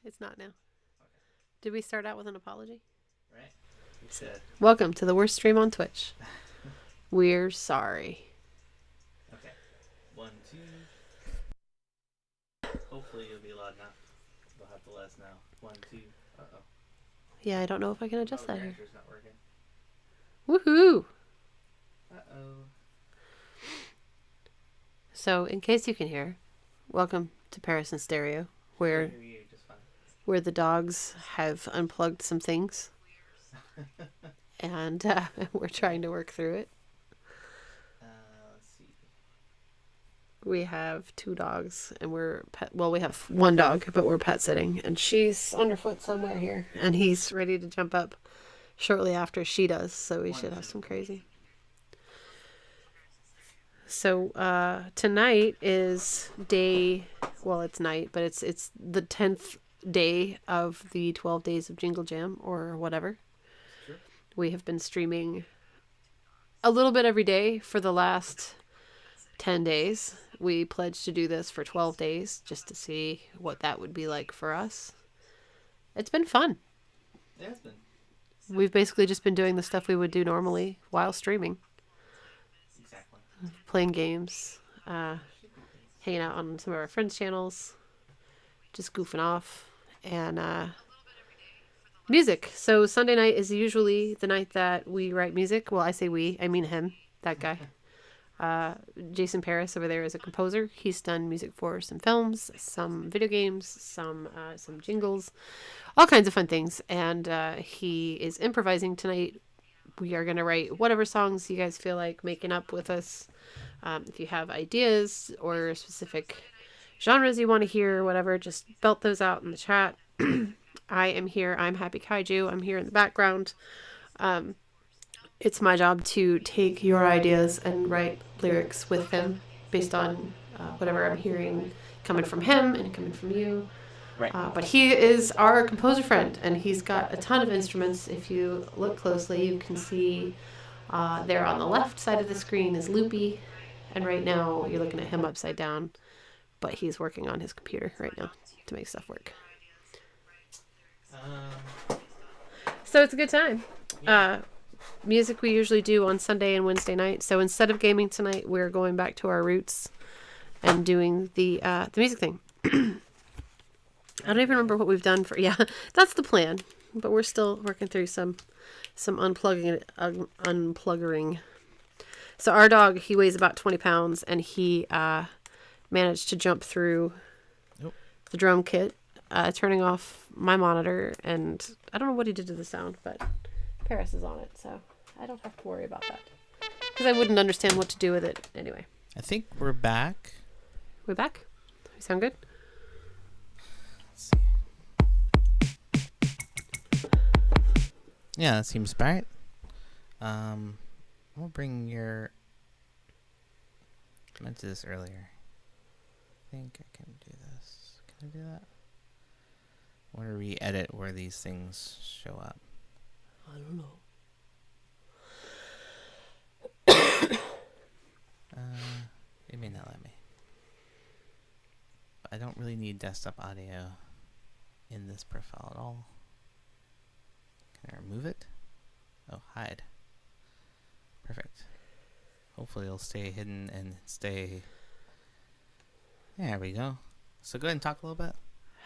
It's not now. Okay. Did we start out with an apology? Right? We should. Welcome to the worst stream on Twitch. We're sorry. Okay. 1, 2. Hopefully you'll be loud enough. We'll have to let us know. 1, 2. Uh-oh. Yeah, I don't know if I can adjust the that here. manager's not working. Woohoo! Uh-oh. So, in case you can hear, welcome to Paris in Stereo, where I hear you just fine. the dogs have unplugged some things, and we're trying to work through it. Let's see. We have 2 dogs, and we have 1 dog, but we're pet sitting, and she's underfoot somewhere here, and he's ready to jump up shortly after she does, so we should have some crazy. So tonight is it's night, but it's the 10th day of the 12 Days of Jingle Jam, or whatever. Sure. We have been streaming a little bit every day for the last 10 days. We pledged to do this for 12 days just to see what that would be like for us. It's been fun. It has been. We've basically just been doing the stuff we would do normally while streaming. Exactly. Playing games, hanging out on some of our friends' channels, just goofing off, and music. So Sunday night is usually the night that we write music. Well, I say we, I mean him, that guy. Jason Paris over there is a composer. He's done music for some films, some video games, some jingles, all kinds of fun things. And he is improvising tonight. We are going to write whatever songs you guys feel like making up with us. If you have ideas or specific genres you want to hear, whatever, just belt those out in the chat. I am here. I'm Happy Kaiju. I'm here in the background. It's my job to take your ideas and write lyrics with him based on whatever I'm hearing coming from him and coming from you. Right. But he is our composer friend, and he's got a ton of instruments. If you look closely, you can see there on the left side of the screen is Loopy, and right now you're looking at him upside down, but he's working on his computer right now to make stuff work. So it's a good time. Yeah. Music we usually do on Sunday and Wednesday night. So instead of gaming tonight, we're going back to our roots and doing the music thing. I don't even remember what we've done for. Yeah, that's the plan. But we're still working through some unpluggering. So our dog, he weighs about 20 pounds, and he managed to jump through the drum kit, turning off my monitor, and I don't know what he did to the sound, but Paris is on it, so I don't have to worry about that. Because I wouldn't understand what to do with it anyway. I think we're back. We back? We sound good? Let's see. Yeah, that seems right. We'll bring your... I meant to do this earlier. I think I can do this. Can I do that? Or re-edit where these things show up? I don't know. It may not let me. But I don't really need desktop audio in this profile at all. Can I remove it? Oh, hide. Perfect. Hopefully it'll stay hidden and stay... There we go. So go ahead and talk a little bit.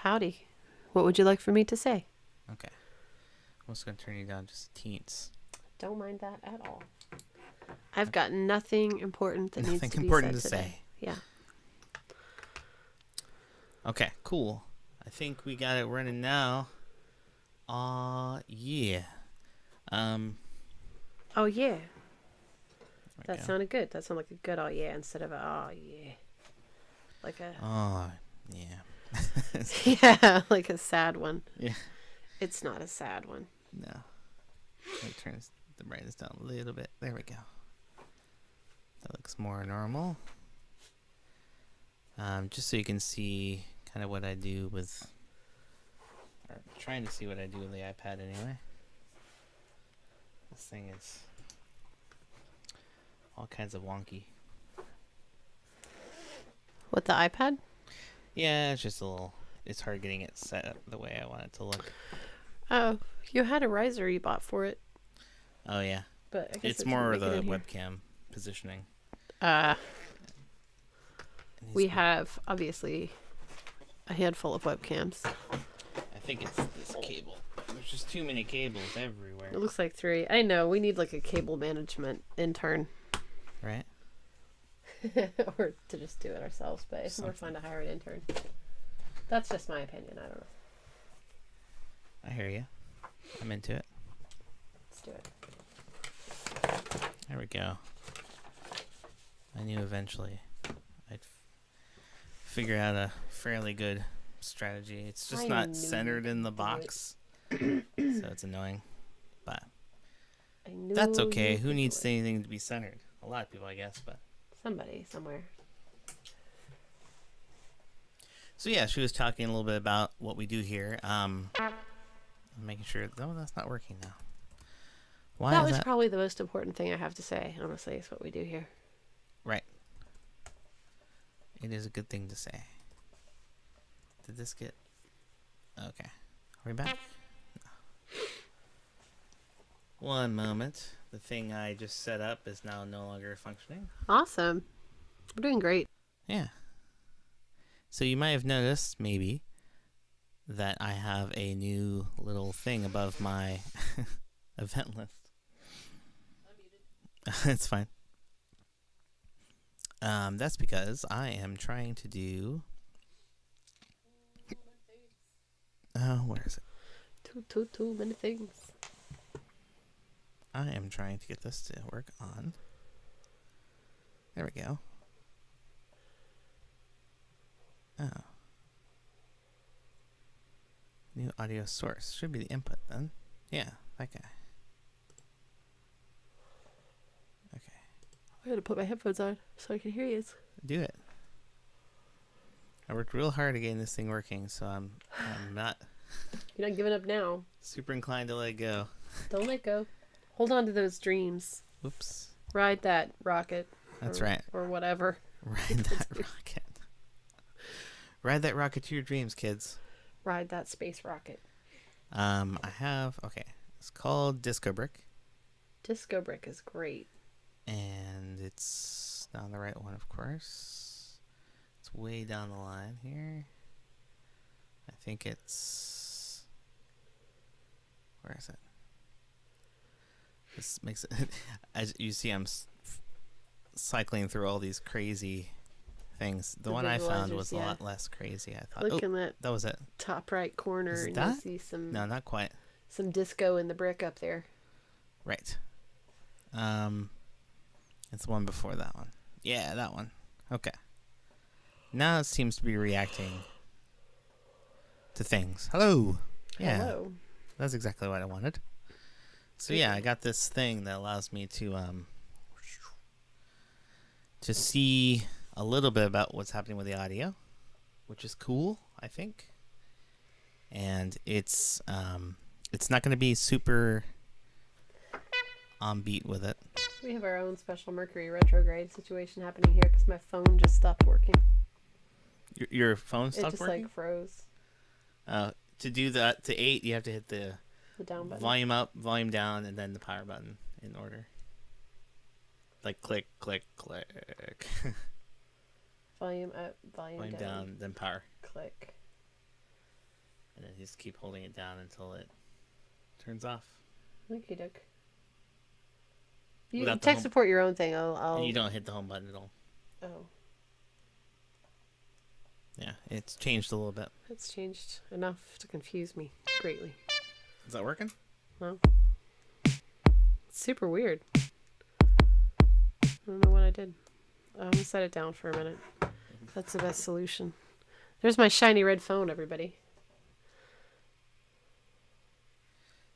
Howdy. What would you like for me to say? Okay. I'm just going to turn you down just teens. Don't mind that at all. I've got nothing important that needs to be important said to today. say. Yeah. Okay, cool. I think we got it running now. Yeah. Oh, yeah. There we That go. sounded good. That sounded like a good oh, yeah, instead of a oh, yeah. Like a... Oh, yeah. yeah, like a sad one. Yeah. It's not a sad one. No. Let me turn the brightness down a little bit. There we go. That looks more normal. Just so you can see kind of what I do with... Or trying to see what I do with the iPad anyway. This thing is all kinds of wonky. What, the iPad? Yeah, it's just a little it's hard getting it set up the way I want it to look. Oh, you had a riser you bought for it, Oh yeah, but I guess it's it more should make it the in here. webcam positioning. Uh, It needs we to be- have obviously a handful of webcams. I think it's this cable. There's just too many cables everywhere. It looks like 3. I know we need like a cable management intern, Right? or to just do it ourselves. But it's more fun to hire an intern. That's just my opinion. I don't know. I hear you. I'm into it. Let's do it. There we go. I knew eventually I'd figure out a fairly good strategy. It's just I not knew centered in the you'd do it. box, so it's annoying. But I knew that's okay. you Who could needs do it. anything to be centered? A lot of people, I guess. But Somebody somewhere. so yeah, she was talking a little bit about what we do here. I'm making sure. No, that's not working now. Why That is was that? probably the most important thing I have to say. Honestly, is what we do here. Right. It is a good thing to say. Did this get... Okay. Are we back? No. One moment. The thing I just set up is now no longer functioning. Awesome. We're doing great. Yeah. So you might have noticed, maybe, that I have a new little thing above my event list. It's fine. That's because I am trying to do... where is it? Too many things. I am trying to get this to work on. There we go. Oh. New audio source. Should be the input then. Yeah, that guy. Okay. I had to put my headphones on so I can hear you. Do it. I worked real hard at getting this thing working, so I'm not You're not giving up now. super inclined to let it go. Don't let go. Hold on to those dreams. Whoops. Ride that rocket. That's or, right. Or whatever. Ride that rocket. Ride that rocket to your dreams, kids. Ride that space rocket. I have... Okay. It's called Disco Brick. Disco Brick is great. And it's not the right one, of course. It's way down the line here. I think it's... Where is it? This makes it... As you see, I'm cycling through all these crazy things. The one I found was a lot less crazy, I thought. Look in that that was it. top right corner Is and that? you see some No, not quite. some disco in the brick up there. Right. It's the one before that one. Yeah, that one. Okay. Now it seems to be reacting to things. Hello. Yeah. Hello. That's exactly what I wanted. So yeah, I got this thing that allows me to see a little bit about what's happening with the audio, which is cool, I think. And it's not going to be super on beat with it. We have our own special Mercury retrograde situation happening here because my phone just stopped working. Your phone It stopped just working? like froze. To do that to 8, you have to hit the The down button. volume up, volume down, and then the power button in order. Like click, click, click. Volume up, volume, Volume down. down, then power. Click. And then you just keep holding it down until it turns off. Okie doke. You Without the tech home- support your own thing. I'll And you don't hit the home button at all. Oh, Yeah, it's changed a little bit. it's changed enough to confuse me greatly. Is that working? Well, it's super weird. I don't know what I did. I'm gonna set it down for a minute. That's the best solution. There's my shiny red phone, everybody.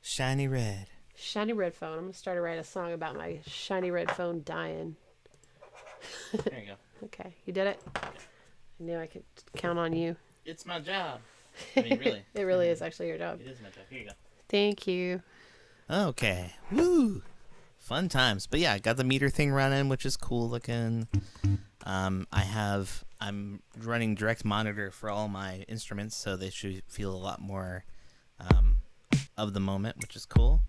Shiny red. Shiny red phone. I'm gonna start to write a song about my shiny red phone dying. There you go. Okay, you did it. I knew I could count on you. It's my job. I mean, really. It really is actually your job. It is my job. Here you go. Thank you. Okay. Woo! Fun times. But yeah, I got the meter thing running, which is cool looking. I have I'm running direct monitor for all my instruments, so they should feel a lot more of the moment, which is cool.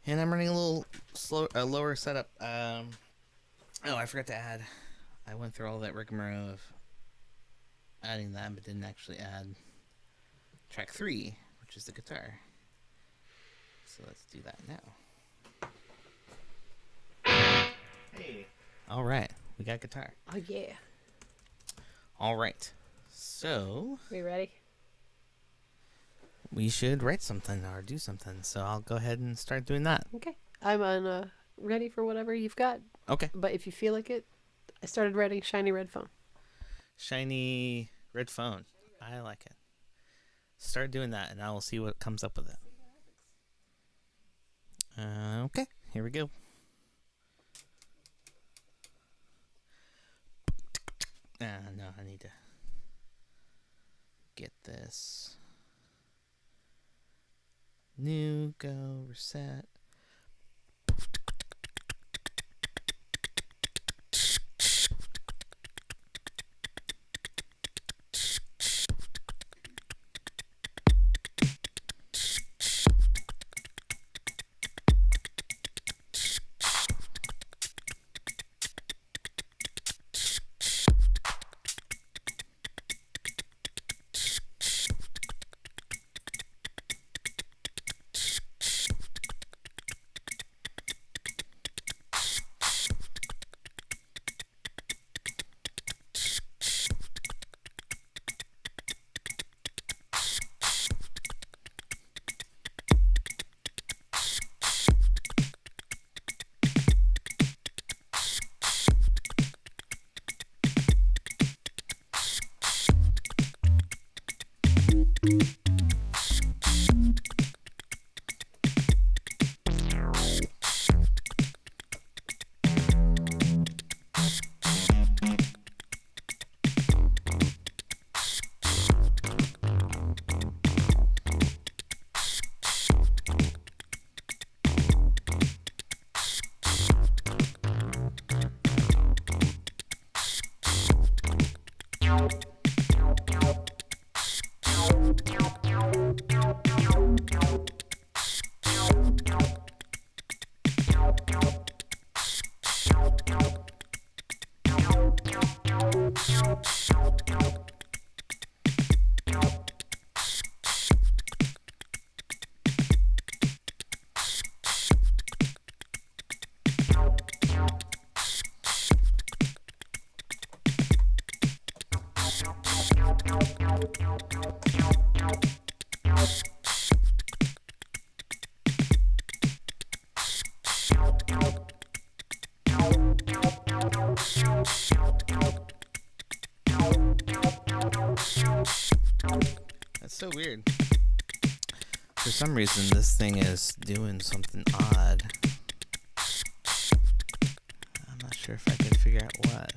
And I'm running a little lower setup. Oh, I forgot to add. I went through all that rigmarole of adding that, but didn't actually add track 3, which is the guitar. So let's do that now. Hey. All right, we got guitar. Oh yeah. All right, so We ready? we should write something or do something. So I'll go ahead and start doing that. Okay. I'm on ready for whatever you've got. Okay. But if you feel like it, I started writing Shiny Red Phone. Shiny red phone. I like it. Start doing that, and I will see what comes up with it. Okay, here we go. No, I need to get this. New, go, reset. That's so weird. For some reason, this thing is doing something odd. I'm not sure if I can figure out what.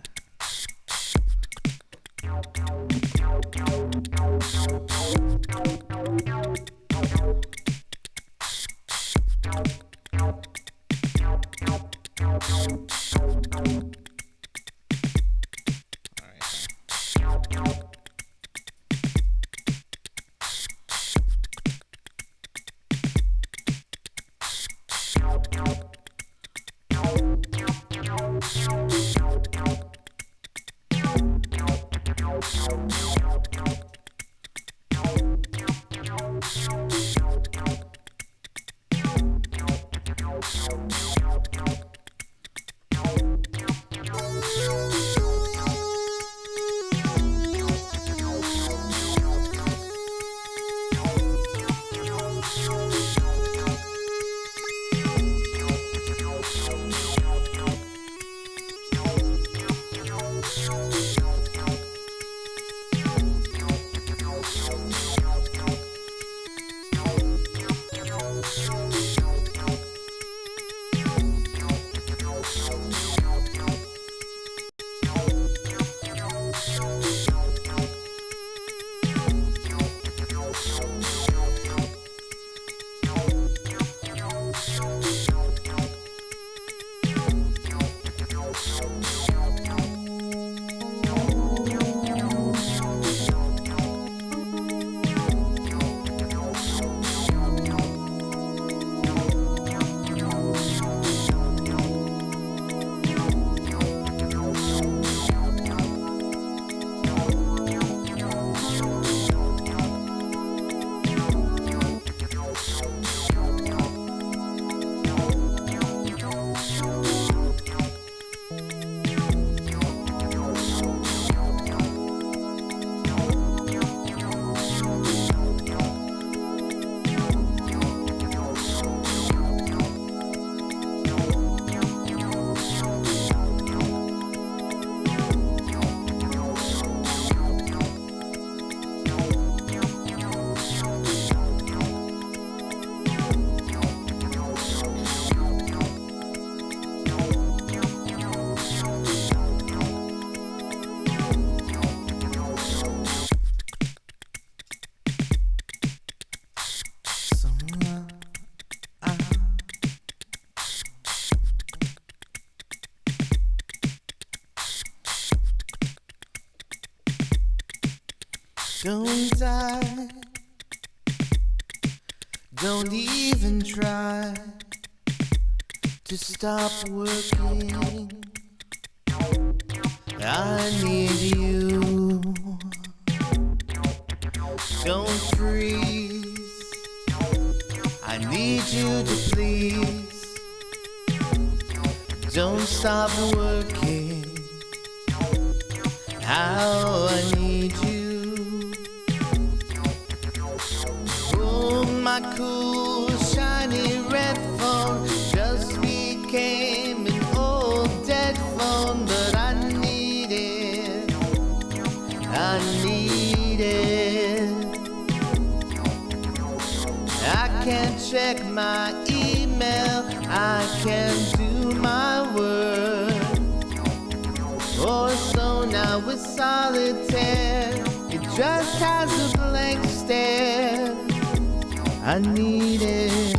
die. Don't even try to stop working. I need you. Don't freeze. I need you to please. Don't stop working. How I need you. Oh, my cool, shiny red phone just became an old dead phone, but I need it. I need it. I can't check my email. I can't do my work. Or so now with solitaire. It just has a blank stare. I need it.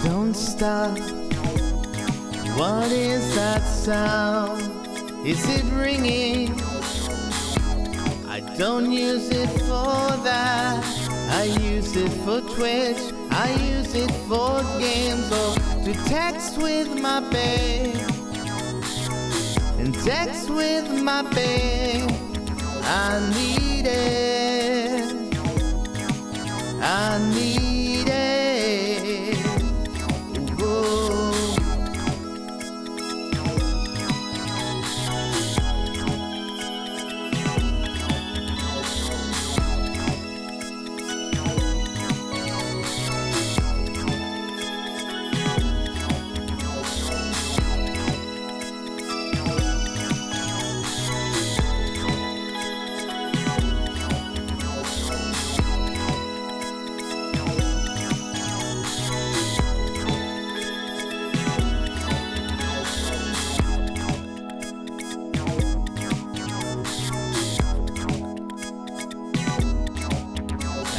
Don't stop. What is that sound? Is it ringing? I don't use it for that. I use it for Twitch. I use it for games or to text with my babe. And text with my babe. I need it. I need it. Whoa.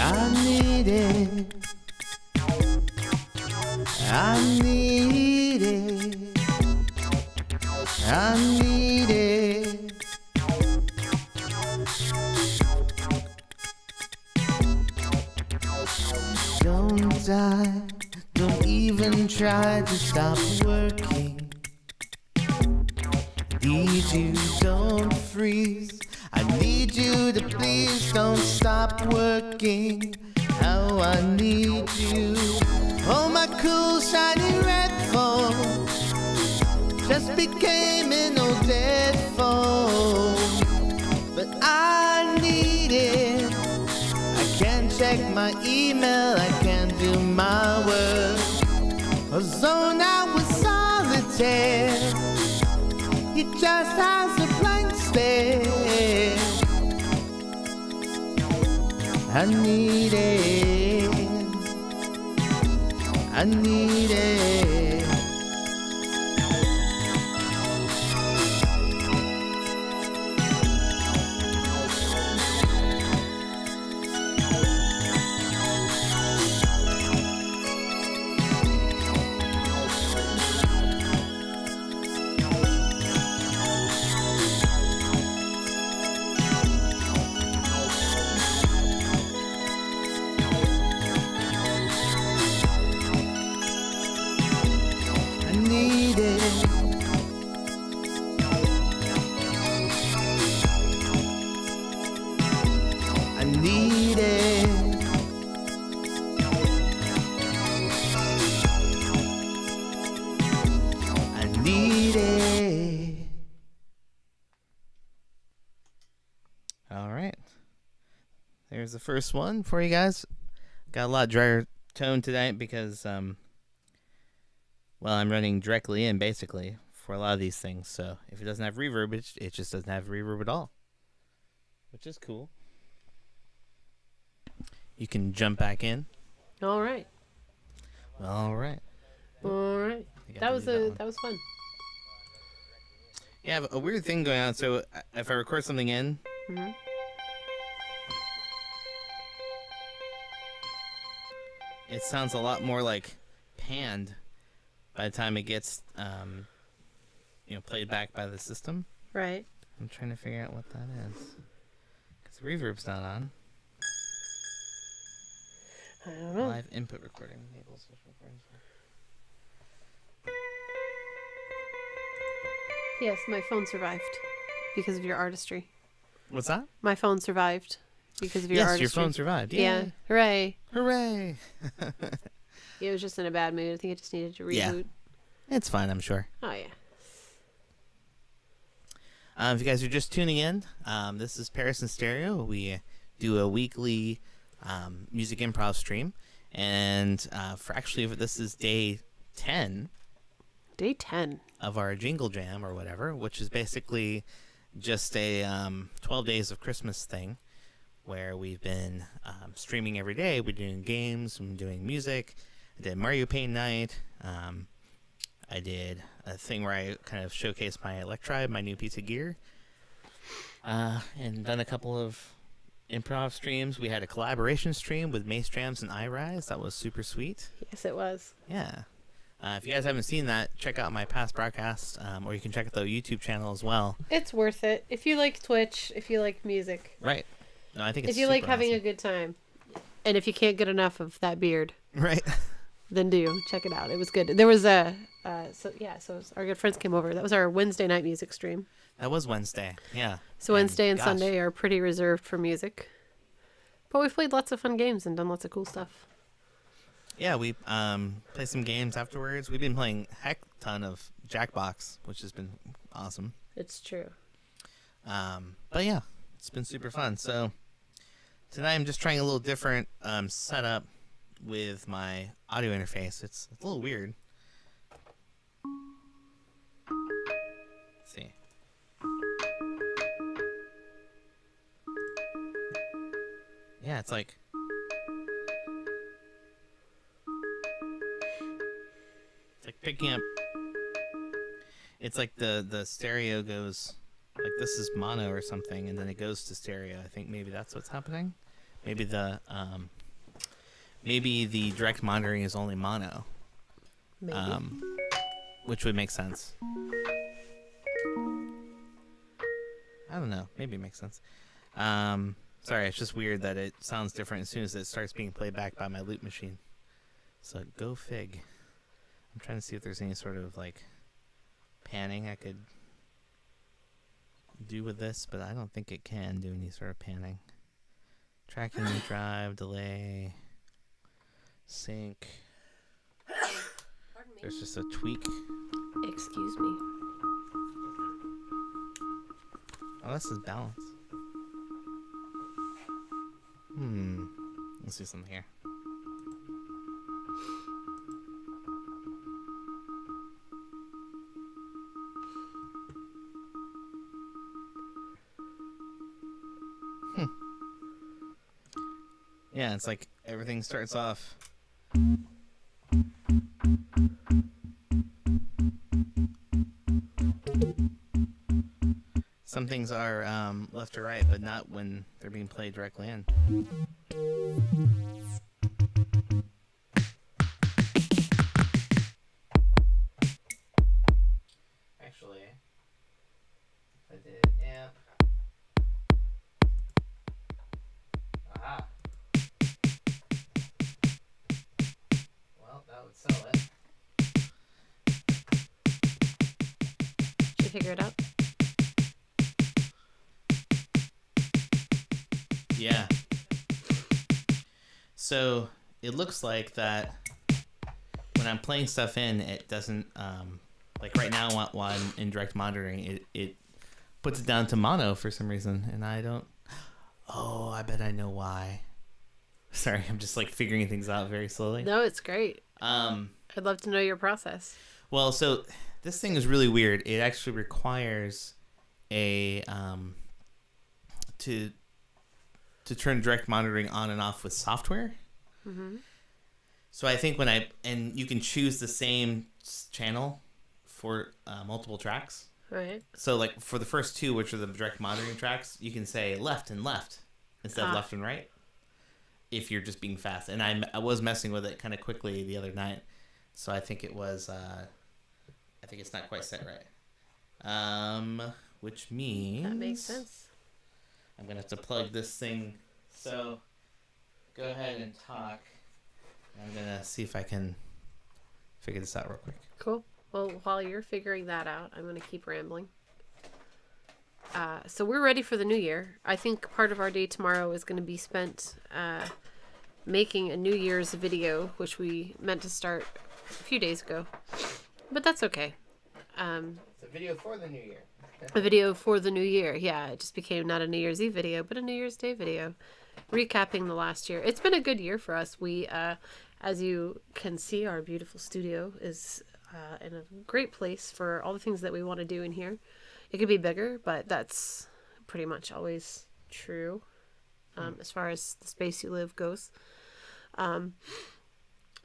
I need it. I need it. I need it. Don't die. Don't even try to stop working. Need you, don't freeze. I need you to please don't stop working. How I need you. Oh, my cool shiny red phone just became an old dead phone, but I need it. I can't check my email, I can't do my work. A zone out with solitaire. It just has a blank stare. I need it. I need it. need it. I need it. I need it. All right. There's the first one for you guys. Got a lot drier tone tonight because, well, I'm running directly in, basically, for a lot of these things. So if it doesn't have reverb, it just doesn't have reverb at all, which is cool. You can jump back in. All right. All right. All right. That was fun. Yeah, I have a weird thing going on. So if I record something in, Mm-hmm. it sounds a lot more like panned by the time it gets, played back by the system. Right. I'm trying to figure out what that is. Because the reverb's not on. I don't know. Live input recording. Enable special recordings. Yes, my phone survived because of your artistry. What's that? My phone survived because of your artistry. Yes, your phone survived. Yay. Yeah. Hooray. Hooray. It was just in a bad mood. I think it just needed to reboot. Yeah. It's fine, I'm sure. Oh, yeah. If you guys are just tuning in, this is Paris in Stereo. We do a weekly music improv stream. And this is day 10. Day 10. Of our Jingle Jam or whatever, which is basically just a 12 Days of Christmas thing where we've been streaming every day. We're doing games, we're doing music. I did Mario Paint Night. I did a thing where I kind of showcased my Electribe, my new piece of gear, and done a couple of improv streams. We had a collaboration stream with Mace Drams and iRise. That was super sweet. Yes, it was. Yeah. If you guys haven't seen that, check out my past broadcasts, or you can check out the YouTube channel as well. It's worth it. If you like Twitch, if you like music. Right. No, I think it's if you like having awesome. a good time. And if you can't get enough of that beard. Right. Then do. Check it out. It was good. There was so our good friends came over. That was our Wednesday night music stream. That was Wednesday. Yeah. So Wednesday and Sunday are pretty reserved for music. But we've played lots of fun games and done lots of cool stuff. Yeah, we played some games afterwards. We've been playing a heck ton of Jackbox, which has been awesome. It's true. But yeah, it's been super fun. So tonight I'm just trying a little different setup with my audio interface. It's a little weird. Let's see. Yeah, it's like... picking up, it's like the stereo goes, like this is mono or something, and then it goes to stereo. I think maybe that's what's happening. Maybe the direct monitoring is only mono. Maybe. Which would make sense. I don't know. Maybe it makes sense. Sorry, it's just weird that it sounds different as soon as it starts being played back by my loop machine. So go fig. I'm trying to see if there's any sort of like panning I could do with this, but I don't think it can do any sort of panning. Tracking, drive, delay, sync. Pardon me. There's just a tweak. Excuse me. Oh, this is balance. Let's do something here. Yeah, it's like everything starts off. Some things are left to right, but not when they're being played directly in. Actually, if I did amp. Aha. Well, that would sell it. figure it out? Yeah. So it looks like that when I'm playing stuff in, it doesn't, like right now while I'm in direct monitoring, it puts it down to mono for some reason. And I don't, oh, I bet I know why. Sorry, I'm just like figuring things out very slowly. No, it's great. I'd love to know your process. Well, so this thing is really weird. It actually requires a, to turn direct monitoring on and off with software. Mm-hmm. So I think and you can choose the same channel for multiple tracks. Right. So like for the first two, which are the direct monitoring tracks, you can say left and left instead of left and right if you're just being fast. And I was messing with it kind of quickly the other night. So I think it was, I think it's not quite set right. Which means... That makes sense. I'm going to have to plug this thing. So go ahead and talk. I'm going to see if I can figure this out real quick. Cool. Well, while you're figuring that out, I'm going to keep rambling. So we're ready for the new year. I think part of our day tomorrow is going to be spent making a New Year's video, which we meant to start a few days ago. But that's okay. It's a video for the new year. A video for the new year. Yeah, it just became not a New Year's Eve video, but a New Year's Day video. Recapping the last year. It's been a good year for us. We, as you can see, our beautiful studio is in a great place for all the things that we want to do in here. It could be bigger, but that's pretty much always true as far as the space you live goes.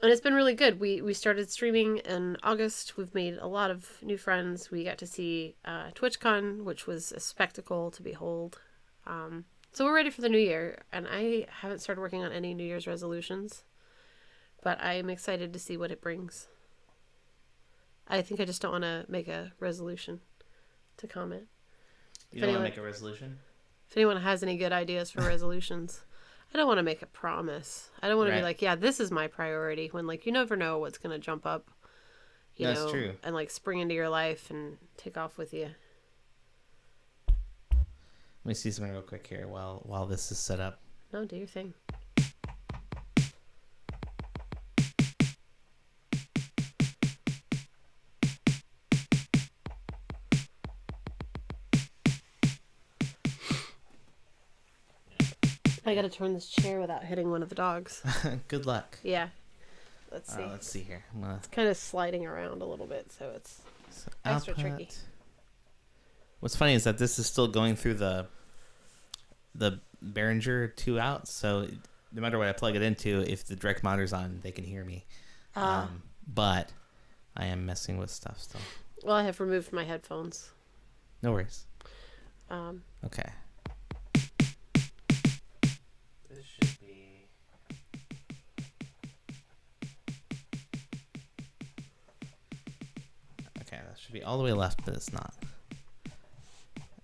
And it's been really good. We started streaming in August. We've made a lot of new friends. We got to see TwitchCon, which was a spectacle to behold. So we're ready for the new year. And I haven't started working on any New Year's resolutions. But I am excited to see what it brings. I think I just don't want to make a resolution to comment. You don't want to make a resolution? If anyone has any good ideas for resolutions... I don't want to make a promise. I don't want to be like, yeah, this is my priority. When, like, you never know what's going to jump up, you know, true. And, like, spring into your life and take off with you. Let me see something real quick here while this is set up. No, do your thing. I gotta turn this chair without hitting one of the dogs. Good luck. Yeah. Let's see. Let's see here. It's kind of sliding around a little bit, so it's extra tricky. What's funny is that this is still going through the Behringer 2 out, so no matter what I plug it into, if the direct monitor's on, they can hear me. But I am messing with stuff still. Well, I have removed my headphones. No worries. Okay. This should be... Okay, that should be all the way left, but it's not.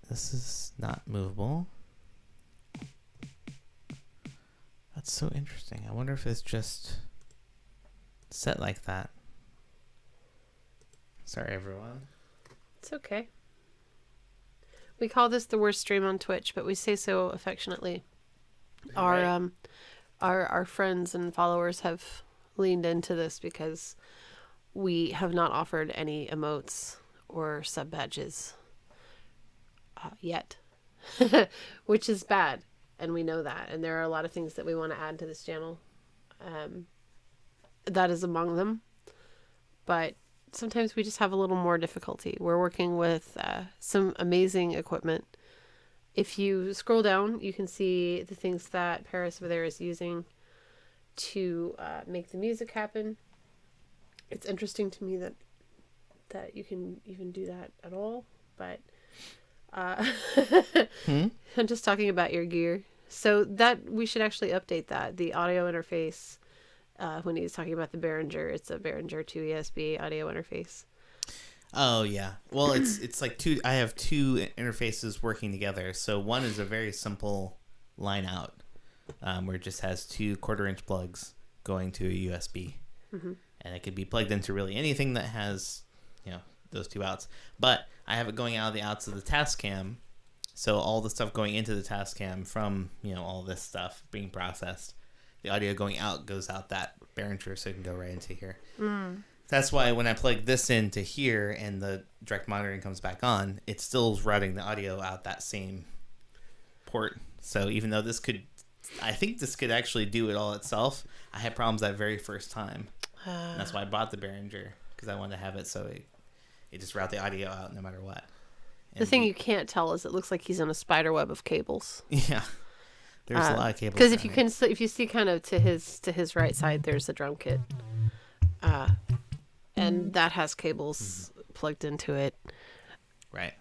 This is not movable. That's so interesting. I wonder if it's just set like that. Sorry, everyone. It's okay. We call this the worst stream on Twitch, but we say so affectionately. Right. Our friends and followers have leaned into this because we have not offered any emotes or sub badges yet, which is bad, and we know that. And there are a lot of things that we want to add to this channel. That is among them, but sometimes we just have a little more difficulty. We're working with some amazing equipment. If you scroll down, you can see the things that Paris over there is using to make the music happen. It's interesting to me that you can even do that at all, but I'm just talking about your gear. So that we should actually update that. The audio interface, when he's talking about the Behringer, it's a Behringer 2 ESB audio interface. Oh yeah. Well, it's like two. I have two interfaces working together. So one is a very simple line out, where it just has two 1/4-inch plugs going to a USB, and it could be plugged into really anything that has, those two outs. But I have it going out of the outs of the task cam, so all the stuff going into the task cam from all this stuff being processed, the audio going out goes out that Behringer, so it can go right into here. That's why when I plug this into here and the direct monitoring comes back on, it still is routing the audio out that same port. So even though I think this could actually do it all itself, I had problems that very first time. And that's why I bought the Behringer, because I wanted to have it so it just route the audio out no matter what. The thing you can't tell is it looks like he's on a spider web of cables. Yeah, there's a lot of cables. Because if you see kind of to his right side, there's the drum kit, and that has cables plugged into it. Right.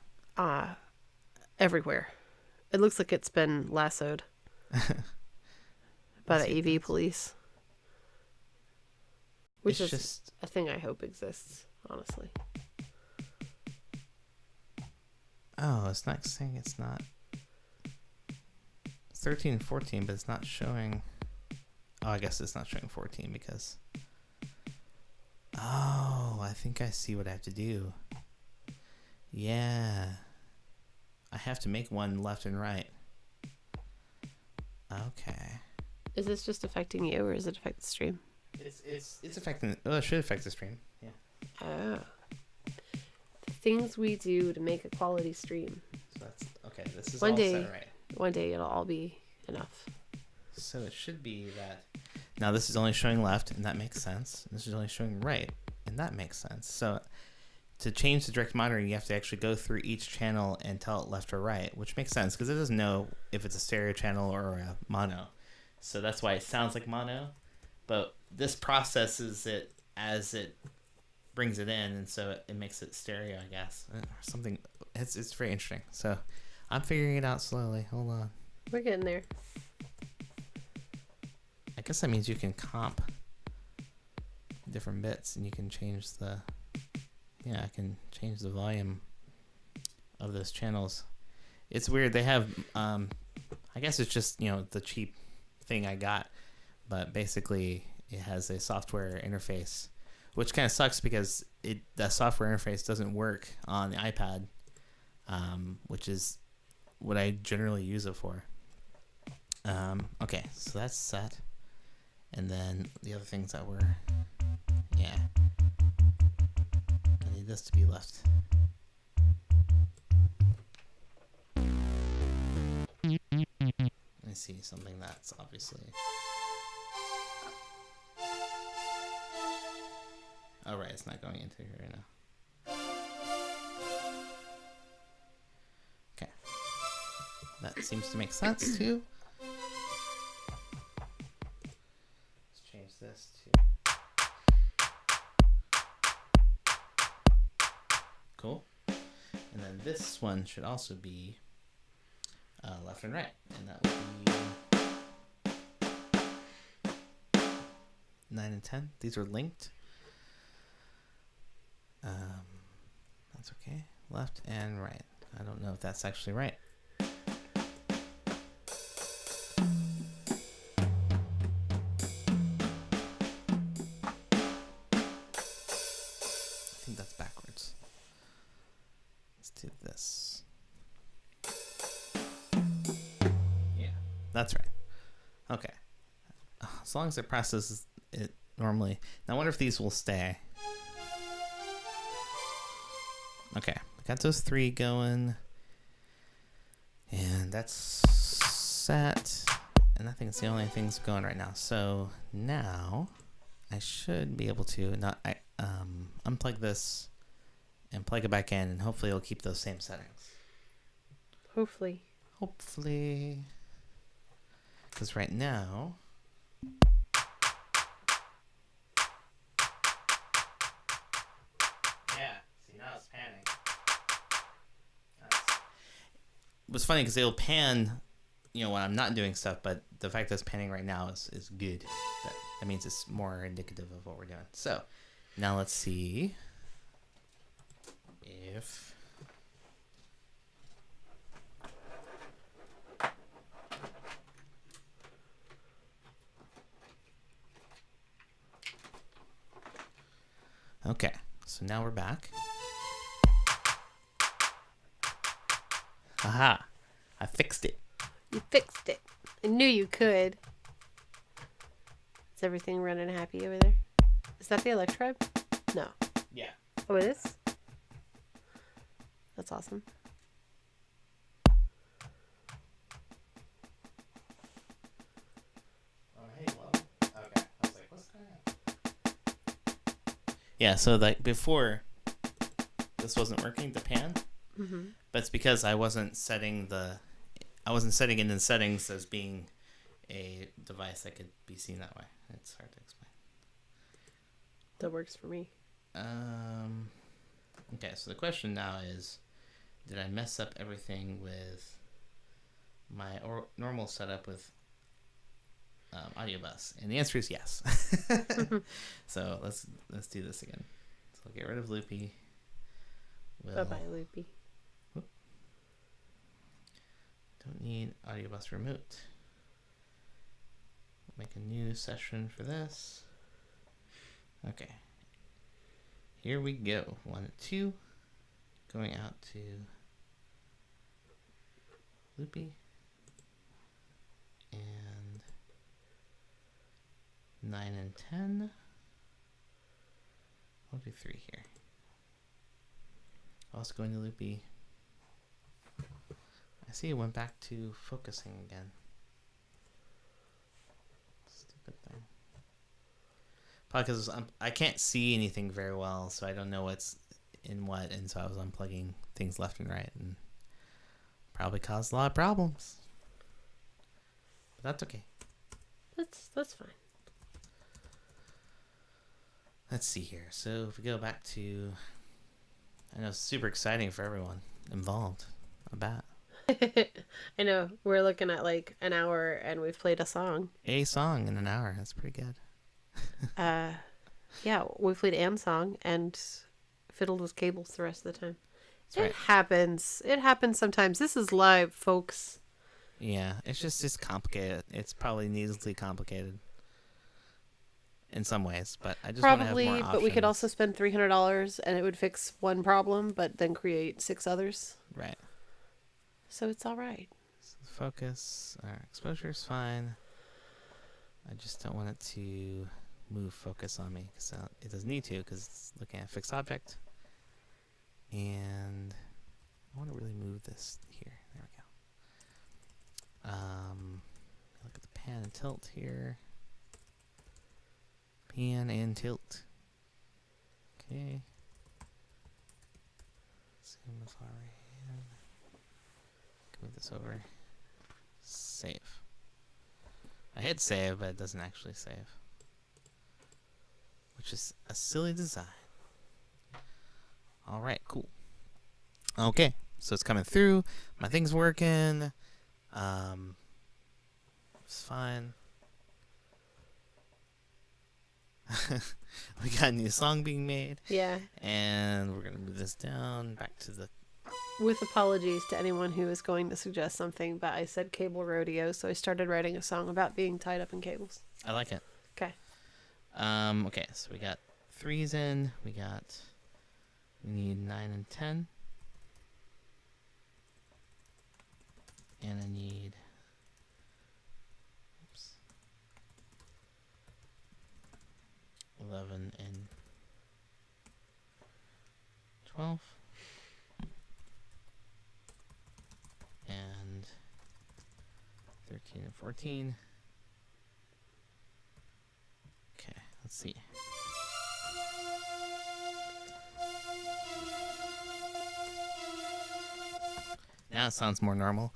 Everywhere. It looks like it's been lassoed by the AV police. Which is just a thing I hope exists, honestly. Oh, it's not saying it's not. It's 13 and 14, but it's not showing. Oh, I guess it's not showing 14 because. Oh, I think I see what I have to do. Yeah. I have to make one left and right. Okay. Is this just affecting you, or is it affect the stream? It's affecting. Oh, it should affect the stream. Yeah. Oh. The things we do to make a quality stream. So that's okay. This is One all day, set right. One day it'll all be enough. So it should be that. Now this is only showing left, and that makes sense. This is only showing right, and that makes sense. So to change the direct monitoring, you have to actually go through each channel and tell it left or right, which makes sense because it doesn't know if it's a stereo channel or a mono. So that's why it sounds like mono, but this processes it as it brings it in, and so it makes it stereo, I guess. Something. It's very interesting. So I'm figuring it out slowly. Hold on. We're getting there. I guess that means you can comp different bits, and you can change the. Yeah, I can change the volume of those channels. It's weird. They have, I guess it's just, the cheap thing I got. But basically, it has a software interface, which kind of sucks because the software interface doesn't work on the iPad, which is what I generally use it for. Okay, so that's set. And then the other things that were, yeah. I need this to be left. Let me see something that's obviously. Oh, right, it's not going into here right now. Okay. That seems to make sense too. Let's change this to. Cool. And then this one should also be left and right. And that would be 9 and 10. These are linked. That's okay. Left and right. I don't know if that's actually right. I think that's backwards. Let's do this. Yeah, that's right. Okay. As long as it processes it normally. Now I wonder if these will stay. Okay, I got those three going. And that's set. And I think it's the only things going right now. So now I should be able to unplug this and plug it back in, and hopefully it'll keep those same settings. Hopefully. Hopefully. Because right now. Yeah, see, now it's panning. It was funny because it'll pan, when I'm not doing stuff, but the fact that it's panning right now is good. That means it's more indicative of what we're doing. So, now let's see if... Okay, so now we're back. Aha! I fixed it. You fixed it. I knew you could. Is everything running happy over there? Is that the Electribe? No. Yeah. Oh, it is? That's awesome. Oh, hey, well, okay. I was like, what's going on? Yeah, so like before, this wasn't working, the pan. Mm-hmm. But it's because I wasn't setting it in the settings as being a device that could be seen that way. It's hard to explain. That works for me. Okay, so the question now is, did I mess up everything with my normal setup with audio bus? And the answer is yes. So let's do this again. So I'll get rid of Loopy. Bye-bye, Loopy. Don't need audio bus remote. Make a new session for this. Okay. Here we go. 1, 2. Going out to Loopy. And 9 and 10. I'll do 3 here. Also going to Loopy. I see it went back to focusing again. Stupid thing. Probably because I can't see anything very well, so I don't know what's in what, and so I was unplugging things left and right, and probably caused a lot of problems. But that's okay. That's fine. Let's see here. So if we go back to, I know it's super exciting for everyone involved. I bet. I know. We're looking at like an hour and we've played a song. A song in an hour. That's pretty good. Yeah, we played Anne's song and fiddled with cables the rest of the time. That's It right. happens. It happens sometimes. This is live, folks. Yeah, it's complicated. It's probably needlessly complicated in some ways, but I just want to have more Probably, options. but we could also spend $300 and it would fix one problem, but then create 6 others. Right. So it's all right. So focus, exposure is fine. I just don't want it to move focus on me because it doesn't need to because it's looking at a fixed object. And I want to really move this here. There we go. Look at the pan and tilt here. Pan and tilt. Okay. Zoom the far right hand. Move this over. Save. I hit save, but it doesn't actually save. Which is a silly design. Alright, cool. Okay, so it's coming through. My thing's working. It's fine. We got a new song being made. Yeah. And we're going to move this down back to the... With apologies to anyone who was going to suggest something, but I said cable rodeo, so I started writing a song about being tied up in cables. I like it. Okay. Okay, so we got 3s in. We need 9 and 10. And I need... Oops. 11 and 12. And 13 and 14. Okay, let's see. Now it sounds more normal.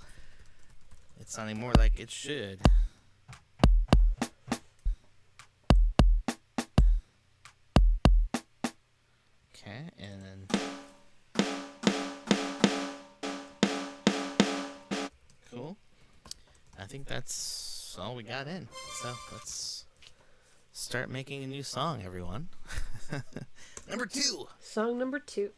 It's sounding more like it should. Okay, and then... Cool. I think that's all we got in. So let's start making a new song, everyone. Number 2. Song number 2.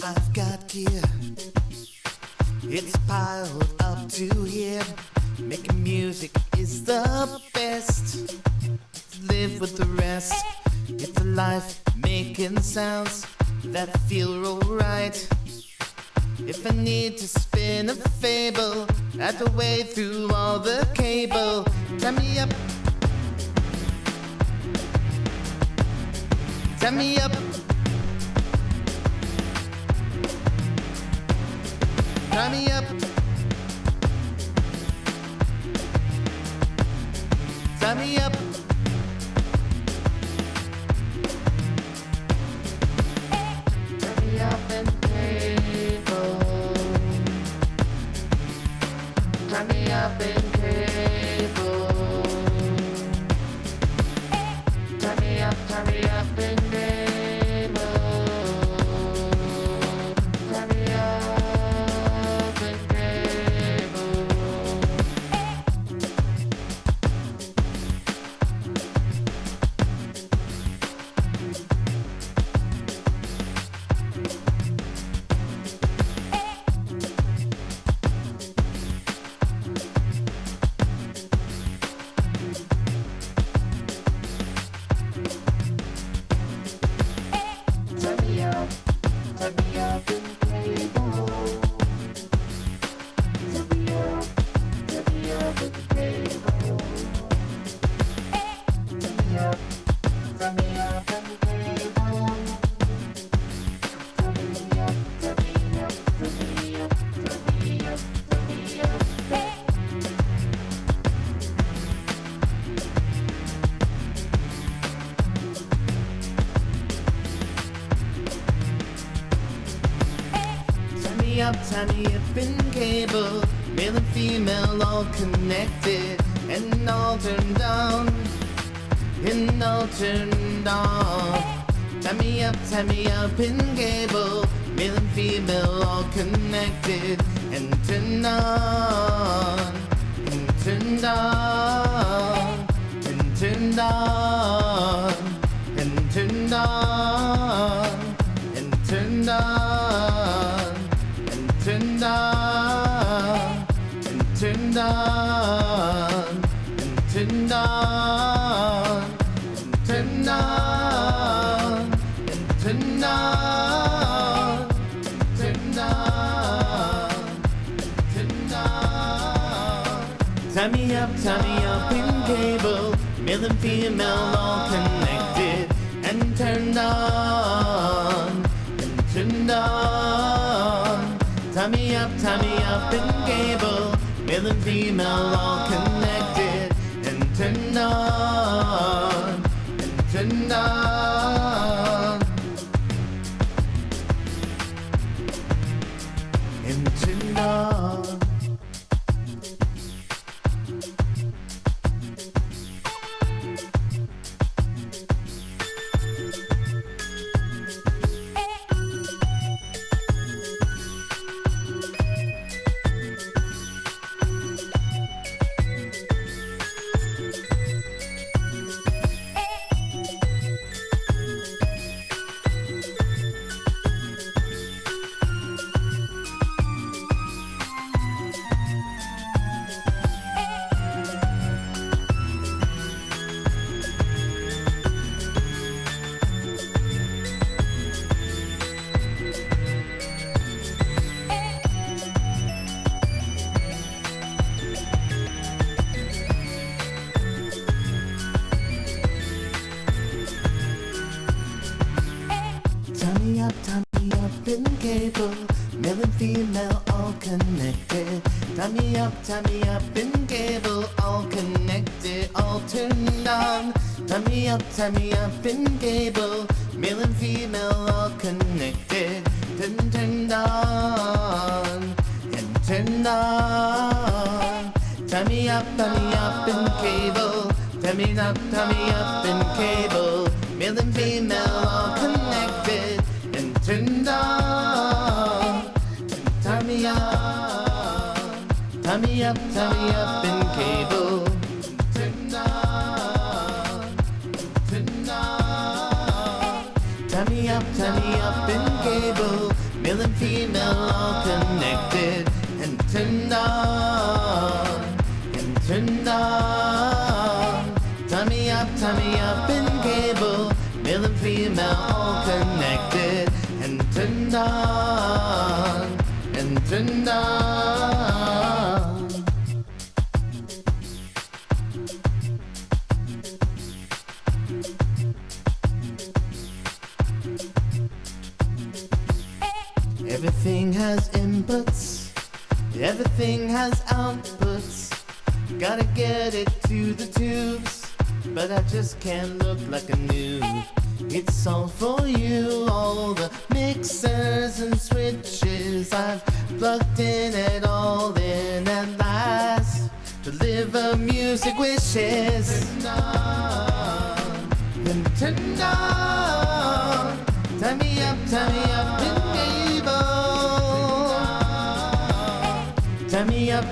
I've got gear, it's piled up to here. Making music is the best. Live with the rest. It's a life making sounds that feel alright. If I need to spin a fable, I have to wade through all the cable. Tie me up. Tie me up. Tie me up. Tie me up. Tie me up and cable. me up in cable. Male and female all connected and all turned on. And all turned on. Tie me up in cable. Male and female all connected and turned on. And turned on. And turned on. And turned on. And turned on. And turned on. And turned on. And turned on. And turned on. And turned on. Turned on. Turned on. Tie me up in cable. Male and female all connected and turned on. And turned on. Tie me up in cable. Male and female all connected and turned on. And turned on. And turned on. Tie me up in cable, male and female all connected. Tie me up in cable, all connected, all turned on. Tie me up in cable, male and female all connected, turned on, and turned on. Tie me up in cable, tie me up in cable, male and female all connected and turned on. Tie me up in cable, turned on, turned on. Tie me up in cable, male and female all connected and turned on, and turned on. Tie me up in cable, male and female all connected and turned on, and turned on. Everything has inputs, everything has outputs. Gotta get it to the tubes, but I just can't look like a noob. It's all for you, all the mixers and switches. I've plugged in it all in at last. Deliver music wishes. Turned on, and turned on. Tie me up in cable. Tie me up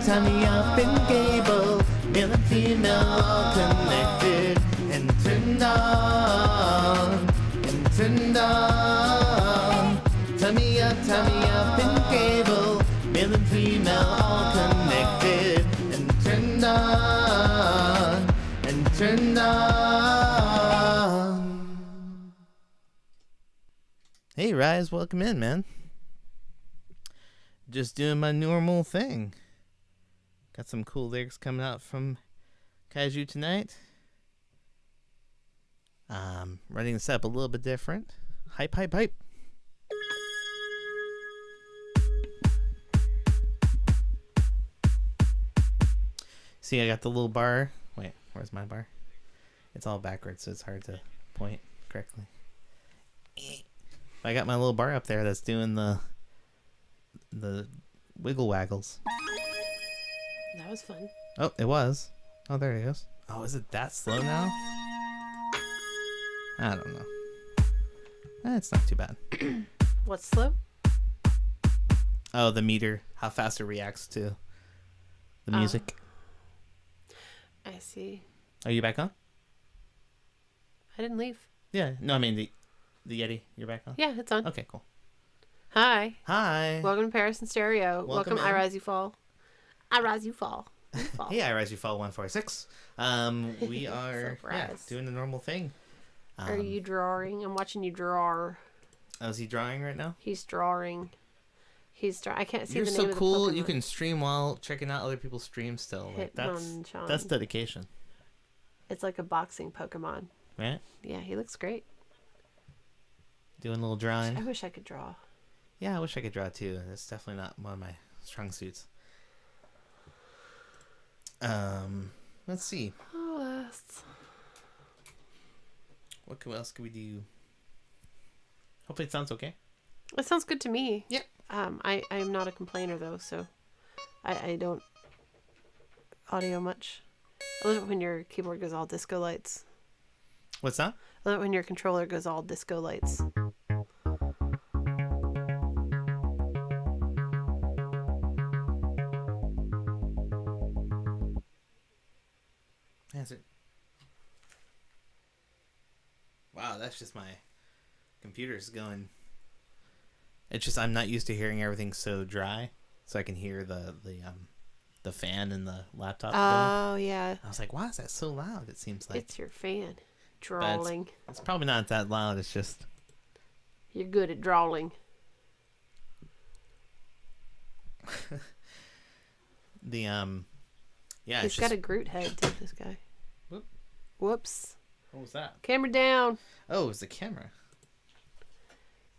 in cable. Male and female all connected and turned on, and turned on. Tie me up in cable. Male and female all connected and turned on, and turned on. Hey Rise, welcome in, man. Just doing my normal thing. Got some cool lyrics coming out from Kaiju tonight. Running this up a little bit different. Hype, hype, hype. See, I got the little bar. Wait, where's my bar? It's all backwards, so it's hard to point correctly. I got my little bar up there that's doing the the wiggle waggles. That was fun. Oh, it was. Oh, there it goes. Oh, is it that slow now? I don't know. It's not too bad. What's slow? Oh, the meter. How fast it reacts to the music. I see. Are you back on? I didn't leave. Yeah. No, I mean the Yeti. You're back on? Yeah, it's on. Okay, cool. Hi. Hi. Welcome to Paris and Stereo. Welcome I in. Rise You Fall. I Rise You Fall. You fall. Hey, I Rise You Fall 146. We are Surprise. doing the normal thing. Are you drawing? I'm watching you draw. Oh, is he drawing right now? He's drawing. I can't see You're the name so of the cool. Pokemon. You can stream while checking out other people's streams still. Like, Hitmonchan. that's dedication, It's like a boxing Pokemon. right? Yeah, he looks great. Doing a little I drawing. wish I could draw. Yeah, I wish I could draw too. It's definitely not one of my strong suits. Let's see. Oh, that's... What else could we do? Hopefully it sounds okay. It sounds good to me. Yep. I'm not a complainer though, so I don't audio much. I love it when your keyboard goes all disco lights. What's that? I love it when your controller goes all disco lights. Is it? Wow, that's just my computer's going. It's just I'm not used to hearing everything so dry, so I can hear the fan in the laptop going. Oh yeah, I was like, why is that so loud? It seems like it's your fan drawing. it's probably not that loud. It's just You're good at drawing. the yeah. He's It's got just, a Groot head too. This guy. Whoop. Whoops. what was that? Camera down. Oh, it was the camera.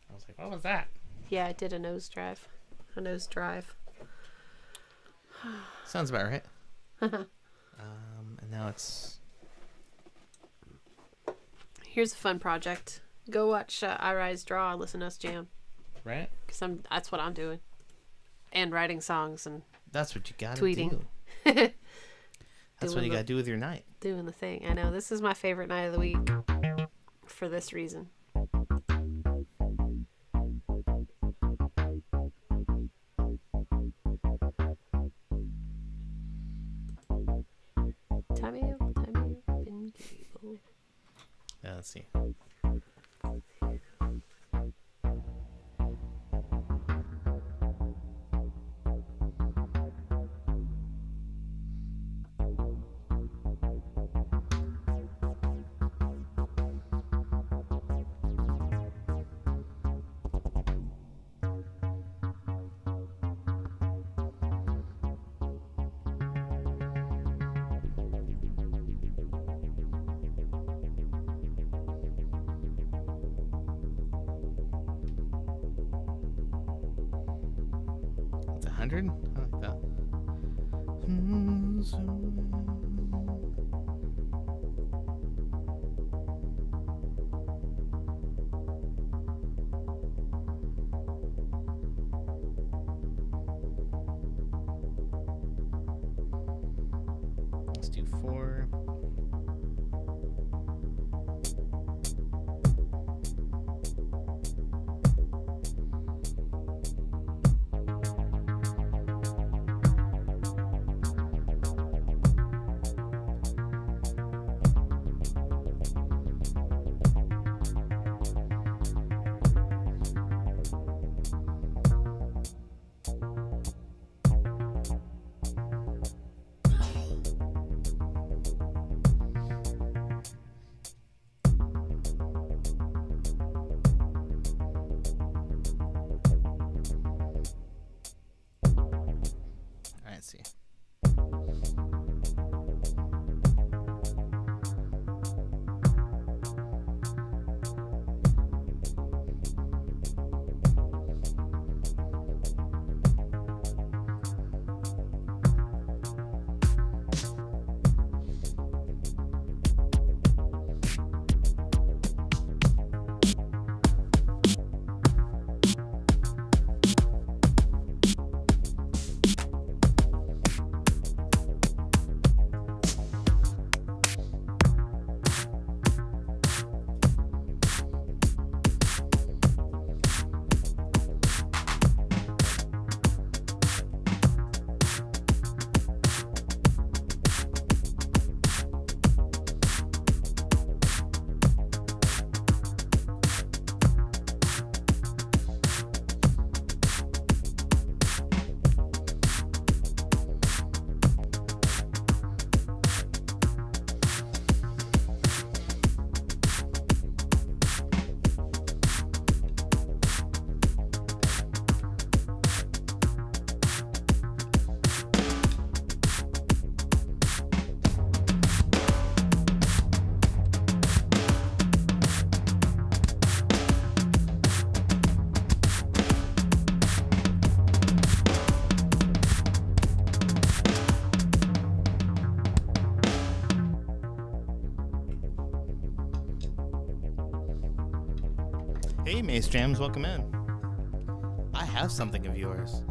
I was like, what was that? Yeah, it did a nose drive. A nose drive. Sounds about right. And now it's Here's a fun project. Go watch I Rise Draw and listen to us jam. right. Cause that's what I'm doing. And writing songs and That's what you gotta Tweeting. do. That's what Doing you the- gotta do with your night. doing the thing. I know this is my favorite night of the week for this reason. Time out, been cable. Yeah, let's see. It's 100? I like that. Let's do 4. Hey, Mace Jams, welcome in. I have something of yours.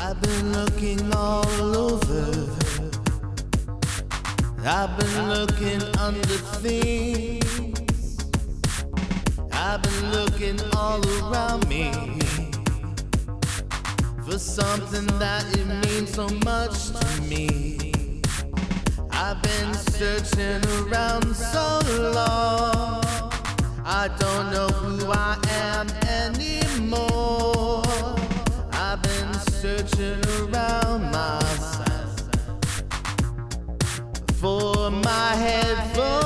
I've been looking all over. I've been looking under things. I've been looking all around me for something that it means so much to me. I've been searching around so long, I don't know who I am anymore. I've been searching around myself for my headphones.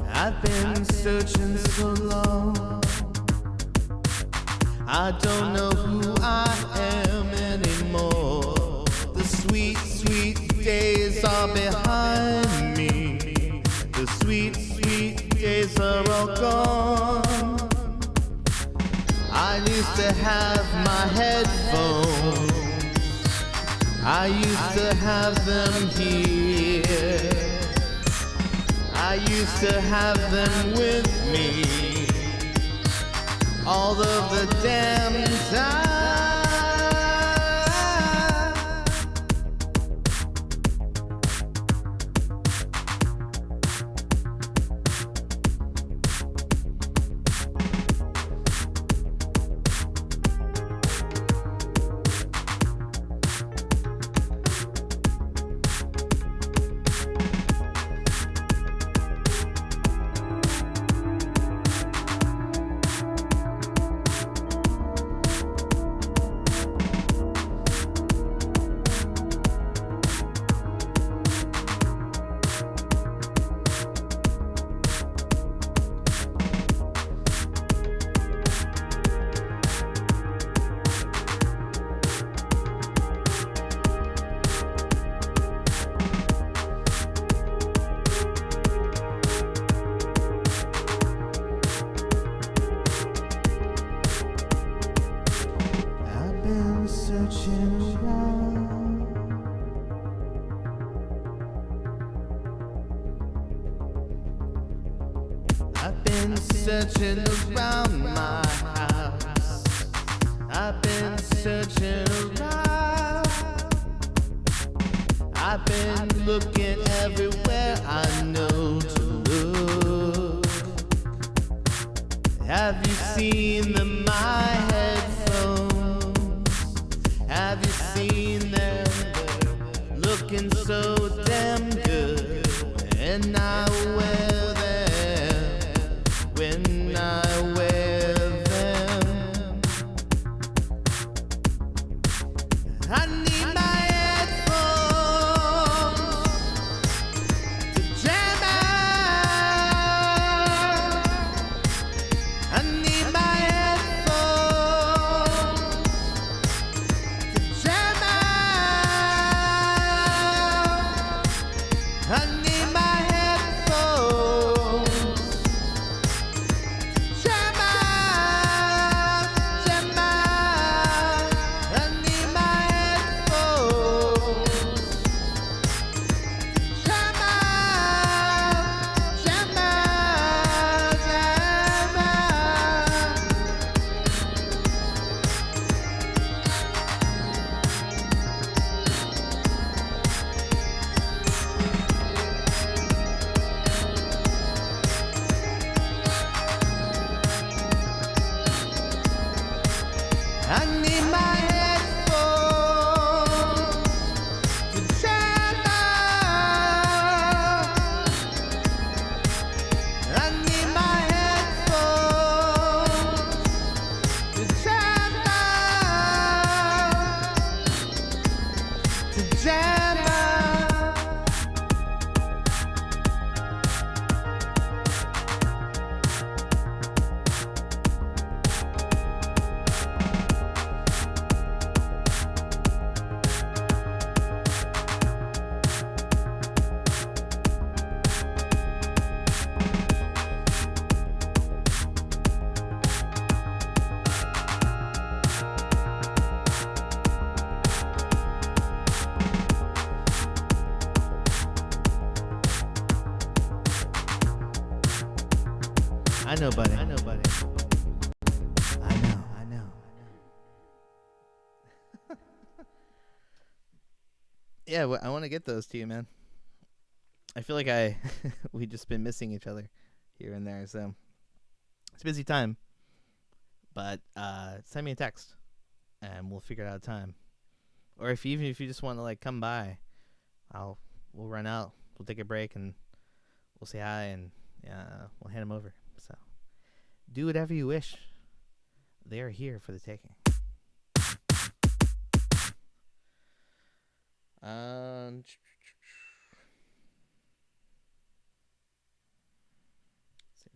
I've been searching so long, I don't know who I am anymore. The sweet, sweet days are behind me. The sweet, sweet days are all gone. I used to have my headphones, I used to have them here. I used to have them with me all of the damn time. I've been searching around my house. I've been searching around. I've been looking everywhere I know to look. Have you seen my headphones? Have you seen them? They're looking so damn good. And I wear them when I wear them. I need my headphones to jam out. I need my headphones to jam out. I need my headphones to jam out, jam out. I need my headphones to jam out, jam out, jam out. I need my headphones to jam out. I need my headphones to jam out. To jam out. I know, buddy. I know, buddy. I know. I know. Yeah, I want to get those to you, man. I feel like we just been missing each other here and there, so it's a busy time. But send me a text, and we'll figure out a time. Or even if you just want to like come by, we'll run out. We'll take a break and we'll say hi and we'll hand them over. So do whatever you wish. They're here for the taking.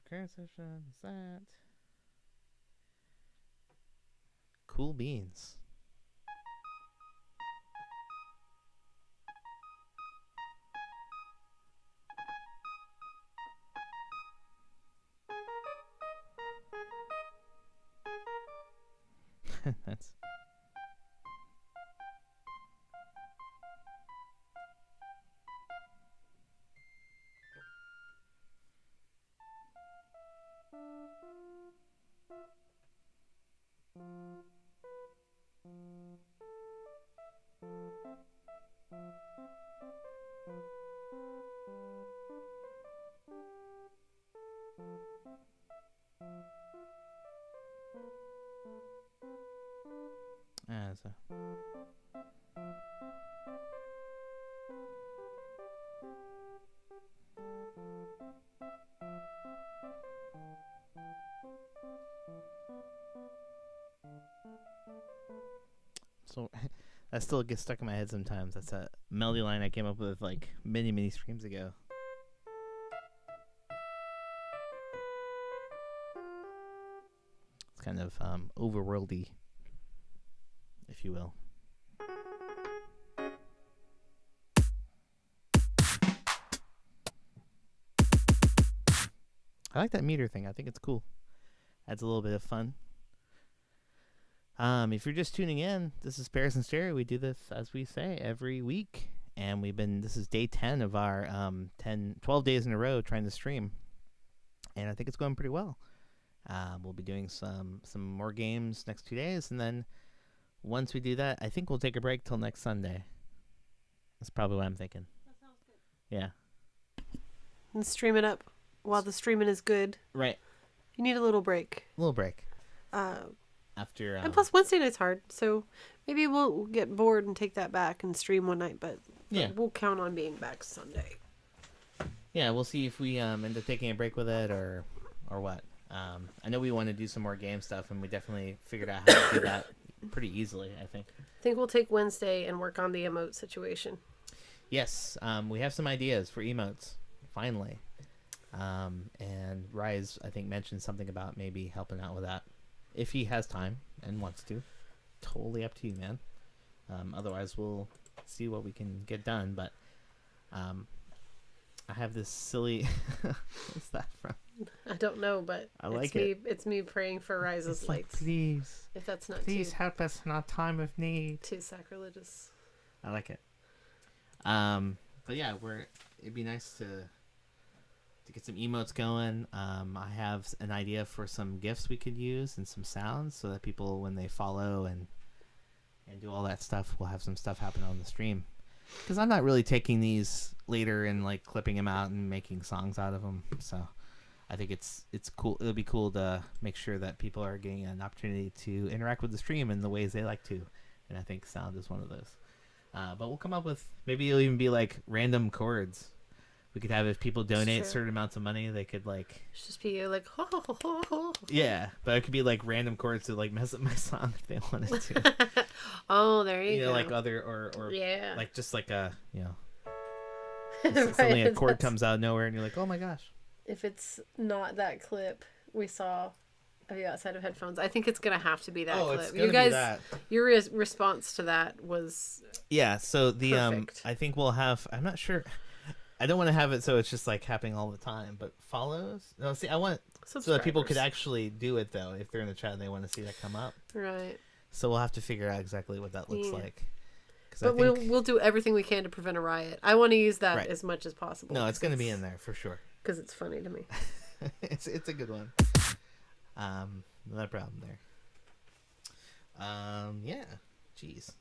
Current session is that Cool Beans. That's so. So that still gets stuck in my head sometimes. That's a melody line I came up with like many streams ago. It's kind of overworldy, if you will. I like that meter thing. I think it's cool. Adds a little bit of fun. If you're just tuning in, this is Paris and Stereo. We do this, as we say, every week. And this is day 10 of our 12 days in a row trying to stream. and I think it's going pretty well. We'll be doing some more games next 2 days, and then once we do that, I think we'll take a break till next Sunday. That's probably what I'm thinking. That sounds good. Yeah. And stream it up while the streaming is good. Right. You need a little break. A little break. After. And plus, Wednesday night's hard, so maybe we'll get bored and take that back and stream one night. But we'll count on being back Sunday. Yeah, we'll see if we end up taking a break with it or what. I know we want to do some more game stuff, and we definitely figured out how to do that pretty easily, I think. I think we'll take Wednesday and work on the emote situation. Yes, we have some ideas for emotes, finally. And Rise, I think, mentioned something about maybe helping out with that. If he has time and wants to. Totally up to you, man. Otherwise, we'll see what we can get done. But I have this silly... What's that from? I don't know, but I like it. It's me praying for Rise's lights. Please. If that's not Please help us in our time of need. too sacrilegious. I like it. But yeah, it'd be nice to get some emotes going. I have an idea for some GIFs we could use and some sounds so that people, when they follow and do all that stuff, will have some stuff happen on the stream. Because I'm not really taking these later and like clipping them out and making songs out of them. So I think it's cool. It'll be cool to make sure that people are getting an opportunity to interact with the stream in the ways they like to. And I think sound is one of those. But we'll come up with, maybe it'll even be like random chords. We could have, if people donate certain amounts of money, they could like... It's just be like... Ho, ho, ho, ho. Yeah, but it could be like random chords to like mess up my song if they wanted to. Oh, there you go. You know, like other, or yeah. like just like a, you know... Suddenly a chord comes out of nowhere and you're like, oh my gosh. If it's not that clip we saw of you outside of headphones, I think it's going to have to be that clip. It's gonna You guys, be that. your response to that was Yeah, so the perfect. I think we'll have, I'm not sure, I don't want to have it so it's just like happening all the time, but follows. No, see, I want so that people could actually do it though if they're in the chat and they want to see that come up. Right. So we'll have to figure out exactly what that looks like. But we'll do everything we can to prevent a riot. I want to use that as much as possible. No, it's going to be in there for sure. Because it's funny to me. it's a good one. No problem there. Yeah. Jeez.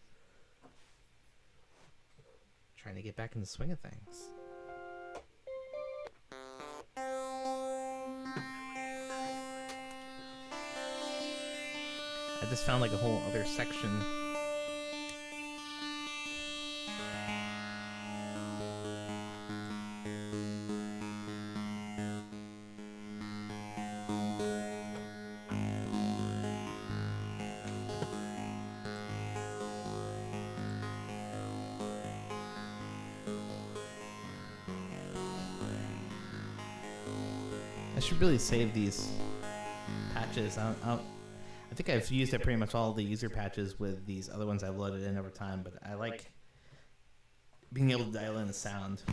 Trying to get back in the swing of things. I just found like a whole other section. I should really save these patches. I think I've used up pretty much all the user patches with these other ones I've loaded in over time, but I like being able to dial in the sound.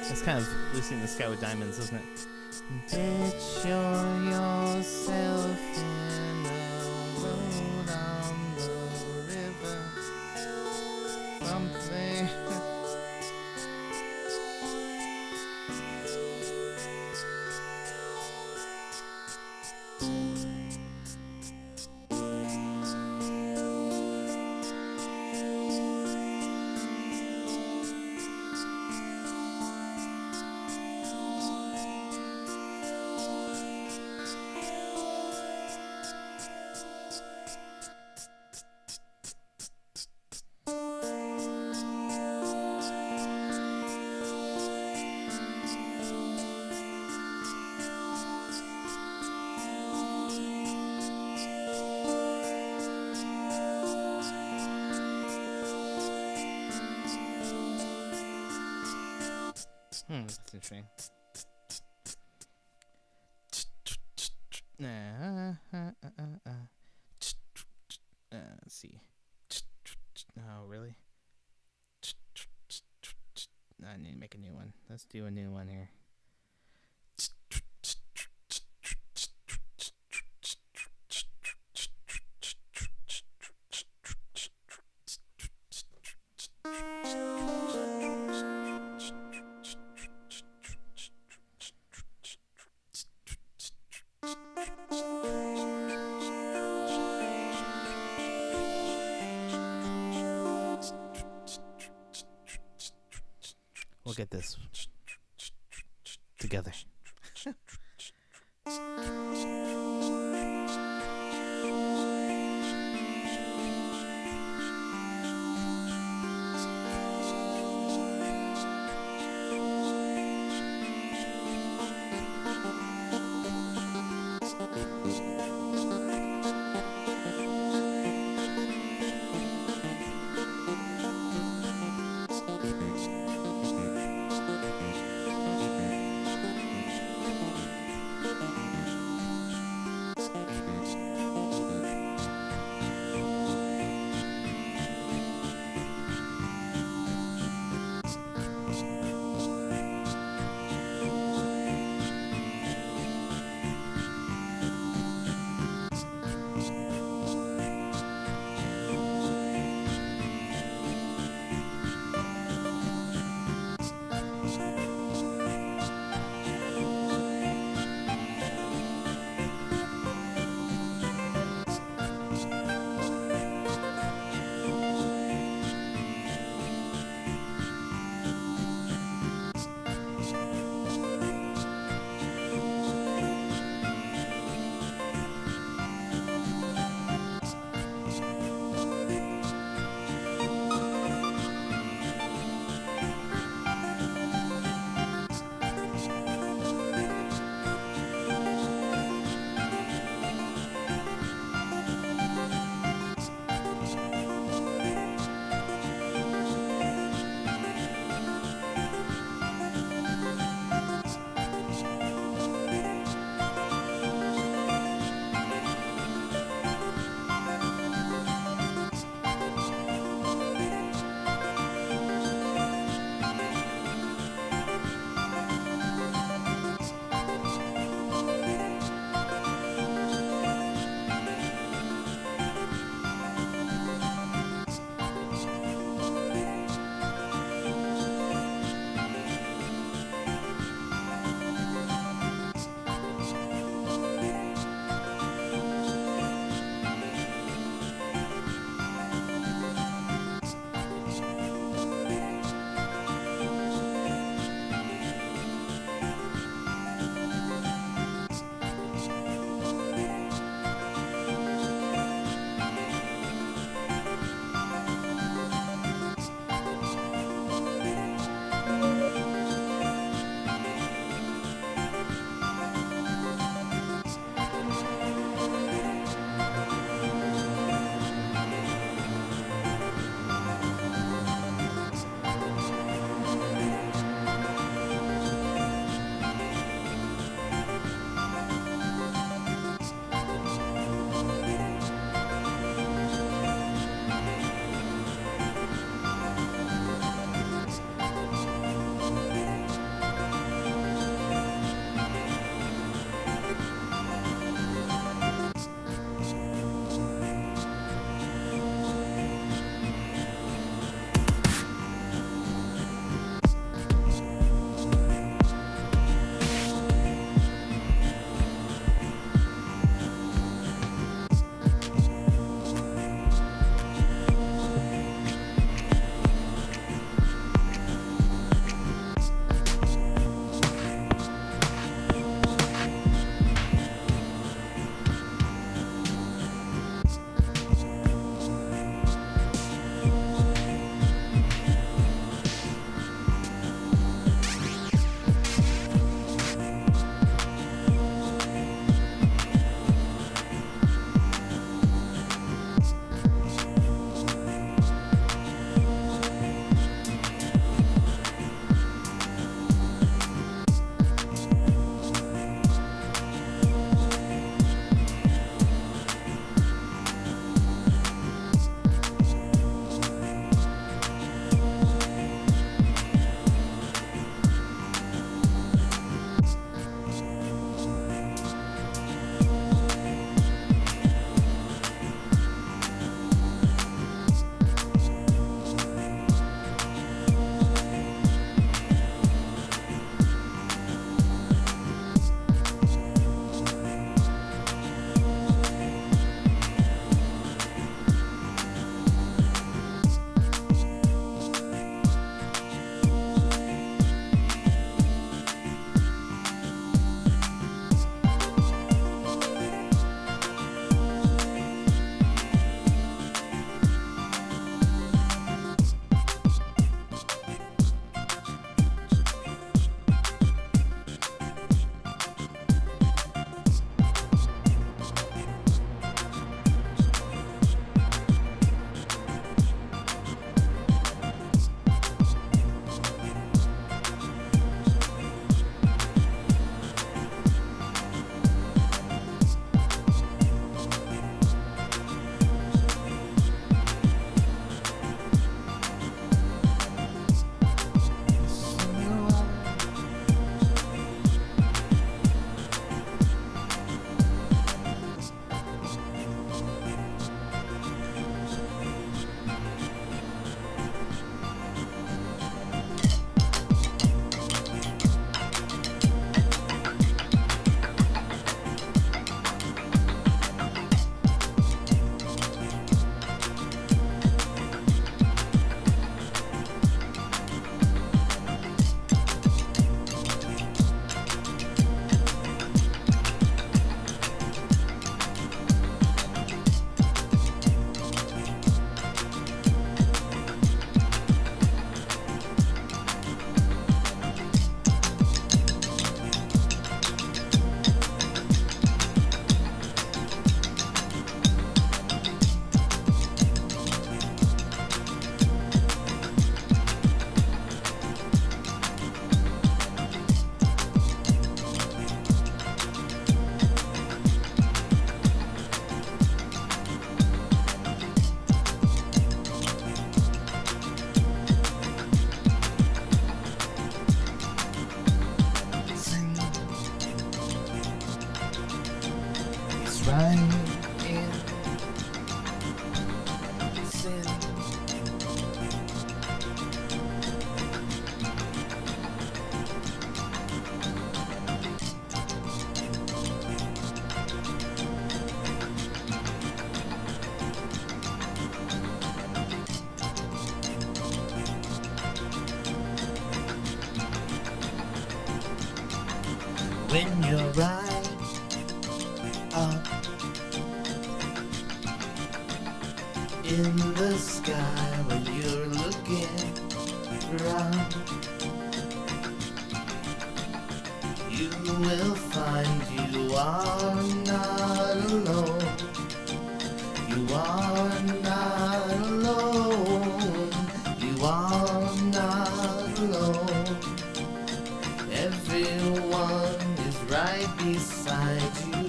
It's kind of Lucy in the Sky with Diamonds, isn't it? Picture yourself in a road on the river. Something. That's interesting. Let's see. Oh, really? I need to make a new one. Let's do a new one here. We'll get this together. right in sin. When you're right up in the sky, when you're looking around, you will find you are not alone. You are not alone. You are not alone. Everyone is right beside you.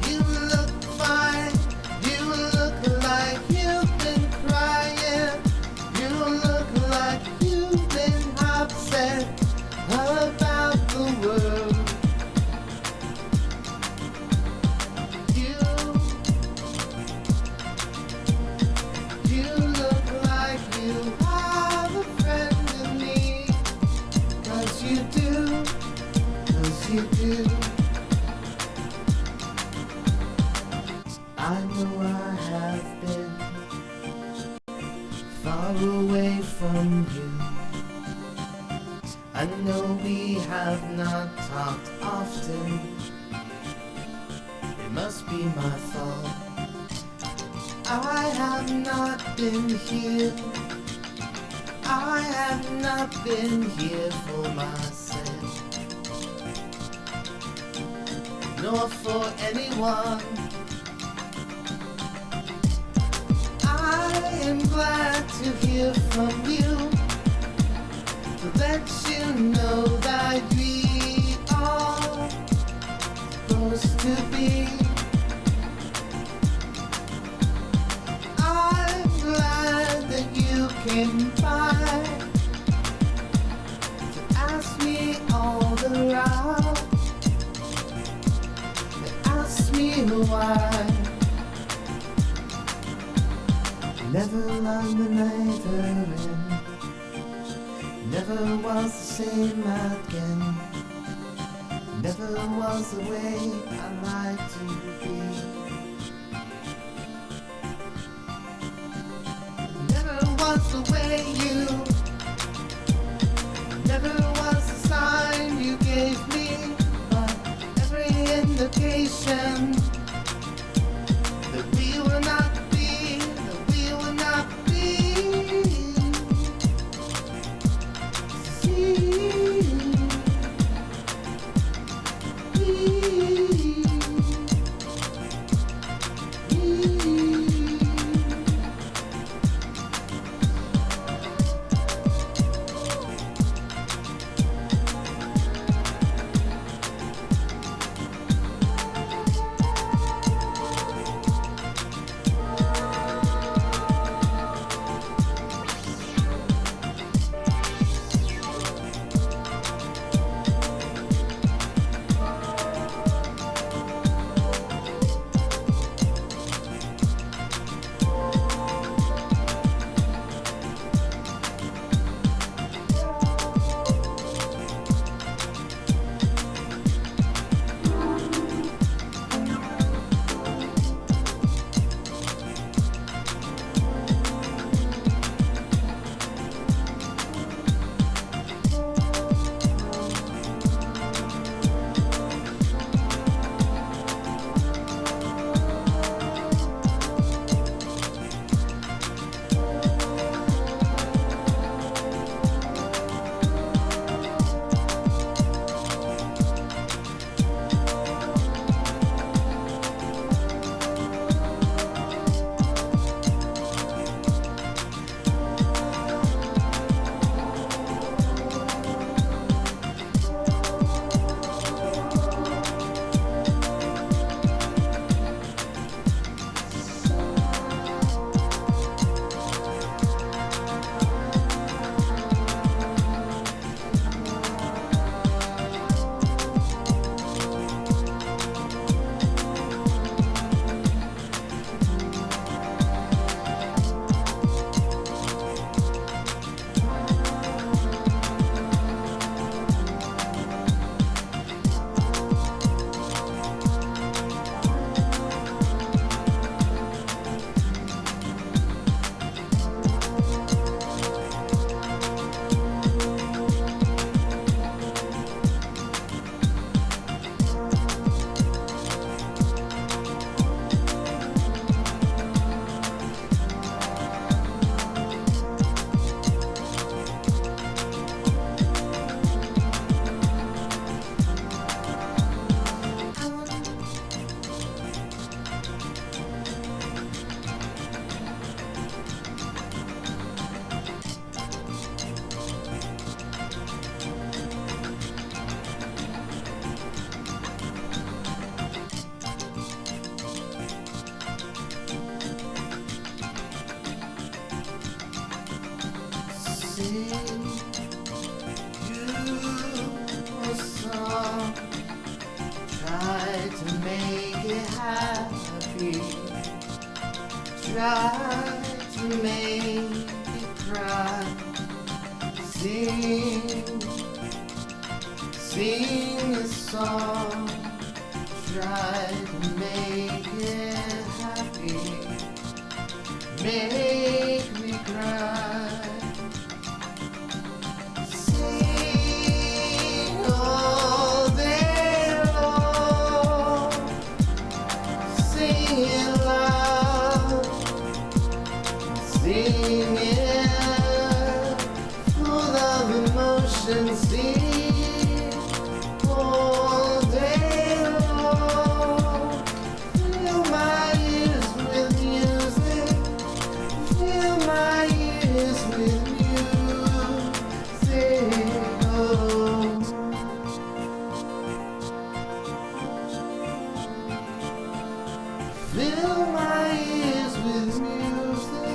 You look fine. You look like you've been crying. You look like you've been upset about the world. You look like you have a friend in me. 'Cause you do. 'Cause you do. I know I have been far away from you. I know we have not talked often. It must be my fault. I have not been here. I have not been here for myself, nor for anyone. I am glad to hear from you, to let you know that we are supposed to be. I'm glad that you came by to ask me all around, to ask me why. Never loved the night in, never was the same again, never was the way I like to be. Never was the way you, never was the sign you gave me, but every indication that we will not be, that we will not be. happy. Try to make it cry. Sing a song. Try to make it happy. Make me cry. Sing all day long. Sing it loud. Sing it full of emotion. Sing all day long. Fill my ears with music. Fill my ears with music. Oh. Fill my ears with music.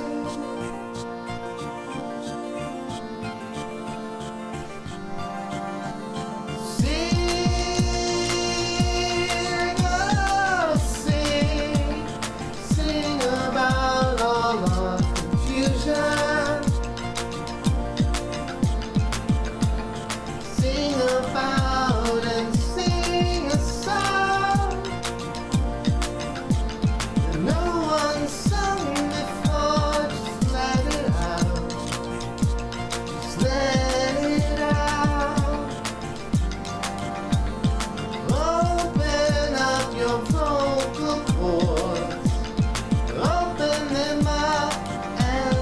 Sing, oh, sing, sing about all our confusion. Sing about and sing a song that no one sung before. Just let it out. Just let it out. Open up your vocal cords. Open them up and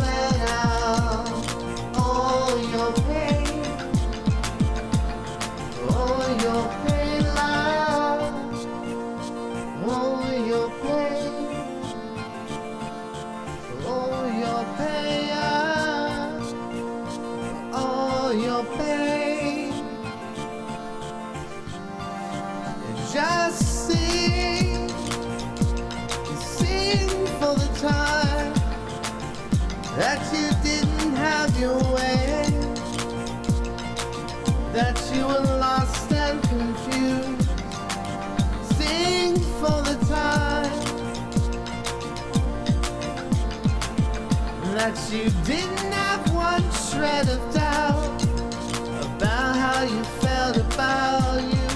let out all your pain. All your pain loud. All your pain. All your pain. All your pain. Just sing. Sing for the time that you didn't have your way. That you were lost and confused. Sing for the time that you didn't have one shred of doubt about how you felt about you.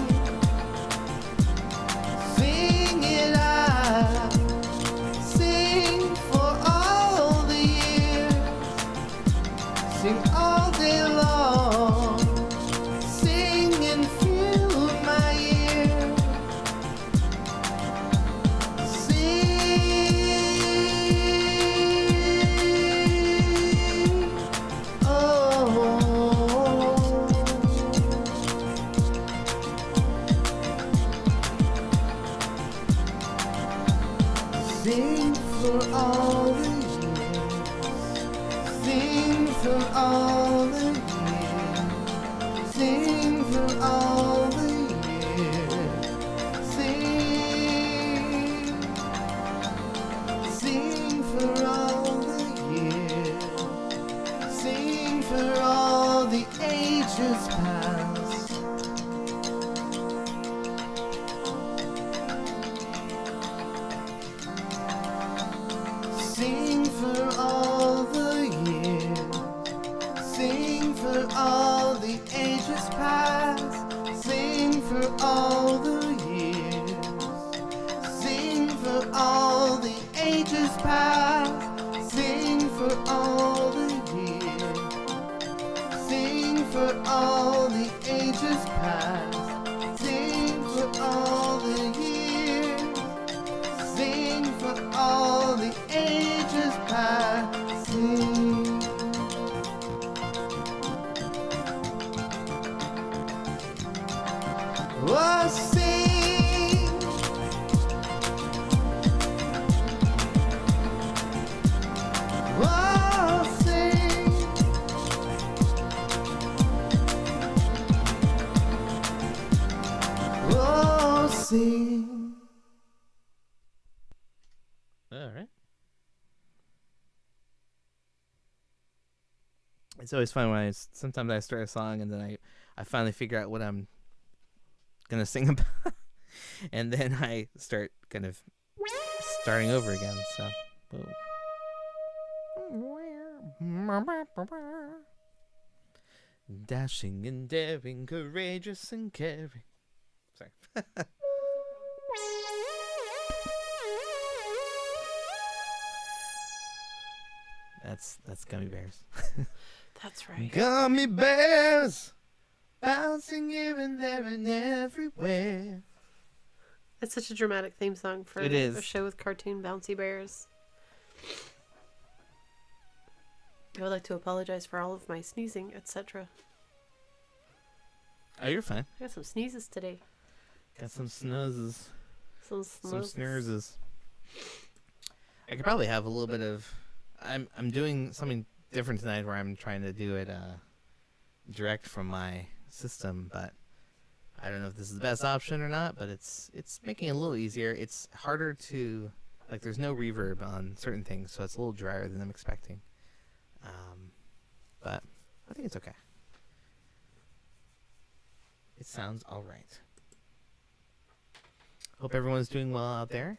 Sing it out. Sing for all the years. Sing all day long. Sing and fill my ear. Sing, oh. Sing for all the years. Sing for all the years. Sing for all the years. Sing. Sing for all the years. Sing for all the ages past. Sing for all the years. Sing for all the ages past. Sing for all the years. Sing for all the ages past. Sing for all the years. Sing for all the ages past. Sing for all the years. Sing for all the ages past. Sing. Oh, sing. Oh, sing. Oh, sing. All right. It's always fun when sometimes I start a song and then I finally figure out what I'm gonna sing about. And then I start kind of starting over again. So, dashing and daring, courageous and caring. Sorry. That's Gummy Bears. That's right. Gummy bears, bouncing here and there and everywhere. It's such a dramatic theme song for It is. a show with cartoon bouncy bears. I would like to apologize for all of my sneezing, etc. Oh, you're fine. I got some sneezes today. Got some snoozes. Some Snoozes. I could probably have a little bit of... I'm doing something different tonight where I'm trying to do it direct from my system, but I don't know if this is the best option or not, but it's making it a little easier. It's harder to... Like, there's no reverb on certain things, so it's a little drier than I'm expecting. But I think it's okay. It sounds all right. Hope everyone's doing well out there.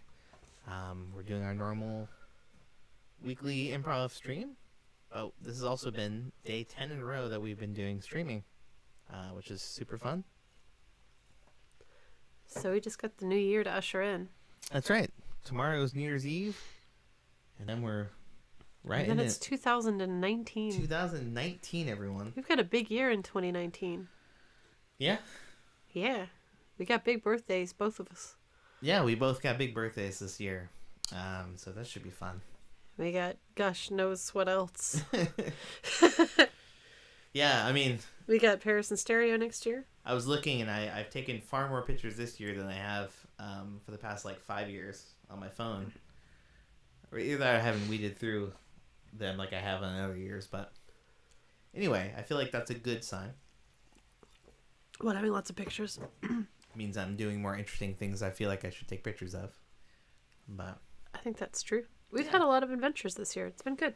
We're doing our normal weekly improv stream. Oh, this has also been day 10 in a row that we've been doing streaming, which is super fun. So we just got the new year to usher in. That's right. Tomorrow is New Year's Eve, and then we're right And in then it's it. 2019. 2019, everyone. We've got a big year in 2019. Yeah? Yeah. We got big birthdays, both of us. Yeah, we both got big birthdays this year, so that should be fun. We got gosh knows what else. Yeah, I mean, We got Paris and Stereo next year. I was looking, and I've taken far more pictures this year than I have for the past, 5 years on my phone. Or either I haven't weeded through them like I have on other years, but anyway, I feel like that's a good sign. What, having lots of pictures? Means I'm doing more interesting things I feel like I should take pictures of. But I think that's true. We've had a lot of adventures this year. It's been good.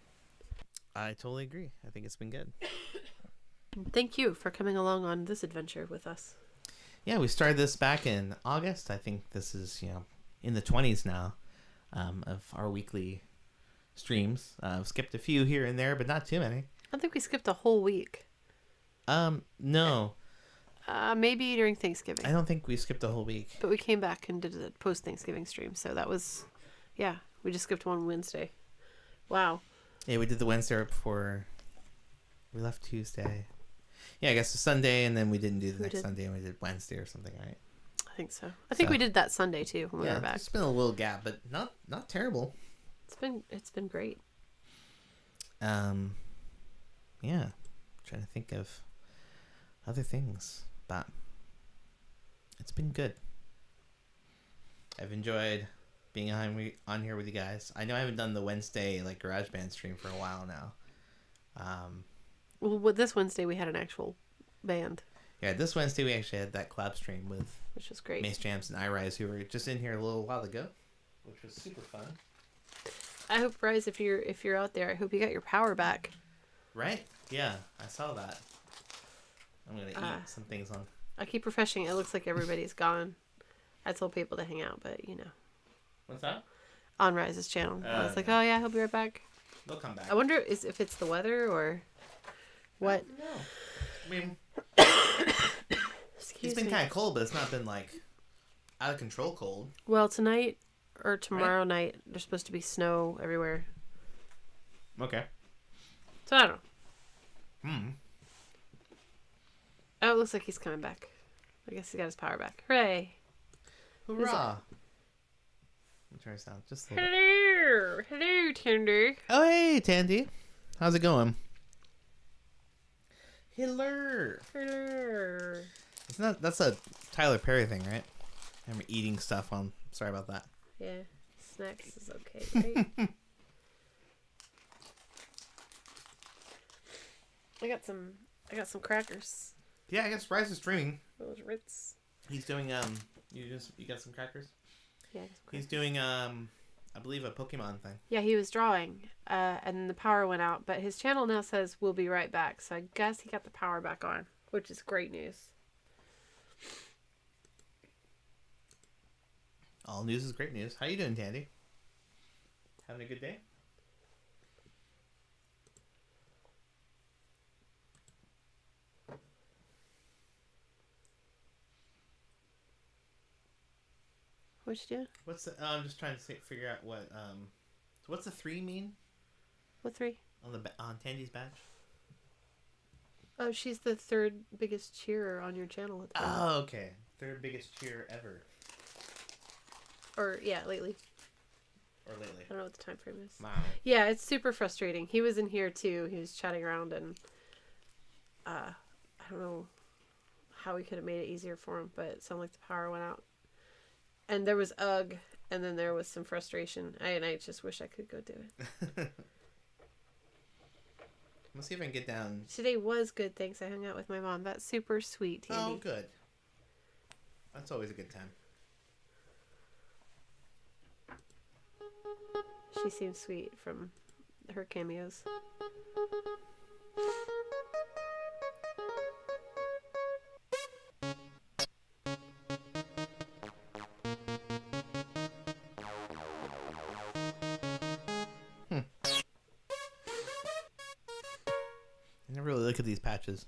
I totally agree. I think it's been good. Thank you for coming along on this adventure with us. Yeah, we started this back in August. I think this is, in the 20s now of our weekly streams. I've skipped a few here and there, but not too many. I don't think we skipped a whole week. No. Maybe during Thanksgiving. I don't think we skipped a whole week. But we came back and did a post-Thanksgiving stream. So that was, yeah, we just skipped one Wednesday. Wow. Yeah, we did the Wednesday right before we left Tuesday. Yeah, I guess the Sunday, and then we didn't do the next Sunday, and we did Wednesday or something, right? I think so. I think we did that Sunday too when we were back. It's been a little gap, but not terrible. It's been great. Yeah, trying to think of other things, but it's been good. I've enjoyed being on here with you guys. I know I haven't done the Wednesday GarageBand stream for a while now. Well, this Wednesday we had an actual band. Yeah, this Wednesday we actually had that collab stream with which was great. Mace Jams and iRise, who were just in here a little while ago, which was super fun. I hope, Rise, if you're out there, I hope you got your power back. Right? Yeah, I saw that. I'm gonna eat some things on. I keep refreshing. It looks like everybody's gone. I told people to hang out, but What's that? on Rise's channel, I was like, oh yeah, he'll be right back. They'll come back. I wonder if it's the weather or what. No. I mean, Excuse it's been me. kind of cold, but it's not been out of control cold. Well, tonight or tomorrow night, there's supposed to be snow everywhere. Okay. So I don't know. Hmm. Oh, it looks like he's coming back. I guess he got his power back. Hooray! Hurrah! Let me turn this down just a little bit. Hello, hello, Tinder. Oh, hey, Tandy. How's it going? Hello. Hello. It's not. That's a Tyler Perry thing, right? I'm eating stuff on. Sorry about that. Yeah, snacks is okay, right? I got some crackers. Yeah, I guess Rise is streaming. Those Ritz. He's doing you got some crackers? Yeah. I got some He's crackers. doing I believe a Pokemon thing. Yeah, he was drawing, and the power went out. But his channel now says we'll be right back. So I guess he got the power back on, which is great news. All news is great news. How you doing, Tandy? Having a good day? What you doing? What's the? I'm just trying to figure out what. So what's the 3 mean What 3? on Tandy's badge? Oh, she's the 3rd biggest cheerer on your channel at the moment. Oh, okay. 3rd biggest cheer ever, Or, yeah, lately. or lately. I don't know what the time frame is. Wow. Yeah, it's super frustrating. He was in here, too. He was chatting around, and I don't know how we could have made it easier for him, but it sounded like the power went out. And there was ugh, and then there was some frustration. I just wish I could go do it. Let's see if I can get down. Today was good, thanks. I hung out with my mom. That's super sweet, Tandy. Oh, good. That's always a good time. She seems sweet from her cameos. I never really look at these patches.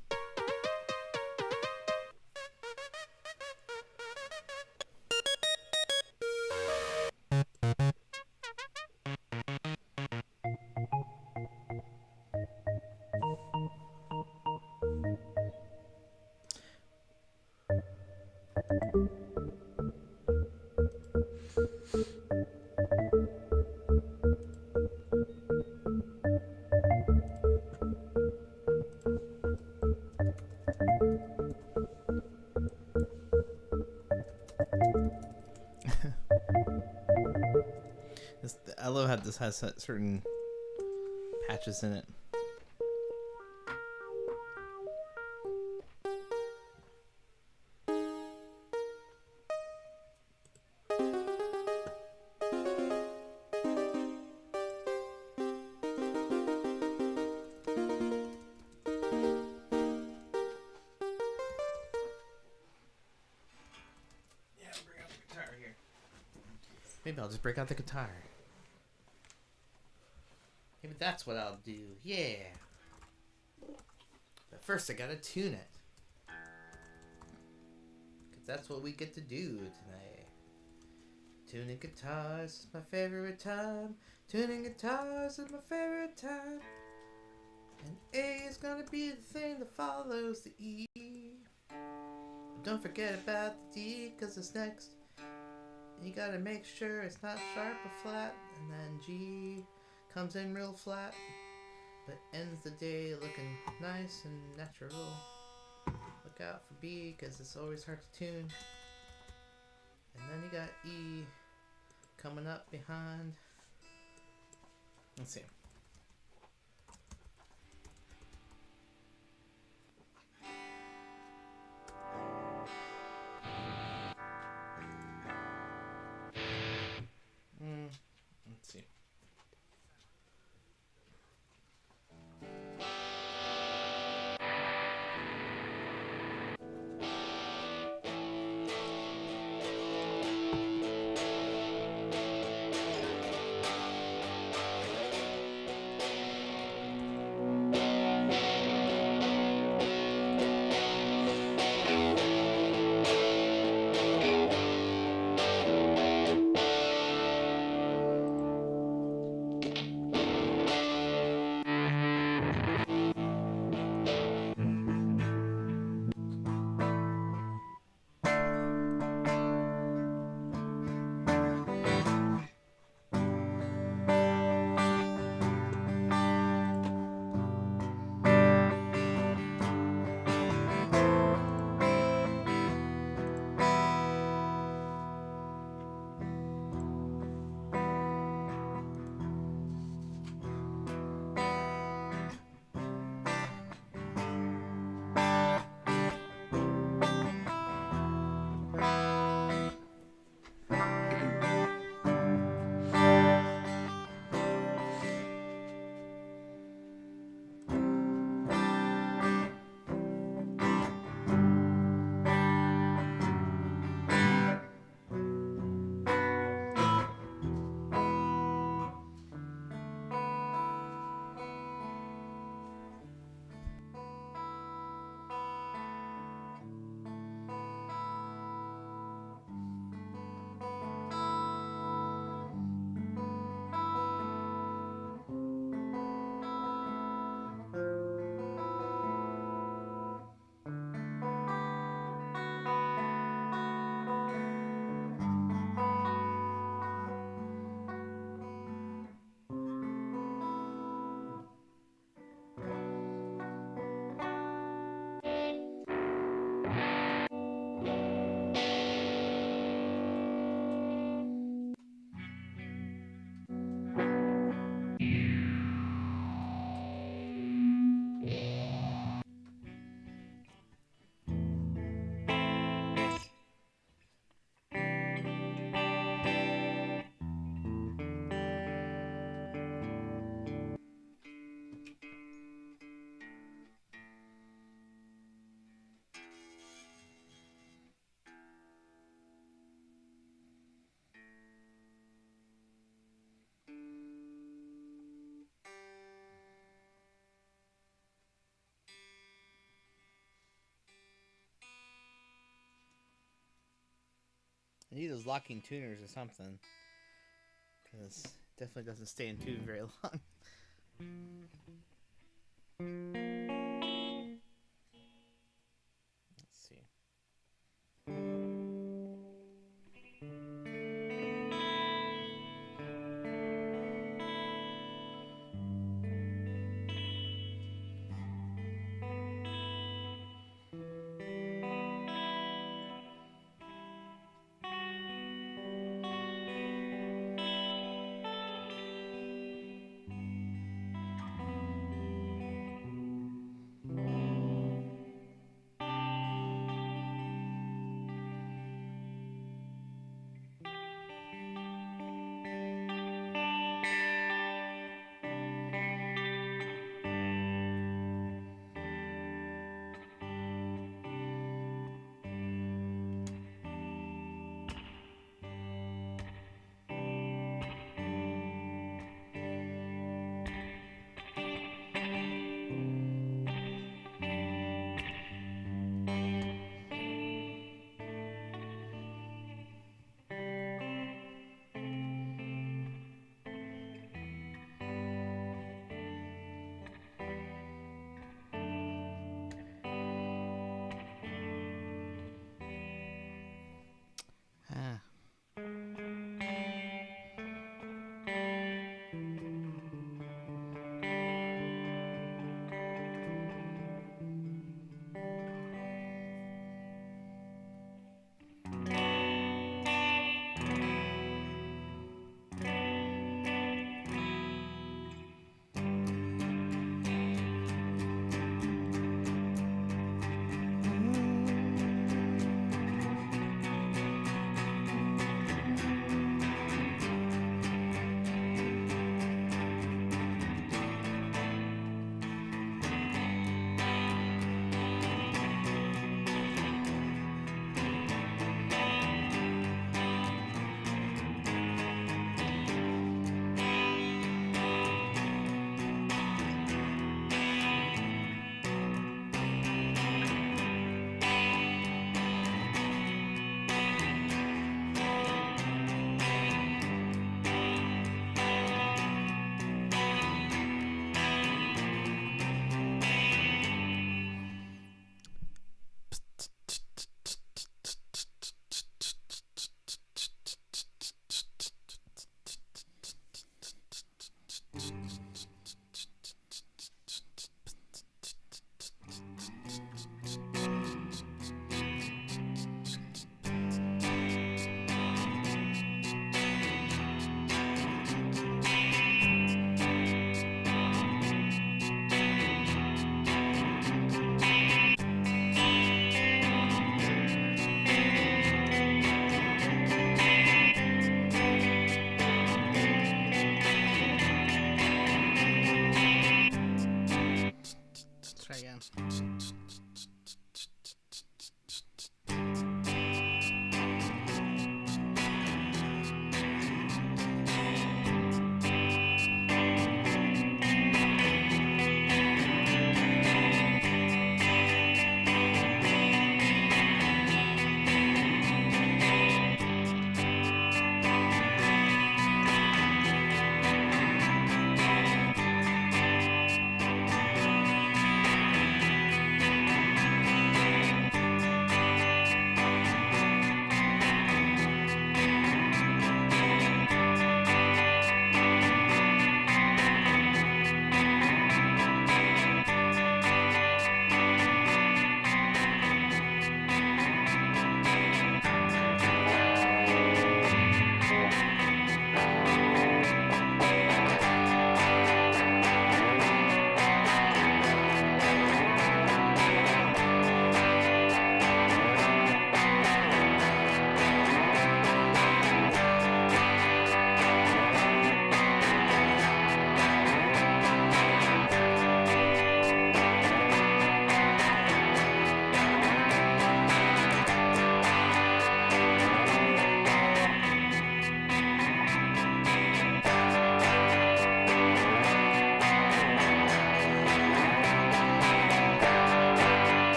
I love how this has certain patches in it. Yeah, bring out the guitar here. Maybe I'll just break out the guitar. Maybe that's what I'll do. Yeah. But first I gotta tune it. Cause that's what we get to do tonight. Tuning guitars is my favorite time. Tuning guitars is my favorite time. And A is gonna be the thing that follows the E. But don't forget about the D, cause it's next. You gotta make sure it's not sharp or flat. And then G comes in real flat, but ends the day looking nice and natural. Look out for B, cause it's always hard to tune. And then you got E coming up behind. Let's see. Let's see. I need those locking tuners or something. Because it definitely doesn't stay in tune very long. Let's see.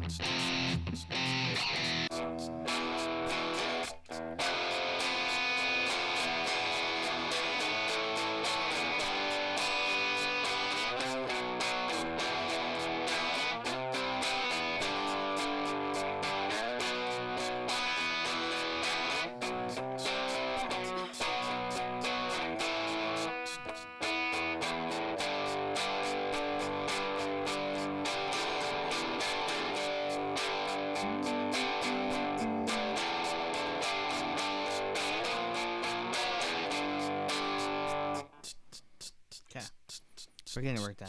Okay. We're getting work done.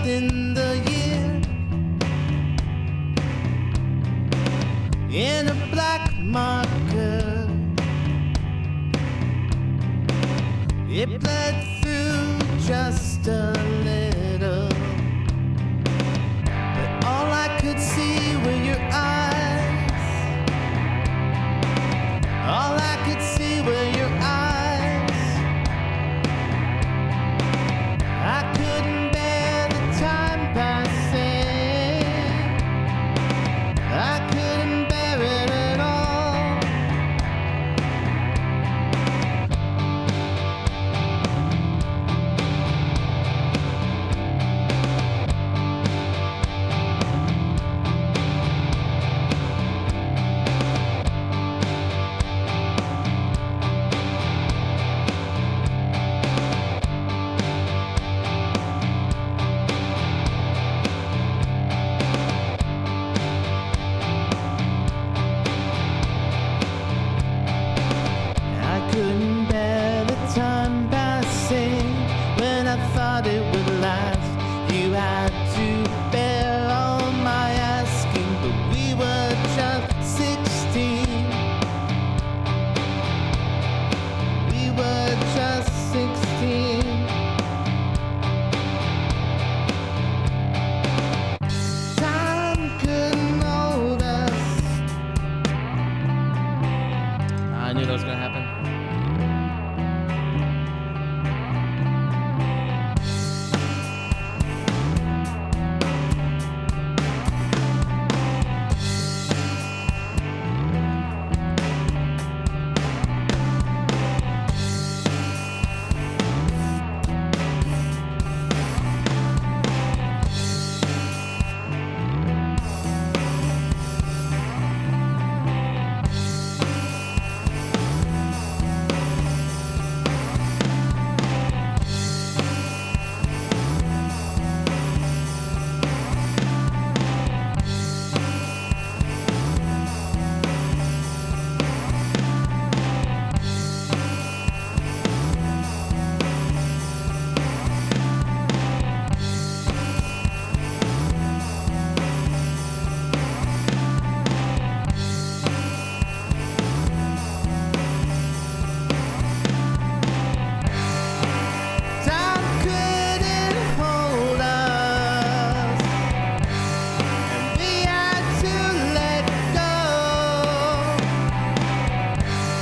in the year. In a black marker, it bled through just a little, but all I could see were your eyes. All I could see were your eyes. I couldn't bear the time passing. I couldn't bear it at all. I couldn't bear the time passing when I thought it would last. You had to bear all my asking, but we were just 16. We were just 16. Time couldn't hold us. I knew that was gonna happen. Time couldn't hold us, and we had to let go.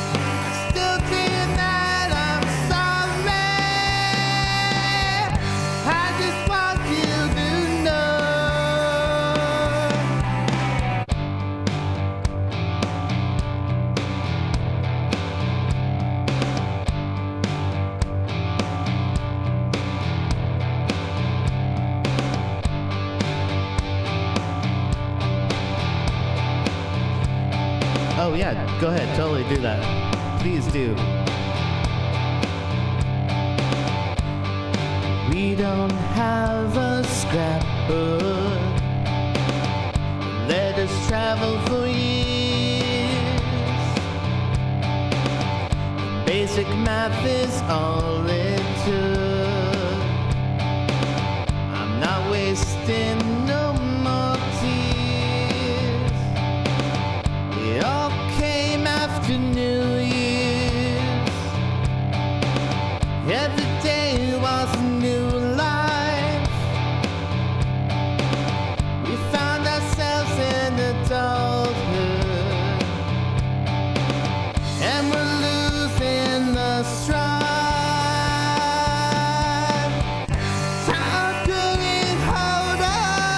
I still think that I'm sorry. I just want you to know. Oh yeah, go ahead, totally do that. Please do. We don't have a scrapbook. Let us travel for years. Basic math is all it took. I'm not wasting no more tears. It all came after New Year's. Every day was a new life. We found ourselves in adulthood, and we're losing the strive. Time couldn't hold us.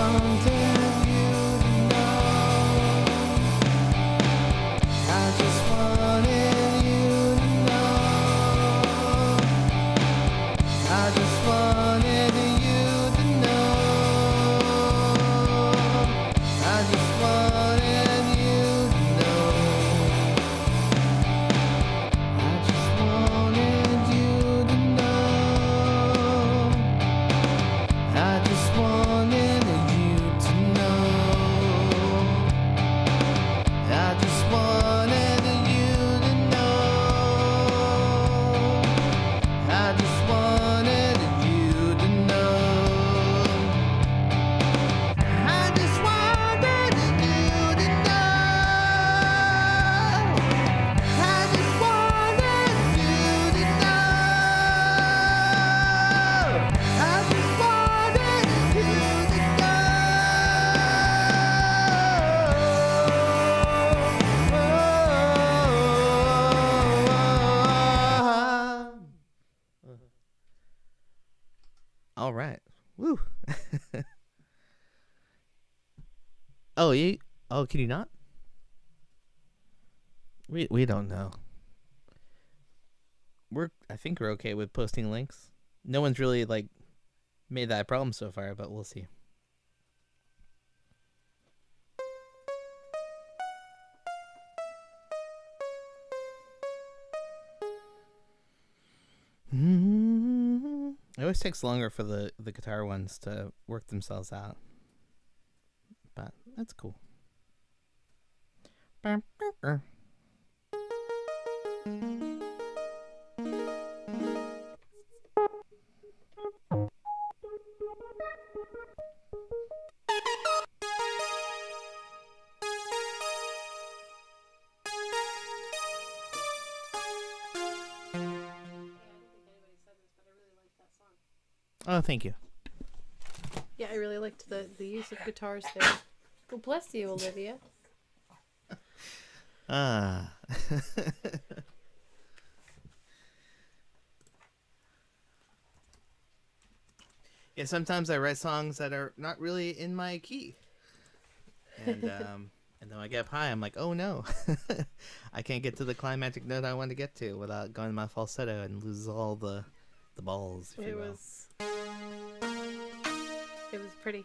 wanted you to know. I just wanted you to know. I just wanted you to know. I just wanted you to know. I just wanted you to know. I just wanted you to know. I just wanted you to know. I just wanted you to know. I just wanted you to know. I just wanted you to know. I just wanted you to know. All right. Woo. Oh, you. Oh, can you not? We don't know. I think we're okay with posting links. No one's really like made that a problem so far, but we'll see. It always takes longer for the guitar ones to work themselves out, but that's cool. Oh, thank you. Yeah, I really liked the use of guitars there. Well, bless you, Olivia. Ah. Yeah, sometimes I write songs that are not really in my key. And then I get up high, I'm like, oh no. I can't get to the climactic note I want to get to without going to my falsetto and lose all the balls, if you will. It was pretty.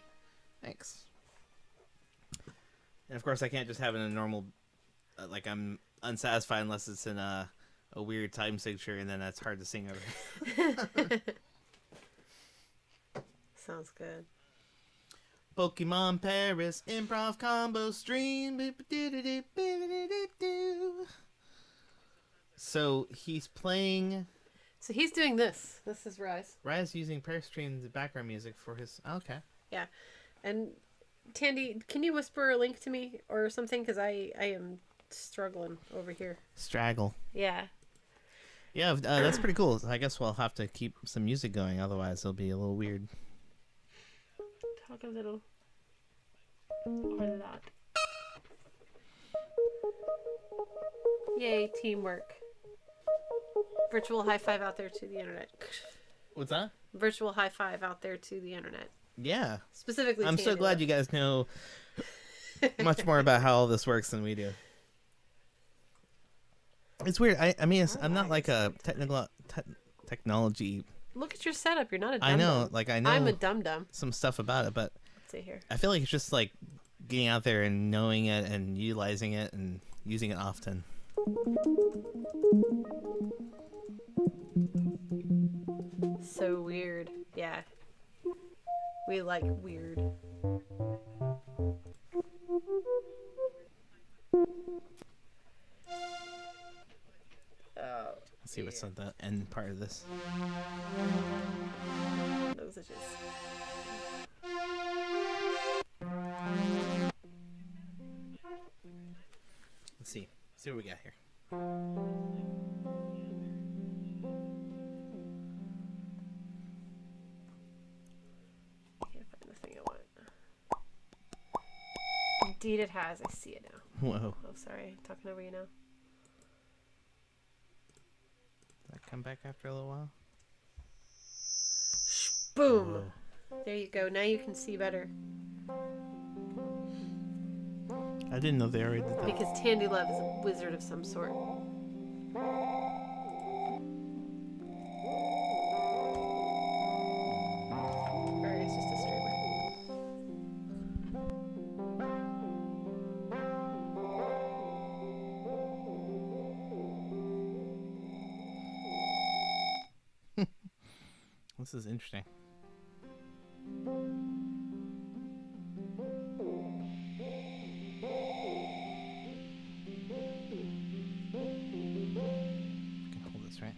Thanks. And of course I can't just have it in a normal, like I'm unsatisfied unless it's in a weird time signature, and then that's hard to sing over. Sounds good. Pokemon Paris improv combo stream. So he's playing. So he's doing this. This is Rise. Rise using Paris Stream's background music for his. Okay. Yeah, and Tandy, can you whisper a link to me or something? Because I am struggling over here. Straggle. Yeah. Yeah, that's pretty cool. I guess we'll have to keep some music going, otherwise it'll be a little weird. Talk a little. Or a lot. Yay, teamwork. Virtual high five out there to the internet. What's that? Virtual high five out there to the internet. Yeah. Specifically, I'm so Tandy, glad though. you guys know much more about how all this works than we do. It's weird. I mean, I'm not like a technology. Look at your setup. You're not a dum-dum. I know, like I know. I'm a dum-dum. Some stuff about it, but Let's see here. I feel like it's just like getting out there and knowing it and utilizing it and using it often. So weird. Yeah. We like weird. Oh. Let's see what's at the end part of this. Those are just... Let's see. See what we got here. Can't find the thing I want. Indeed it has. I see it now. Whoa. Oh, sorry. Talking over you now. Does that come back after a little while? Boom. Whoa. There you go. Now you can see better. I didn't know they already did that. Because Tandy Love is a wizard of some sort. Or it's just a streamer. This is interesting. I can hold this, right?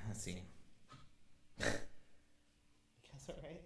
Let's see. I guess all right.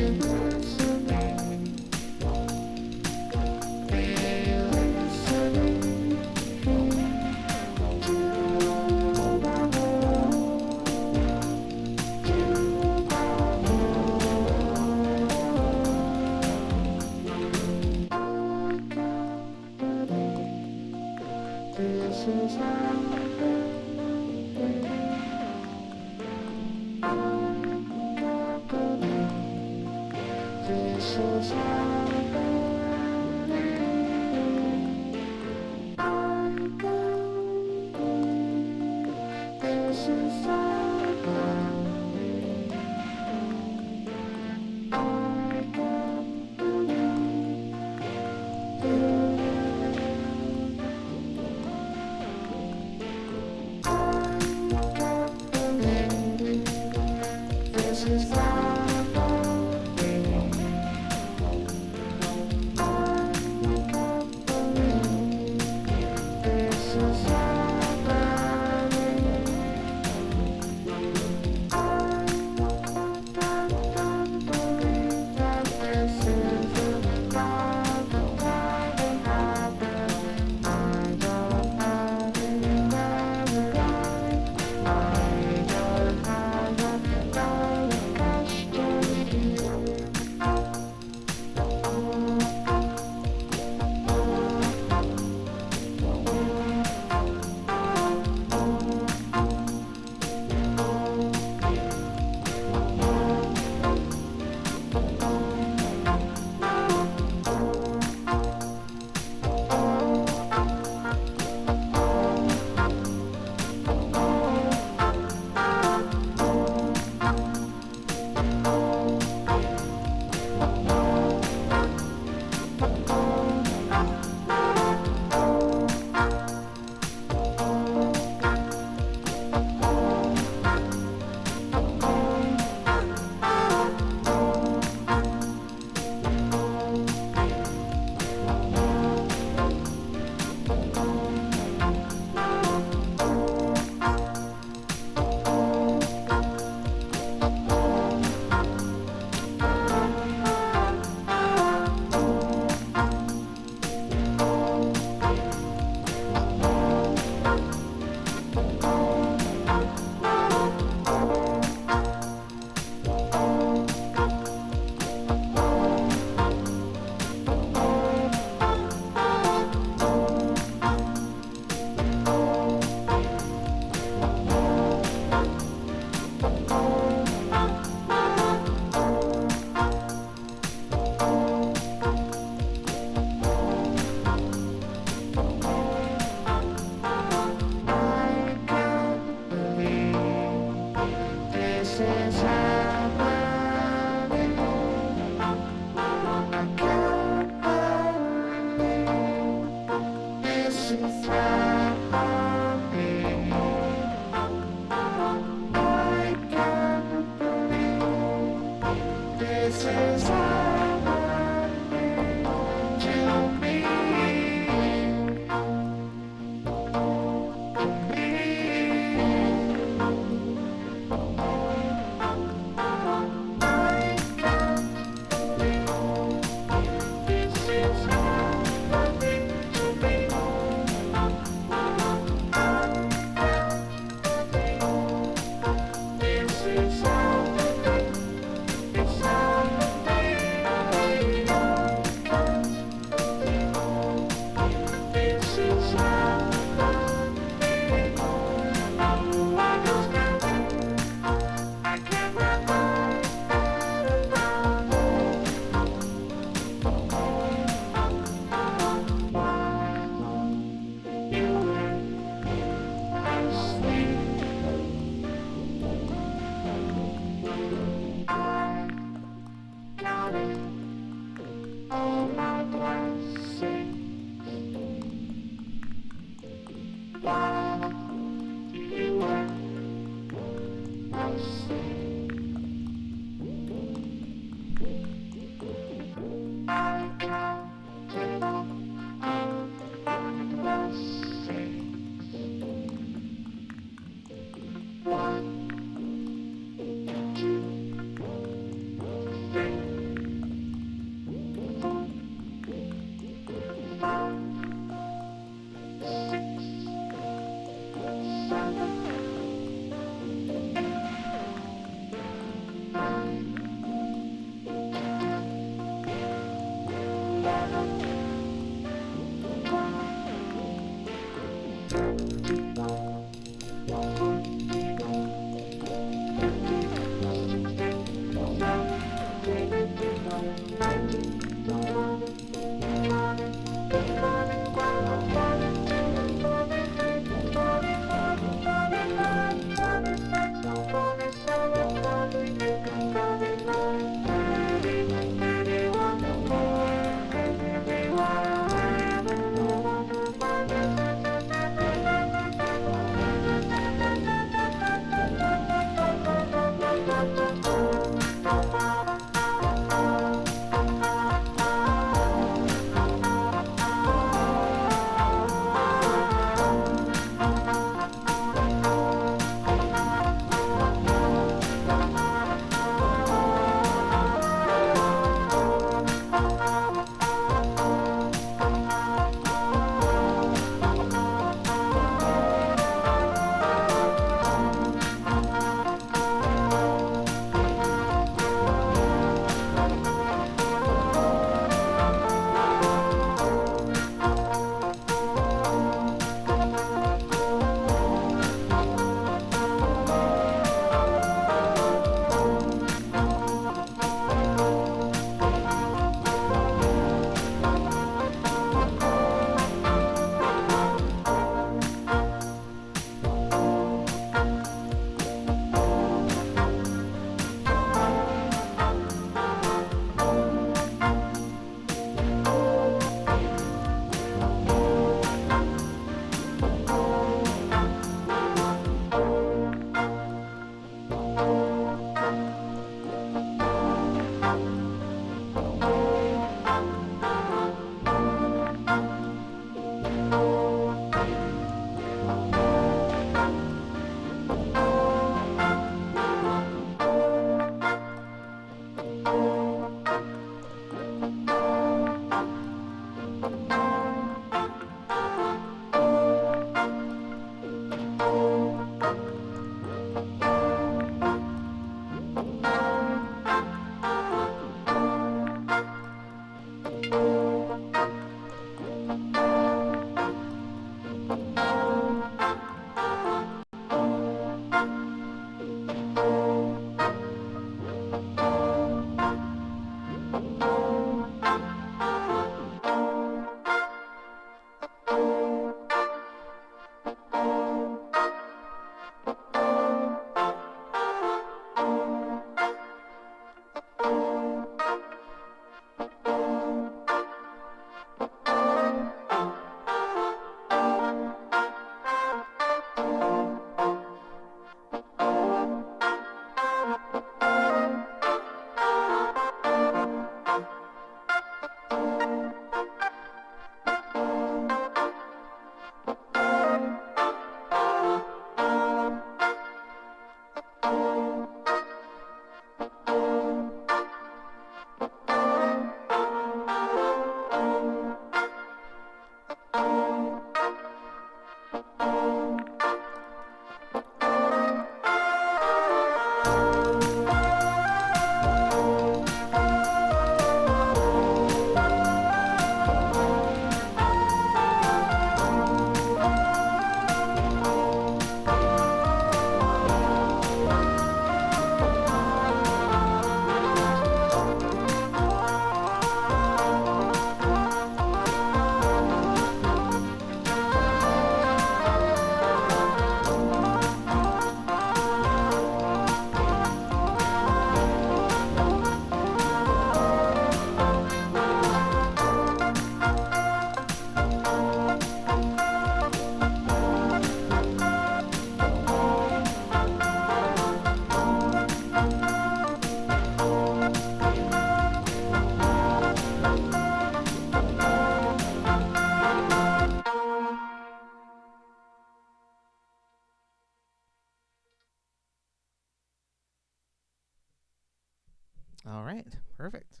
All right, perfect.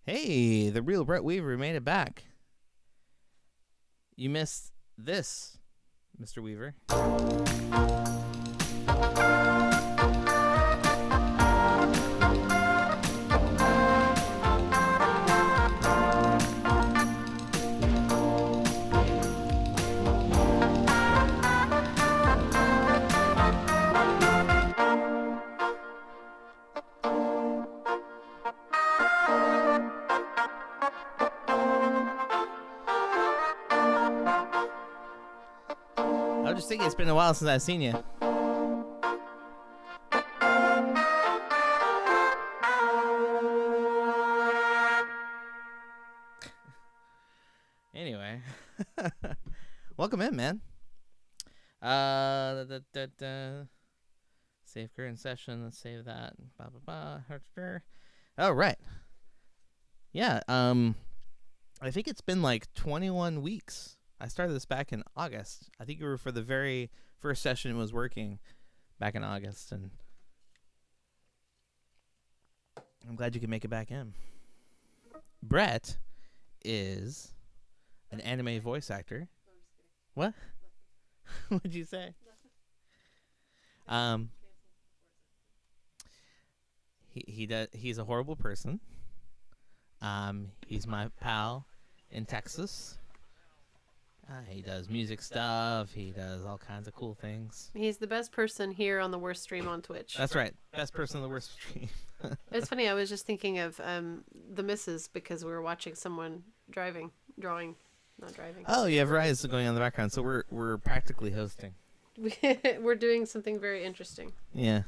Hey, the real Brett Weaver made it back. You missed this, Mr. Weaver. I was just thinking it's been a while since I've seen you. Anyway, welcome in, man. Save current session. Let's save that. All right. Yeah. I think it's been like 21 weeks. I started this back in August. I think you were for the very first session it was working back in August, and I'm glad you could make it back in. Brett is an anime voice actor. What? What'd you say? He's a horrible person. He's my pal in Texas. He does music stuff. He does all kinds of cool things. He's the best person here on the worst stream on Twitch. That's right. Best person on the worst stream. It's funny. I was just thinking of the missus because we were watching someone drawing, not driving. Oh, you have Rise going on in the background, so we're practically hosting. We're doing something very interesting. Yeah.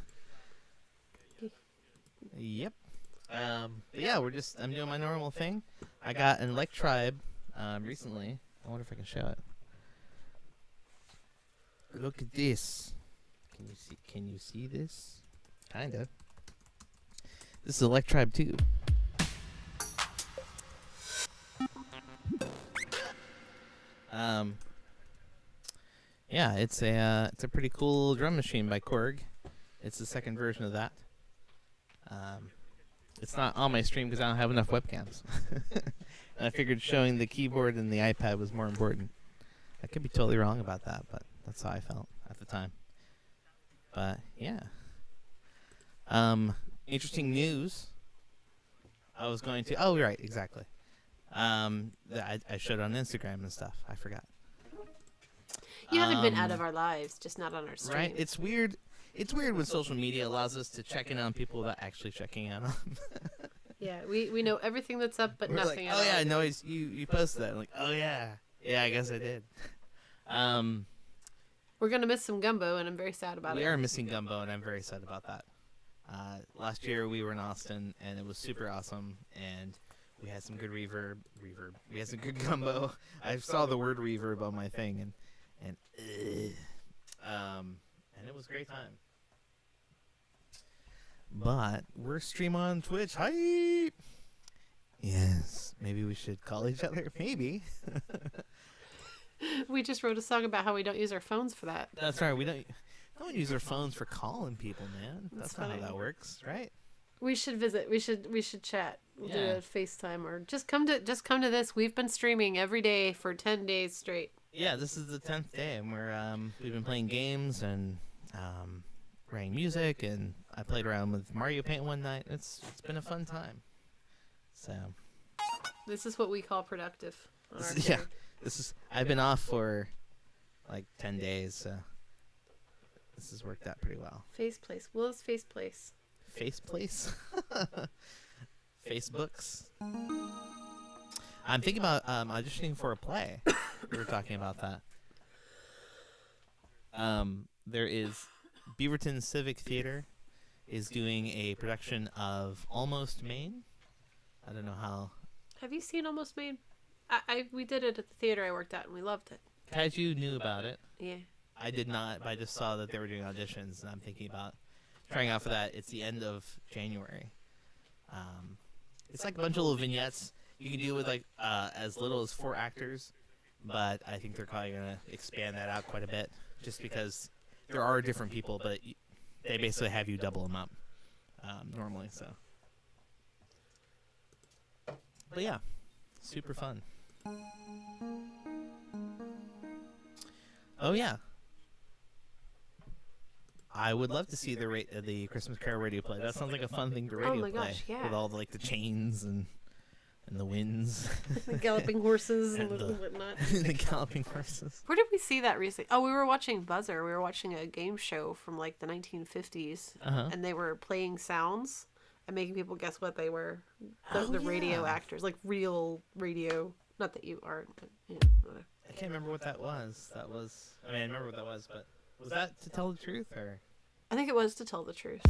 Yep. Yeah, I'm doing my normal thing. I got an Elect Tribe recently. I wonder if I can show it. Look at this. Can you see this? Kinda. This is Electribe 2. Yeah, it's a pretty cool drum machine by Korg. It's the second version of that. It's not on my stream because I don't have enough webcams. And I figured showing the keyboard and the iPad was more important. I could be totally wrong about that, but that's how I felt at the time. But yeah. Interesting news. I was going to. Oh, right, exactly. I showed on Instagram and stuff. I forgot. You haven't been out of our lives, just not on our stream. Right? It's weird. It's weird when social media allows us to check in on people without actually checking in on them. Yeah, we know everything that's up, but We're nothing like, at oh all. yeah, I know you posted that. I'm like, oh yeah, I guess I did. We're gonna miss some gumbo, and I'm very sad about it. We are missing Gumbo, and I'm very sad about that. Last year we were in Austin, and it was super awesome, and we had some good reverb. We had some good Gumbo. I saw the word reverb on my thing, and it was a great time. But we're stream on Twitch. Hi. Yes, maybe we should call each other. Maybe. We just wrote a song about how we don't use our phones for that. That's right. We don't use our phones for calling people, man. That's not funny. how that works, right? We should visit. We should chat. We'll do Yeah. a FaceTime or just come to this. We've been streaming every day for 10 days straight. Yeah, this is the 10th day, and we've been playing games and writing music, and I played around with Mario Paint one night. It's been a fun time. So This is what we call productive. On our yeah, period. I've been off for like 10 days, so this has worked out pretty well. Face place. Will's face place. Face place, Facebooks. I'm thinking about auditioning for a play. We were talking about that. There is Beaverton Civic Theater is doing a production of Almost Maine. I don't know how. Have you seen Almost Made? We did it at the theater I worked at, and we loved it. Kaiju knew about it. Yeah. I did not, but I just saw that they were doing auditions, and I'm thinking about trying out for that. It's the end of January. It's like a bunch of little vignettes. You can do it with like as little as 4 actors, but I think they're probably gonna expand that out quite a bit, just because there are different people, but they basically have you double them up normally. So, but yeah, super fun. Oh yeah. I would love to see the Christmas Carol radio play. That sounds like a fun thing to radio my play. gosh, yeah. With all the chains and the winds. The galloping horses and And the- whatnot. The galloping horses. Where did we see that recently? Oh, we were watching Buzzer. We were watching a game show from like the 1950s, Uh-huh. and they were playing sounds and making people guess what they were. Oh, The radio yeah. actors, like real radio. Not that you aren't, but yeah. Whatever. I can't remember what that was. I remember what that was, but was that To Tell the Truth or? I think it was To Tell the Truth.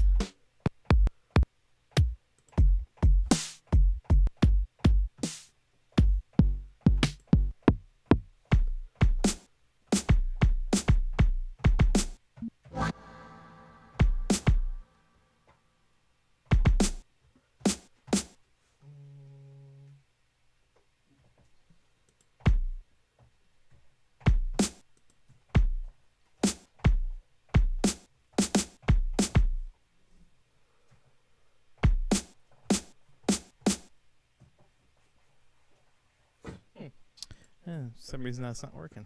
Yeah, for some reason that's not working.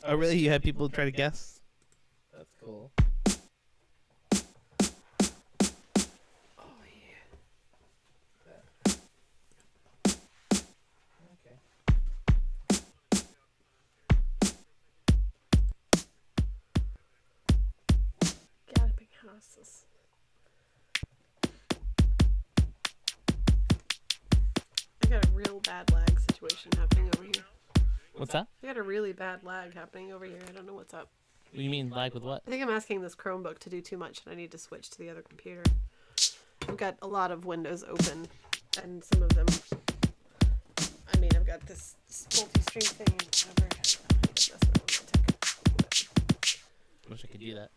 Oh really? You had people try to guess? That's cool. Oh yeah. Okay. Galloping horses. I got a real bad lag situation happening over here. What's that? I got a really bad lag happening over here. I don't know what's up. What do you mean lag with what? I think I'm asking this Chromebook to do too much, and I need to switch to the other computer. I've got a lot of windows open, and some of them. I mean, I've got this multi-stream thing and whatever. That's what I want to take. Wish I could do that.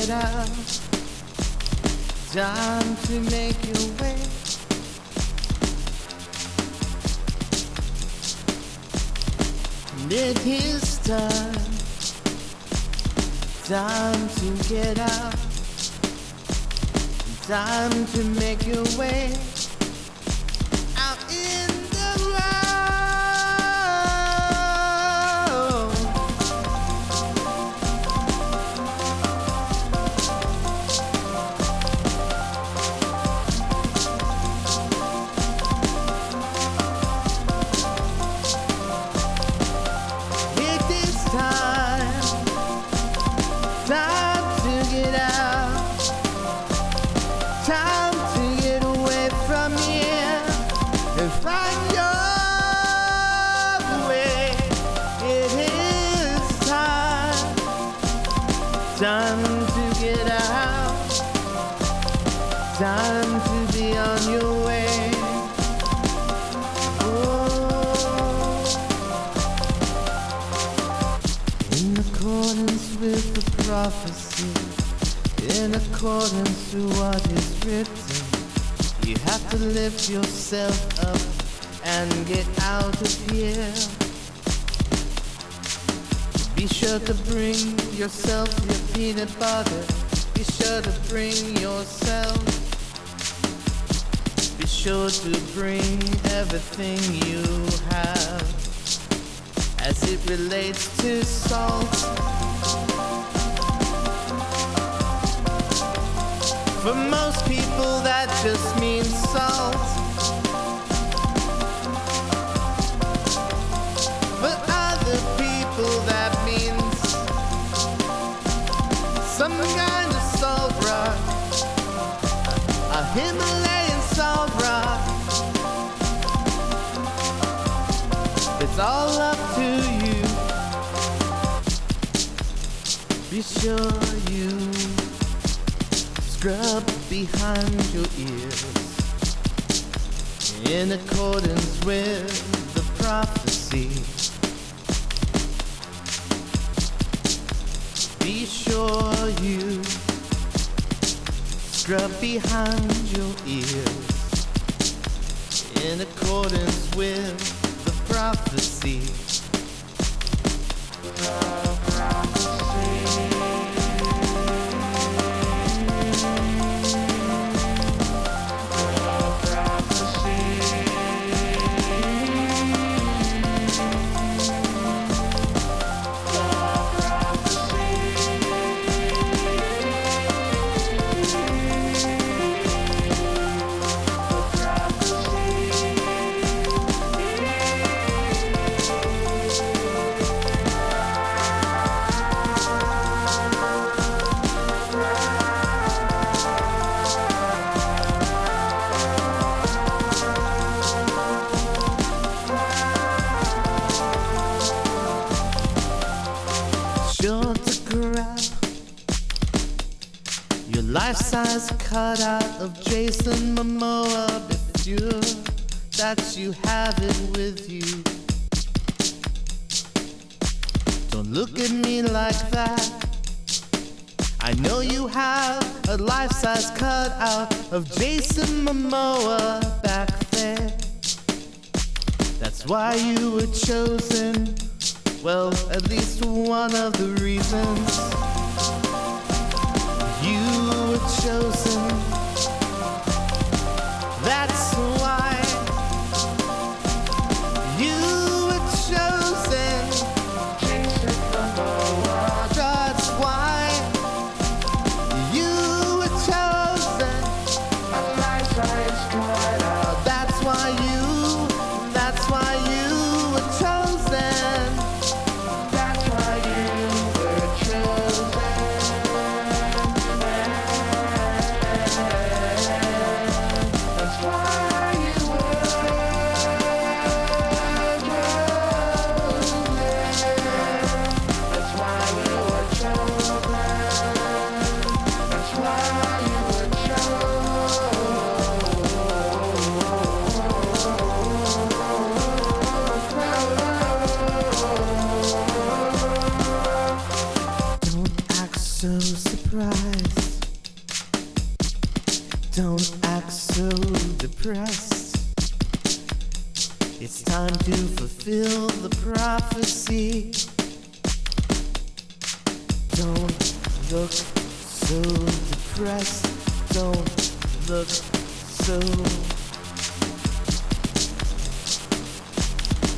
get out. Time to make your way. It is time. Time to get out. Time to make your way out in the world. It is time. Time to get out. Time to get away from here and find your way. It is time. Time to get out. Time to be on your way. Oh. In accordance with the prophecy, in accordance to what is written, you have to lift yourself up and get out of here. Be sure to bring yourself your peanut butter. Be sure to bring yourself. Be sure to bring everything you have as it relates to salt. For most people that just means salt. For other people that means some kind of salt rock, a Himalayan salt rock. It's all up to you. Be sure you scrub behind your ears in accordance with the prophecy. Be sure you scrub behind your ears in accordance with the prophecy. Sure to grab your life-size cutout of Jason Momoa. Be sure that you have it with you. Don't look at me like that. I know you have a life-size cutout of Jason Momoa back there. That's why you were chosen. Well, at least one of the reasons you were chosen. That's why you were chosen. That's why you were chosen. That's why you were chosen. That's why you were chosen. surprised. Don't act so depressed. It's time to fulfill the prophecy. Don't look so depressed. Don't look so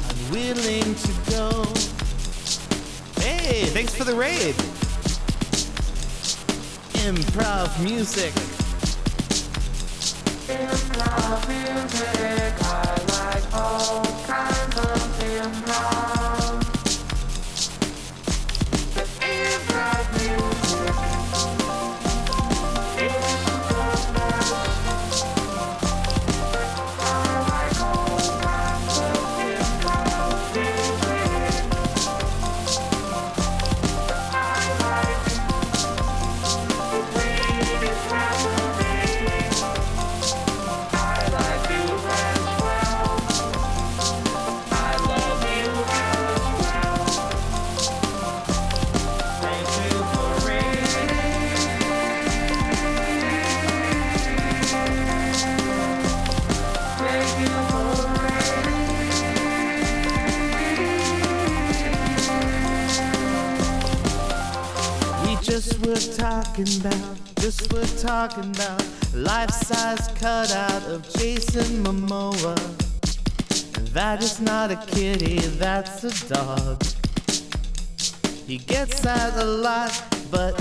unwilling to go. Hey, thanks for the raid. Improv music. Improv music. I like all kinds of improv. Improv music. It's the best. I like all kinds of improv music. I like the way it's happening. I like you as well. I love you as well. Thank you for reading. Thank you for reading. We just were talking about life-size cutout of Jason Momoa. That is not a kitty, that's a dog. He gets out a lot, but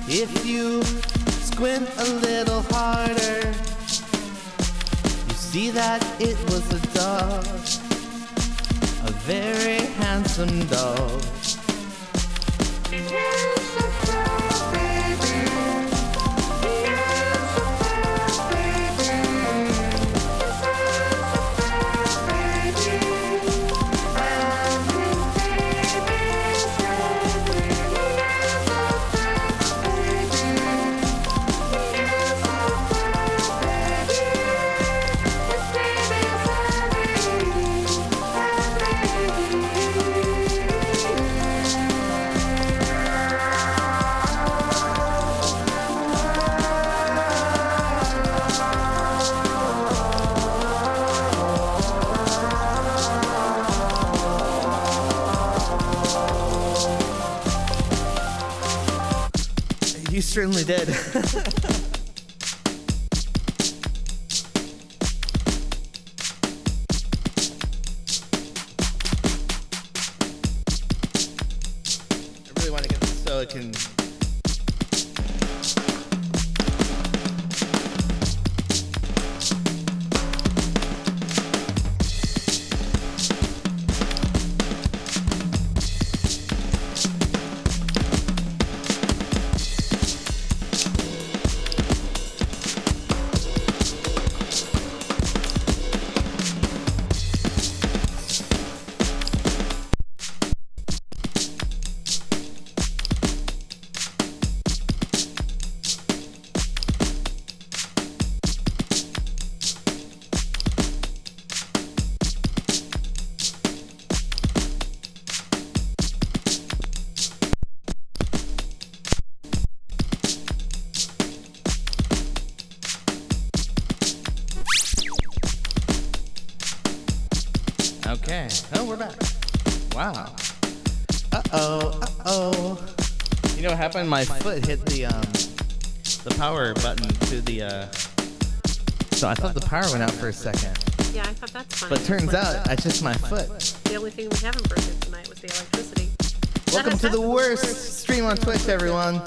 if you squint a little harder, you see that it was a dog, a very handsome dog. You certainly did. I really want to get this so it can. Okay. Oh, we're back. Wow. Uh-oh. You know what happened? My foot hit the power button to the, so I thought the power went out for a second. Yeah, I thought that's funny. But turns out, it's just my foot. The only thing we haven't broken tonight was the electricity. Welcome to the worst stream on Twitch, everyone.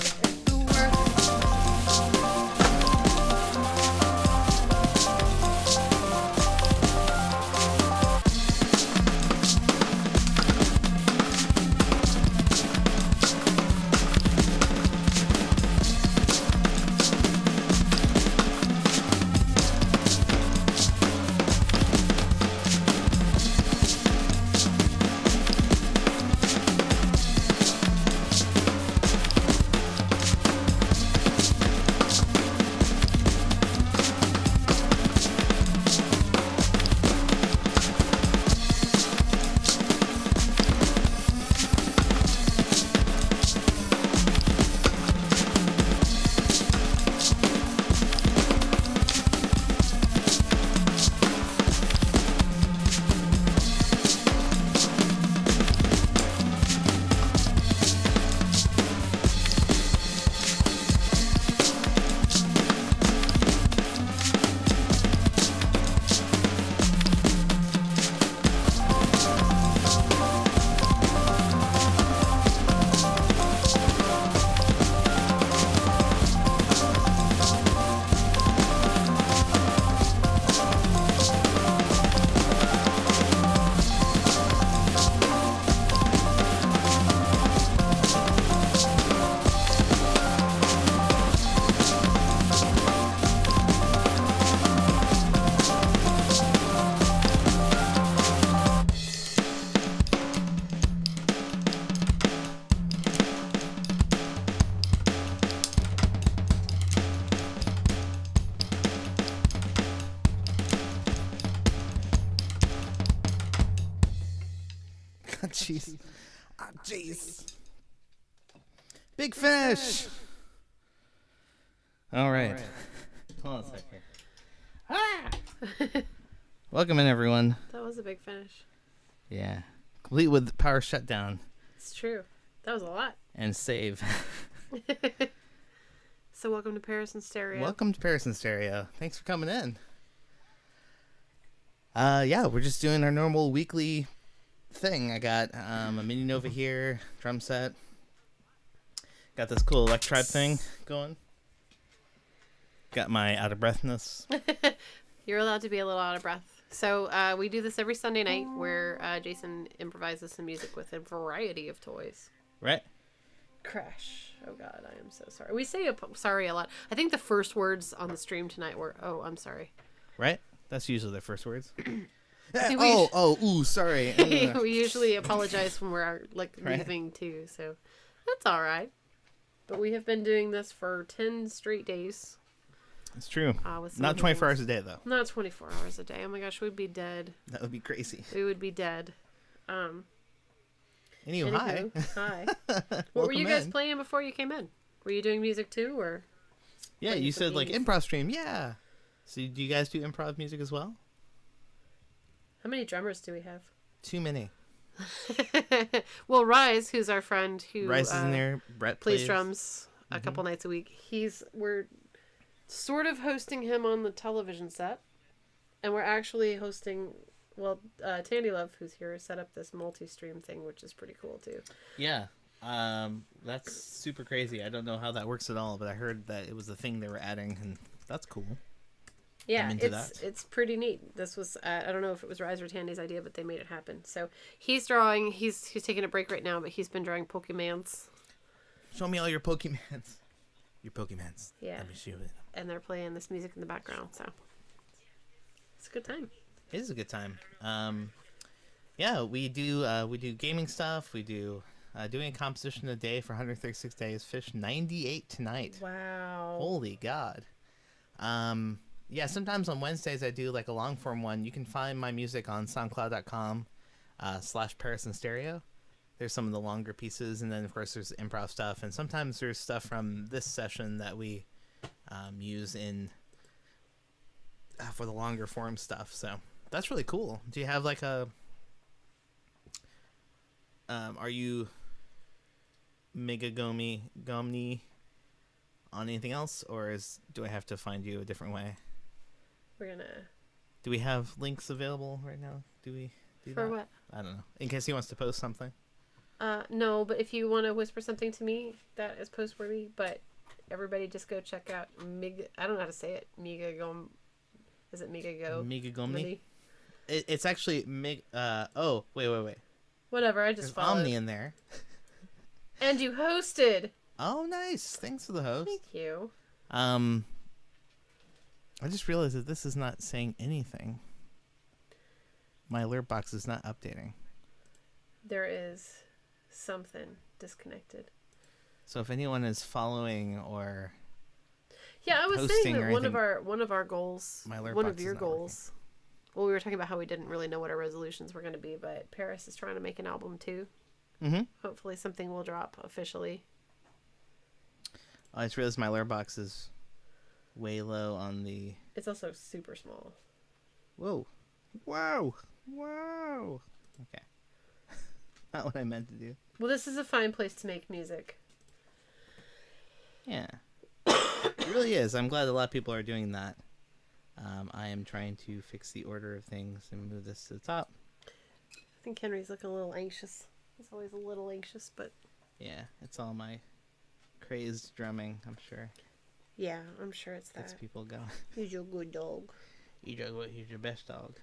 jeez. Ah, jeez. Big finish. All right. Hold on a second. Welcome in, everyone. That was a big finish. Yeah. Complete with power shutdown It's true. That was a lot. and save. So welcome to Paris in Stereo. Welcome to Paris in Stereo. Thanks for coming in. Yeah, we're just doing our normal weekly thing. I got a mini Nova here, drum set. Got this cool electribe thing going. Got my out of breathness. You're allowed to be a little out of breath. So we do this every Sunday night where Jason improvises some music with a variety of toys. Right? Crash. Oh God, I am so sorry. We say sorry a lot. I think the first words on the stream tonight were, "Oh, I'm sorry." Right? That's usually their first words. See, we ooh, sorry. we usually apologize when we're like Right. leaving too, so that's all right. But we have been doing this for 10 straight days. It's true. With some Not 24 things. hours a day, though. Not 24 hours a day. Oh my gosh, we'd be dead. That would be crazy. We would be dead. Anywho, hi. Anywho, hi. What were you guys playing before you came in? Were you doing music too, or? Yeah, playing you some said like games? improv stream. Yeah. So do you guys do improv music as well? How many drummers do we have? Too many. Well, Rise, who's our friend who Rice is in there. Brett plays drums a Mm-hmm. couple nights a week. We're sort of hosting him on the television set, and we're actually hosting. Well, Tandy Love, who's here, set up this multi-stream thing, which is pretty cool too. Yeah. That's super crazy. I don't know how that works at all, but I heard that it was a thing they were adding, and that's cool. Yeah, into that. it's pretty neat. This was I don't know if it was Rise or Tandy's idea, but they made it happen. So he's drawing. He's taking a break right now, but he's been drawing Pokemans. Show me all your Pokemans. Your Pokemans. Yeah. Let me see them. And they're playing this music in the background, so it's a good time. It is a good time. Yeah, we do gaming stuff. We do doing a composition a day for 136 days. Fish 98 tonight. Wow. Holy God. Yeah, sometimes on Wednesdays I do like a long form one. You can find my music on soundcloud.com /Paris in Stereo. There's some of the longer pieces, and then of course there's improv stuff, and sometimes there's stuff from this session that we use in for the longer form stuff. So that's really cool. Do you have like a are you Mega Gomni on anything else, or do I have to find you a different way? We're gonna. Do we have links available right now? Do we do For that? what? I don't know. In case he wants to post something. No, but if you want to whisper something to me, that is post-worthy. But everybody just go check out I don't know how to say it. Is it Mega Go? Mega Gomni? It's actually oh, wait. Whatever, I There's just followed. Omni in there. And you hosted. Oh, nice. Thanks for the host. Thank you. I just realized that this is not saying anything. My alert box is not updating. There is something disconnected. So if anyone is following or Yeah, I was saying hosting that or one of our goals, My alert one box of is your not working. goals. Well, we were talking about how we didn't really know what our resolutions were going to be, but Paris is trying to make an album too. mm-hmm. Hopefully, something will drop officially. I just realized my alert box is way low on the. It's also super small. Whoa. Okay. Not what I meant to do. Well, this is a fine place to make music. Yeah. It really is. I'm glad a lot of people are doing that. I am trying to fix the order of things and move this to the top. I think Henry's looking a little anxious. He's always a little anxious, but Yeah, it's all my crazed drumming, I'm sure. yeah, I'm sure it's Gets that. people going. He's your good dog. He's your best dog.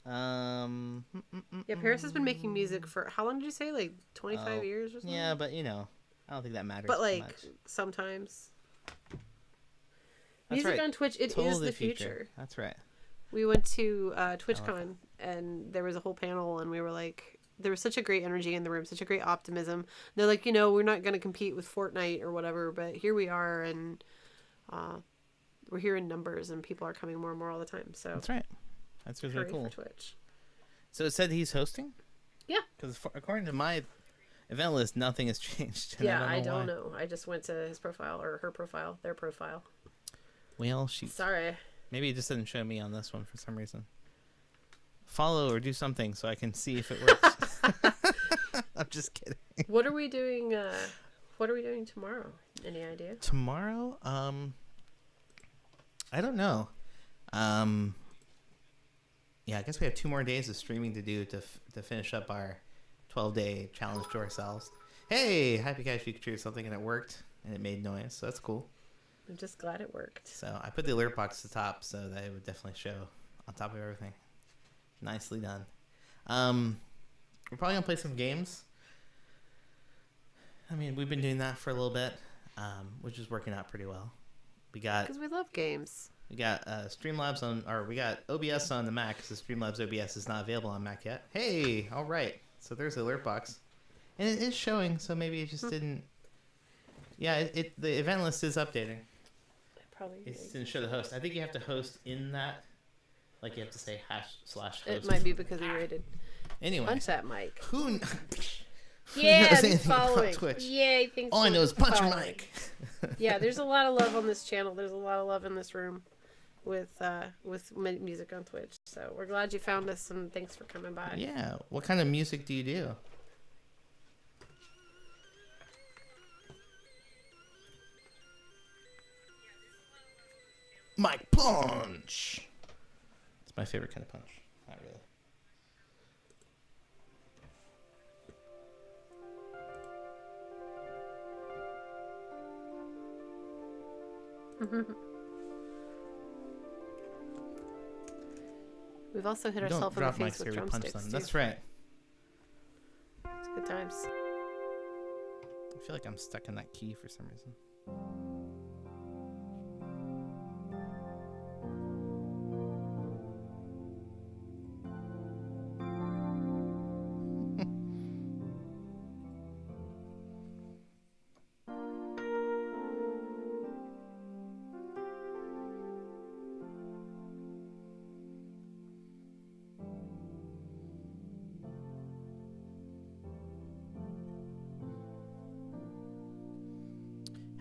Yeah, Paris has been making music for how long did you say? Like 25 years or something? Yeah, but I don't think that matters. But too like much. sometimes. That's Music right. on Twitch, it is Totally the future. That's right. We went to TwitchCon and there was a whole panel and we were like, there was such a great energy in the room, such a great optimism. They're like, we're not going to compete with Fortnite or whatever, but here we are and we're here in numbers and people are coming more and more all the time. So That's right. That's really hooray cool. for Twitch. So it said he's hosting? Yeah. Because according to my event list, nothing has changed. And Yeah, I don't know. I just went to his profile or her profile, their profile. Well, shoot. Sorry. Maybe it just didn't show me on this one for some reason. Follow or do something so I can see if it works. I'm just kidding. What are we doing? What are we doing tomorrow? Any idea? Tomorrow, I don't know. Yeah, I guess we have 2 more days of streaming to do to finish up our 12-day challenge to ourselves. Hey, Happy Guys featured something and it worked and it made noise, so that's cool. I'm just glad it worked. So I put the alert box at the top so that it would definitely show on top of everything. Nicely done. We're probably gonna play some games. I mean, we've been doing that for a little bit, which is working out pretty well. Because we love games. We got Streamlabs we got OBS on the Mac because Streamlabs OBS is not available on Mac yet. Hey, all right. So there's the alert box, and it is showing. So maybe it just didn't. Yeah, the event list is updating. It just didn't show the host. I think you have to host in that. Like you have to say /host. It might be because he rated. Anyway, Punch that mic. Who Yeah, knows he's anything about following. Twitch? Yeah, he thinks. All I know is punch your following. mic. Yeah, there's a lot of love on this channel. There's a lot of love in this room with music on Twitch. So we're glad you found us and thanks for coming by. Yeah. What kind of music do you do? Mike punch. It's my favorite kind of punch. Not really. We've also hit Don't ourselves in the drop face mics with here, we punch drumsticks them. too. That's right. It's good times. I feel like I'm stuck in that key for some reason.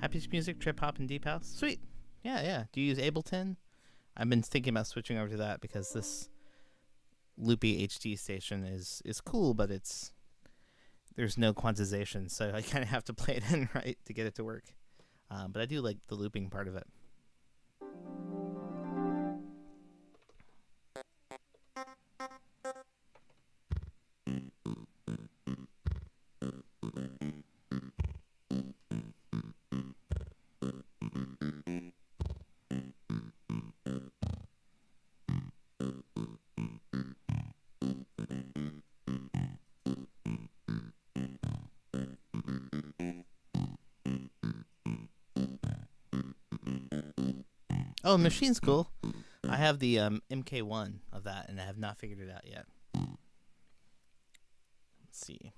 Happy Music, Trip Hop, and Deep House. Sweet. Yeah. Do you use Ableton? I've been thinking about switching over to that because this loopy HD station is cool, but there's no quantization, so I kind of have to play it in right to get it to work. But I do like the looping part of it. Oh, Machine School. I have the MK1 of that, and I have not figured it out yet. Let's see.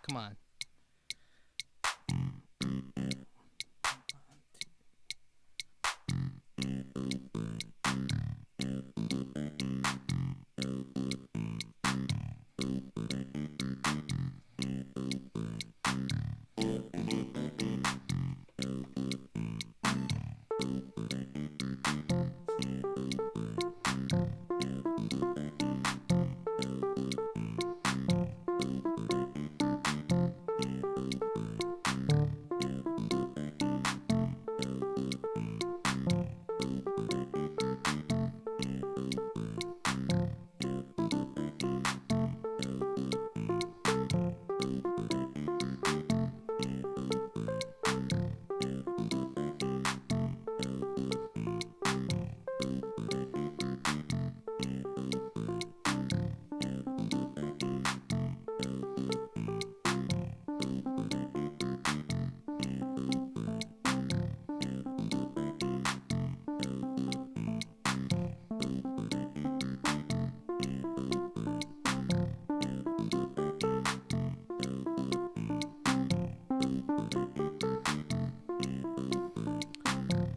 Come on.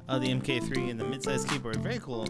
Oh, the MK3 and the mid-size keyboard. Very cool.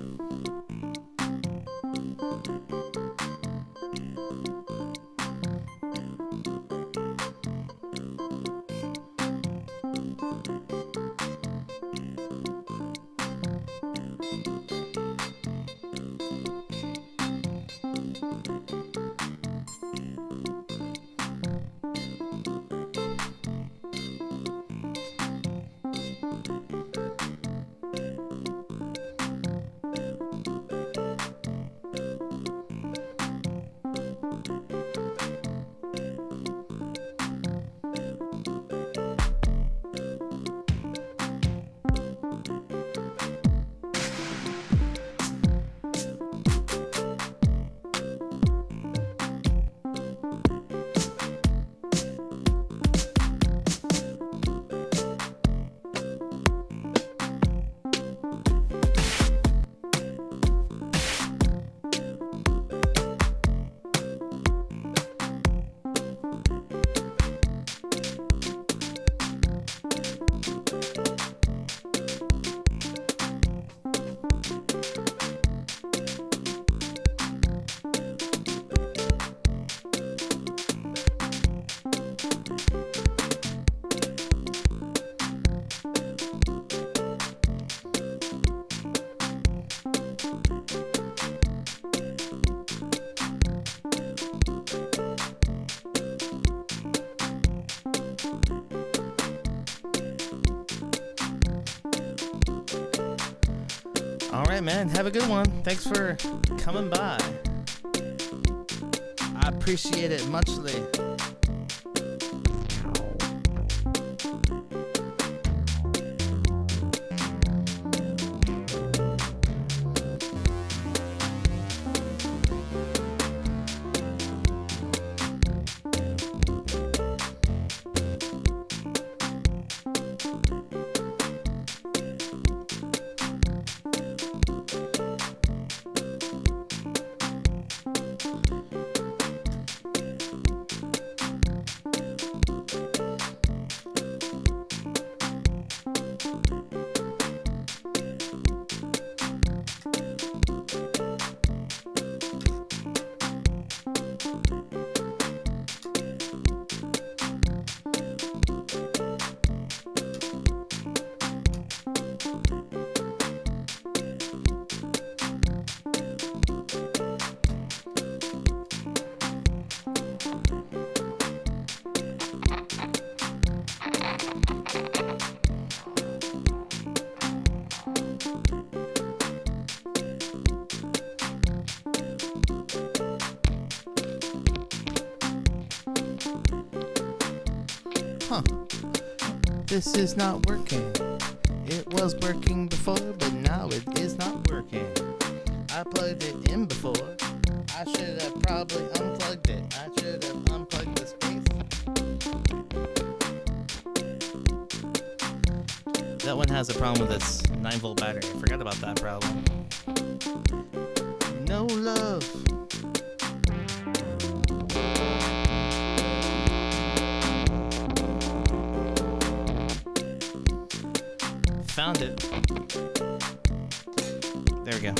All right, man. Have a good one. Thanks for coming by. I appreciate it muchly. Huh. This is not working. It was working before, but now it is not working. I plugged it in before. I should have probably unplugged it. I should have unplugged the space. That one has a problem with its 9-volt battery. I forgot about that problem. No love. Found it. There we go.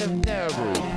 have never.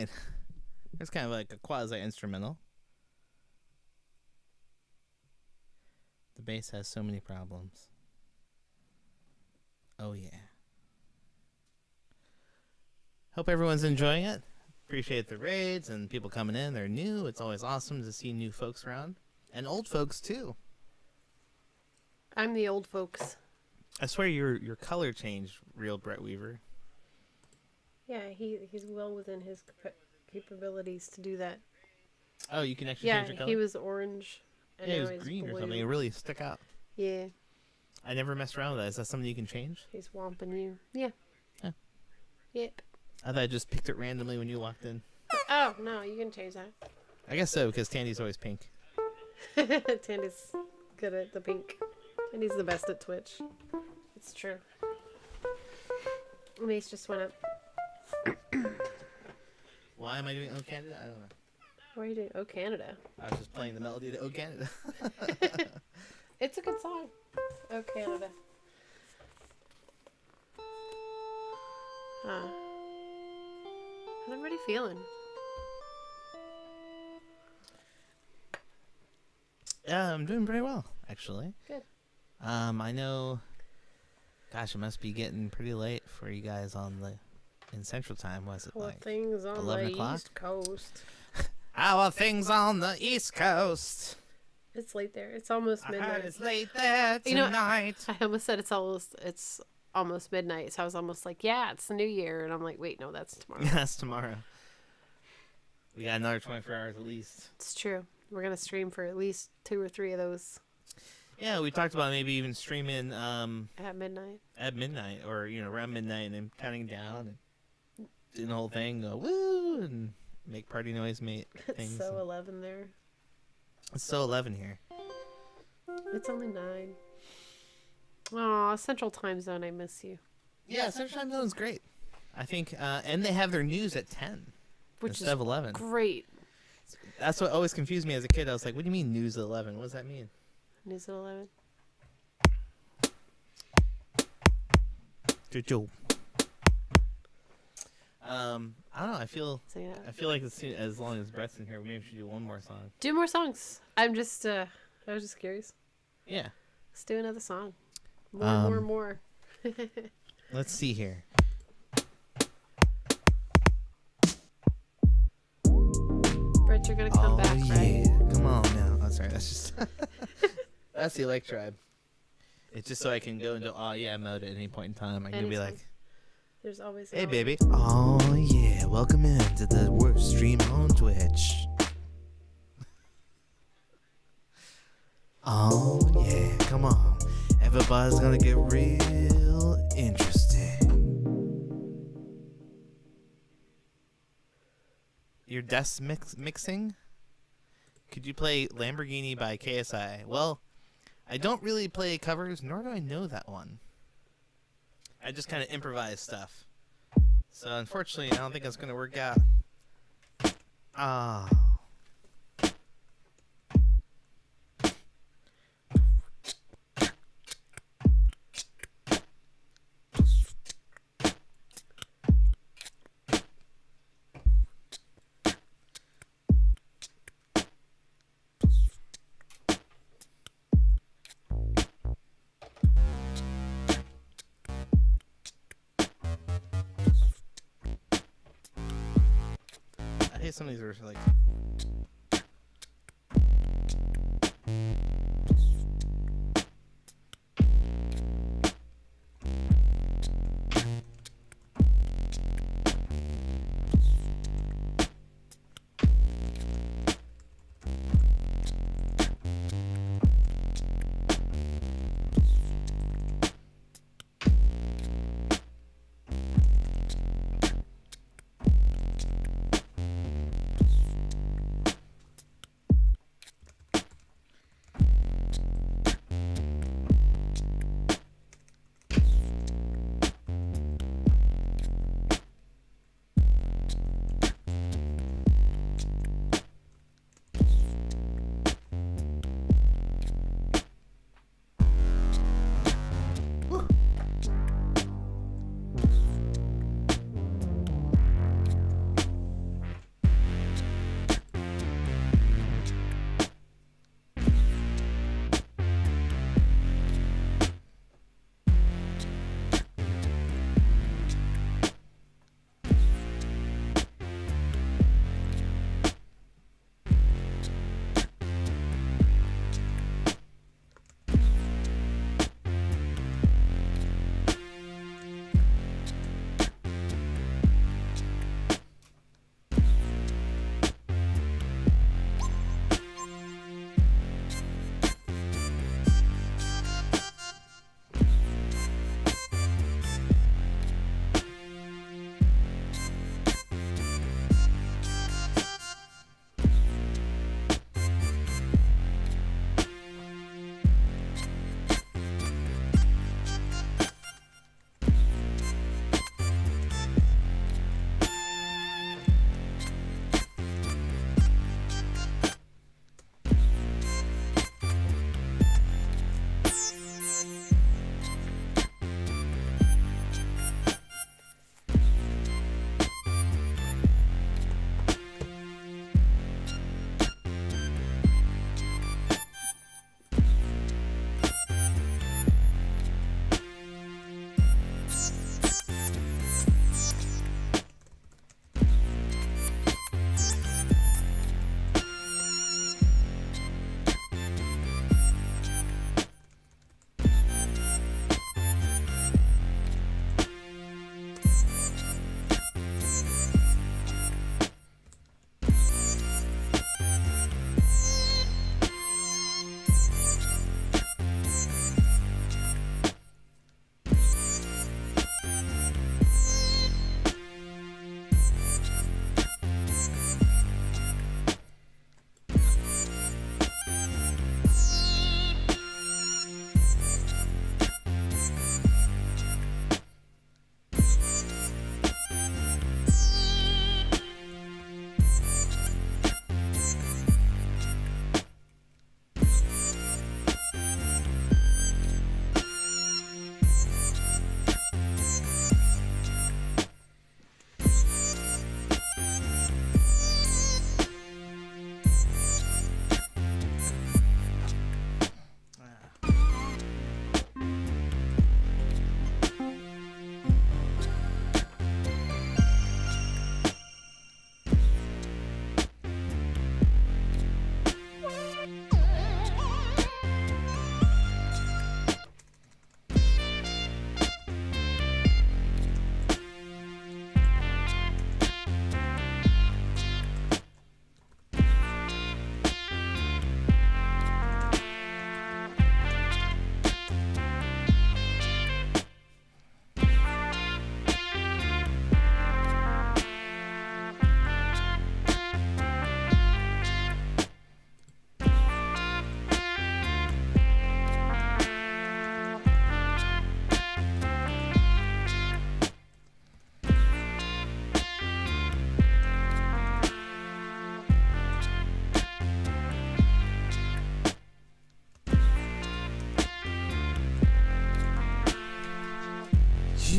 right. It's kind of like a quasi-instrumental. The bass has so many problems. Oh, yeah. Hope everyone's enjoying it. Appreciate the raids and people coming in. They're new. It's always awesome to see new folks around. And old folks, too. I'm the old folks. I swear your color changed, real Brett Weaver. Yeah, he's well within his capabilities to do that. Oh, you can actually Yeah, change your color? he was orange. And Yeah, he now was he's green blue. or something. It really stuck out. Yeah, I never messed around with that. Is that something you can change? he's womping you. Yeah. Huh. Yep. I thought I just picked it randomly when you walked in. Oh, no, you can change that. I guess so, because Tandy's always pink. Tandy's good at the pink. Tandy's the best at Twitch. It's true. Mace just went up. Why am I doing Oh Canada? I don't know. What are you doing? Oh, Canada. I was just playing the melody to Oh Canada. It's a good song. Oh, Canada. Huh. How's everybody feeling? Yeah, I'm doing pretty well, actually. Good. I know. Gosh, it must be getting pretty late for you guys in Central Time. Was it Well, like things on 11 the o'clock? East Coast. How are things on the East Coast? It's late there. It's almost I heard midnight. it's late there You know, tonight. I almost said it's almost midnight. So I was almost like, yeah, it's the new year. And I'm like, wait, no, that's tomorrow. That's tomorrow. We got another 24 hours at least. It's true. We're going to stream for at least 2 or 3 of those Yeah, we talked about maybe even streaming at midnight. at midnight or around midnight and then counting down and doing the whole thing, go woo and make party noise, mate. It's Things. so 11 there. It's so 11 here. It's only 9. Aw, Central Time Zone, I miss you. Yeah, Central Time Zone's great. I think, and they have their news at 10 Which instead is of 11. great. That's what always confused me as a kid. I was like, what do you mean news at 11? What does that mean? News at 11. I don't know. I feel So, yeah. like as long as Brett's in here, maybe we should do one more song. Do more songs. I was just curious. Yeah. Let's do another song. More. Let's see here. Brett, you're going to come back, right? Come on now. Oh, sorry. That's just that's the Elect Tribe. It's just so I can go into mode at any point in time. I can be Anytime. like, There's always hey, an baby. Oh, yeah. Welcome into the worst stream on Twitch. Oh, yeah. Come on. Everybody's gonna get real interesting. Your desk mixing? Could you play Lamborghini by KSI? Well, I don't really play covers, nor do I know that one. I just kind of improvise stuff. So unfortunately, I don't think it's going to work out. Ah. I hate some of these are like.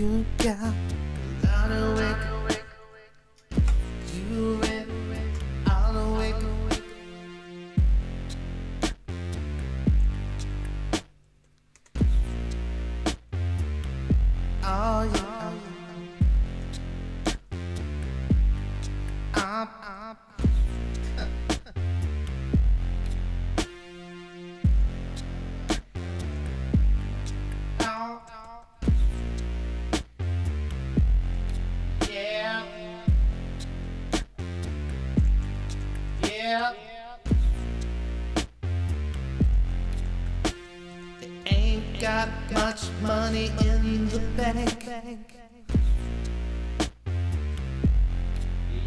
You got a lot of wake. You went all the way. Oh yeah. Up. Yeah. Yeah. Ain't got much money in the bank.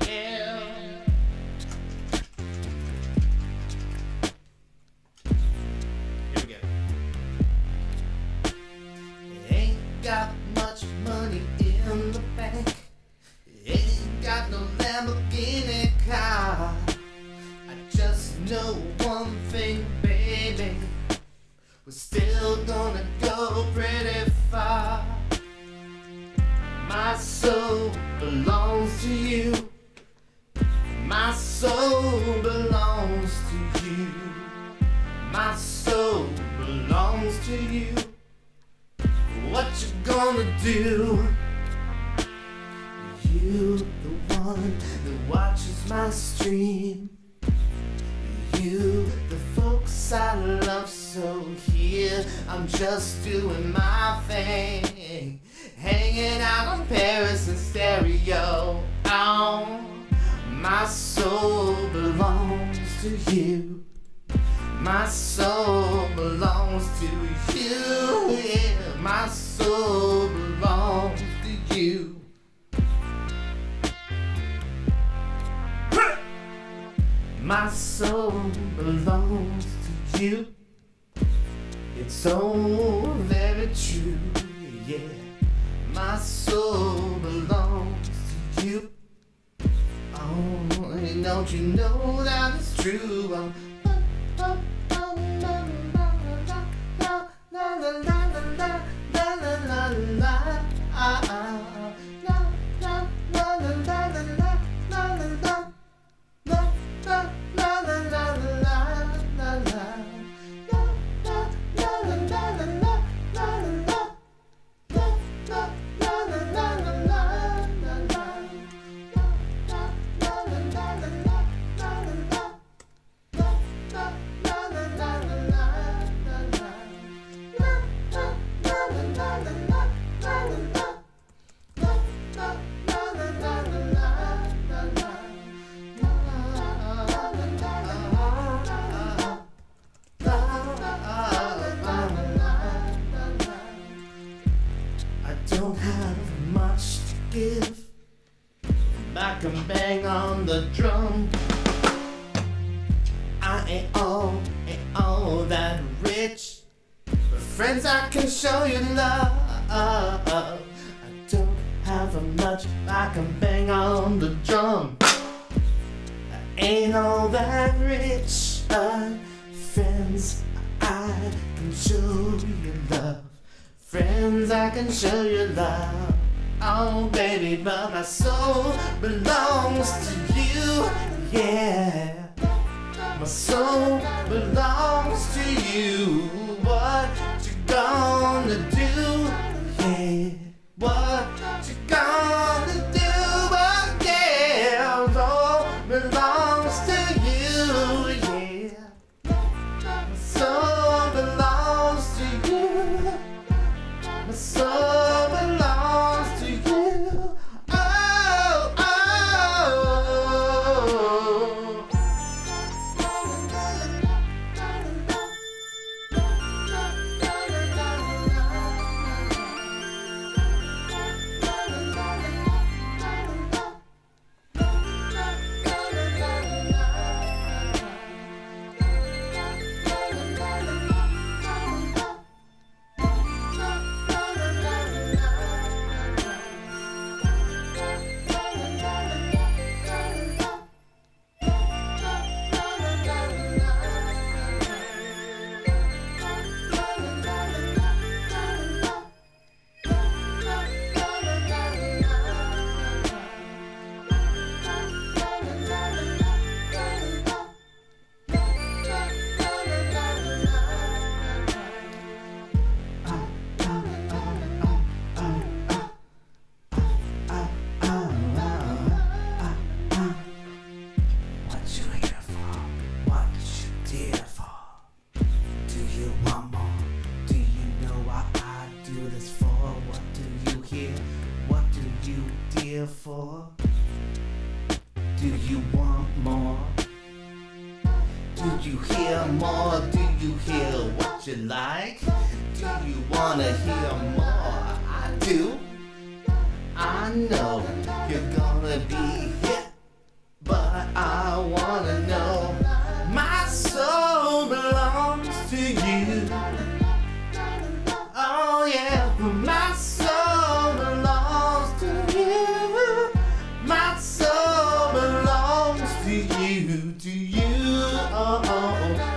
Yeah. Here we go. Ain't got much money in the bank. Ain't got no Lamborghini car. I just know one thing, baby. We're still gonna go pretty far. My soul belongs to you. My soul belongs to you. My soul belongs to you. What you gonna do? You, the one that watches my stream. You, the folks I love so here. I'm just doing my thing, hanging out on Paris and stereo. Oh, my soul belongs to you. My soul belongs to you. Yeah, my soul belongs to you. My soul belongs to you. It's so very true, yeah. My soul belongs to you. Oh, don't you know that it's true? Oh, oh, oh, la, la, la, la, la, la, la, la, la, la, la, ah, ah, la, la, la, la, la, la, la, la, la. Don't have much to give. I can bang on the drum. I ain't all that rich, but friends, I can show you love. I don't have much. I can bang on the drum. I ain't all that rich, friends, I can show you love. Friends, I can show you love. Oh, baby, but my soul belongs to you. Yeah, my soul belongs to you. What you gonna do? Yeah, what you gonna do? But yeah, it all belongs to you. Yeah, my soul belongs to you. My soul belongs to you. Oh, oh. before? Do you want more? Do you hear more? Do you hear what you like? Do you wanna hear more? I do. I know you're gonna be hit, but I wanna know. My soul belongs to you. Oh yeah, my soul belongs to you. My soul belongs to you, to you, oh,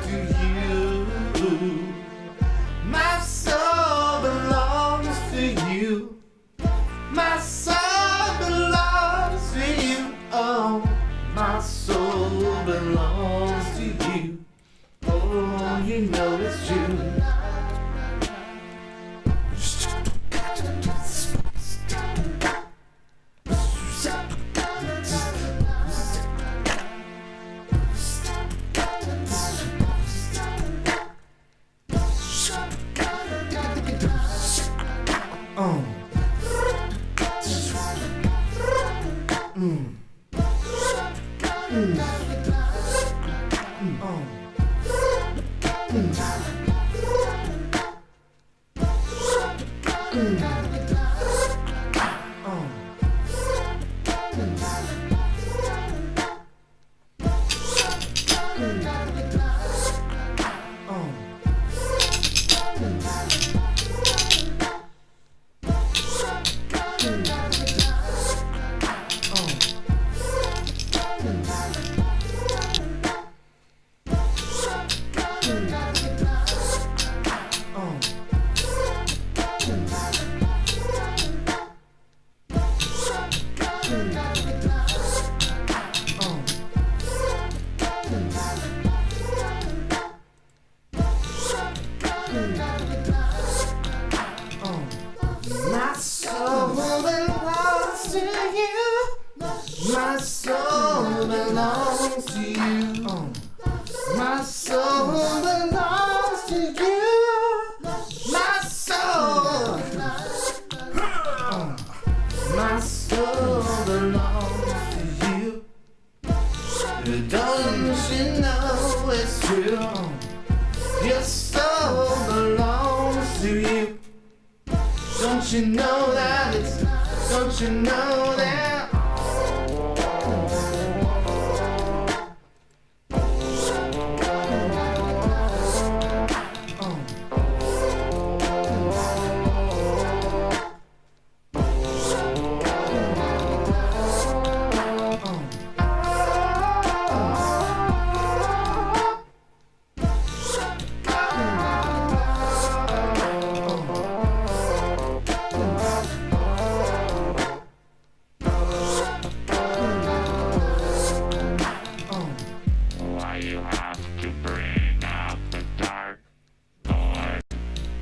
to you. My soul belongs to you. My soul belongs to you, oh, my soul belongs to you. Oh, you know it's true. My soul belongs to you. My soul belongs to you. My soul belongs to you. My soul. My soul belongs to you. Don't you know it's true? Your soul belongs to you. Don't you know that it's, don't you know that? Why you have to bring out the dark, Lord?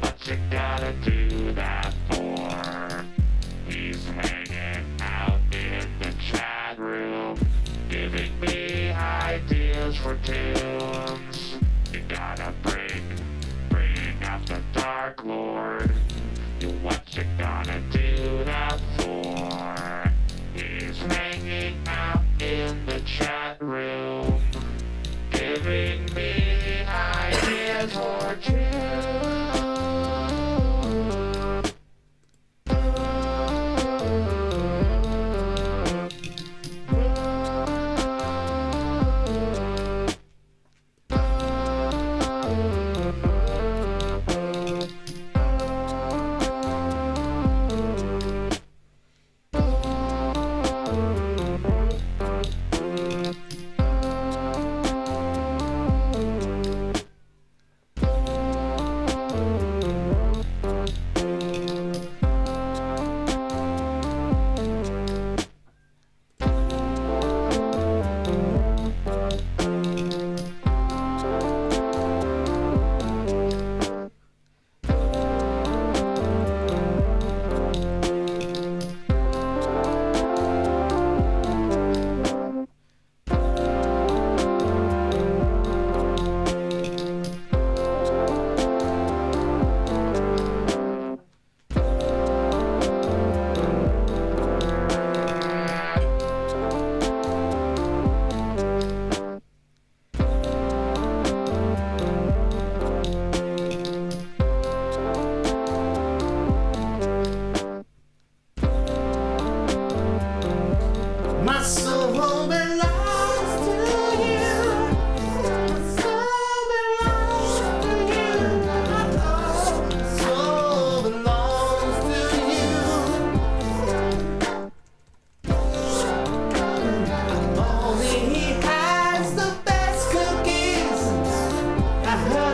What you gotta do that for? He's hanging out in the chat room, giving me ideas for tunes. You gotta bring out the dark, Lord. What you gonna do that for? He's hanging out in the chat room, giving me ideas for tunes.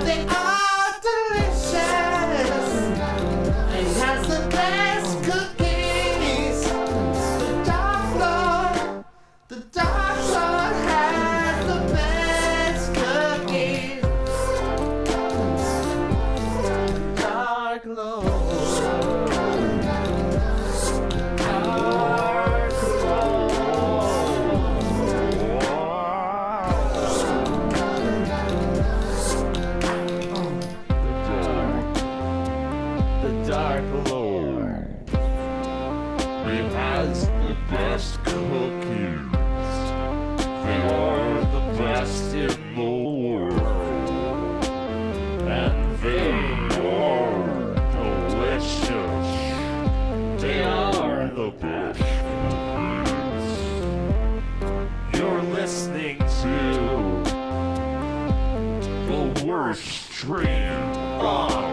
they are delicious. It has the best cookies. The Dark Lord has the best cookies. Dark Lord. Dark Lord. He has the best cookies. They are the best in the world. And they are delicious. They are the best cookies. You're listening to the worst stream on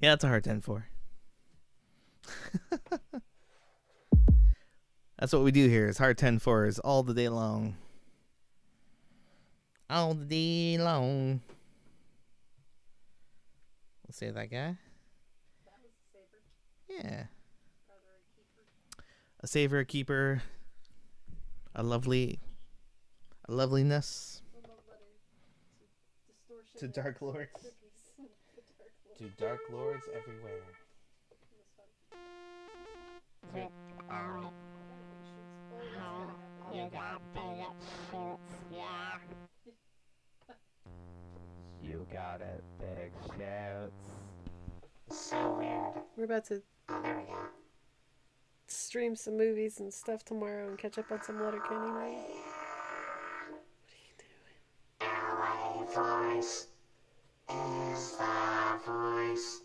Yeah, it's a hard 10-4. That's what we do here. It's hard 10-4s all the day long. All the day long. We'll say that guy. Yeah. A saver, a keeper. A loveliness. To Dark Lords. To Dark Lords everywhere. You got big shoots, yeah. You got it, big shoots. So weird. We're about to Oh, there we go. stream some movies and stuff tomorrow and catch up on some Letterkenny, right? LA voice is the voice.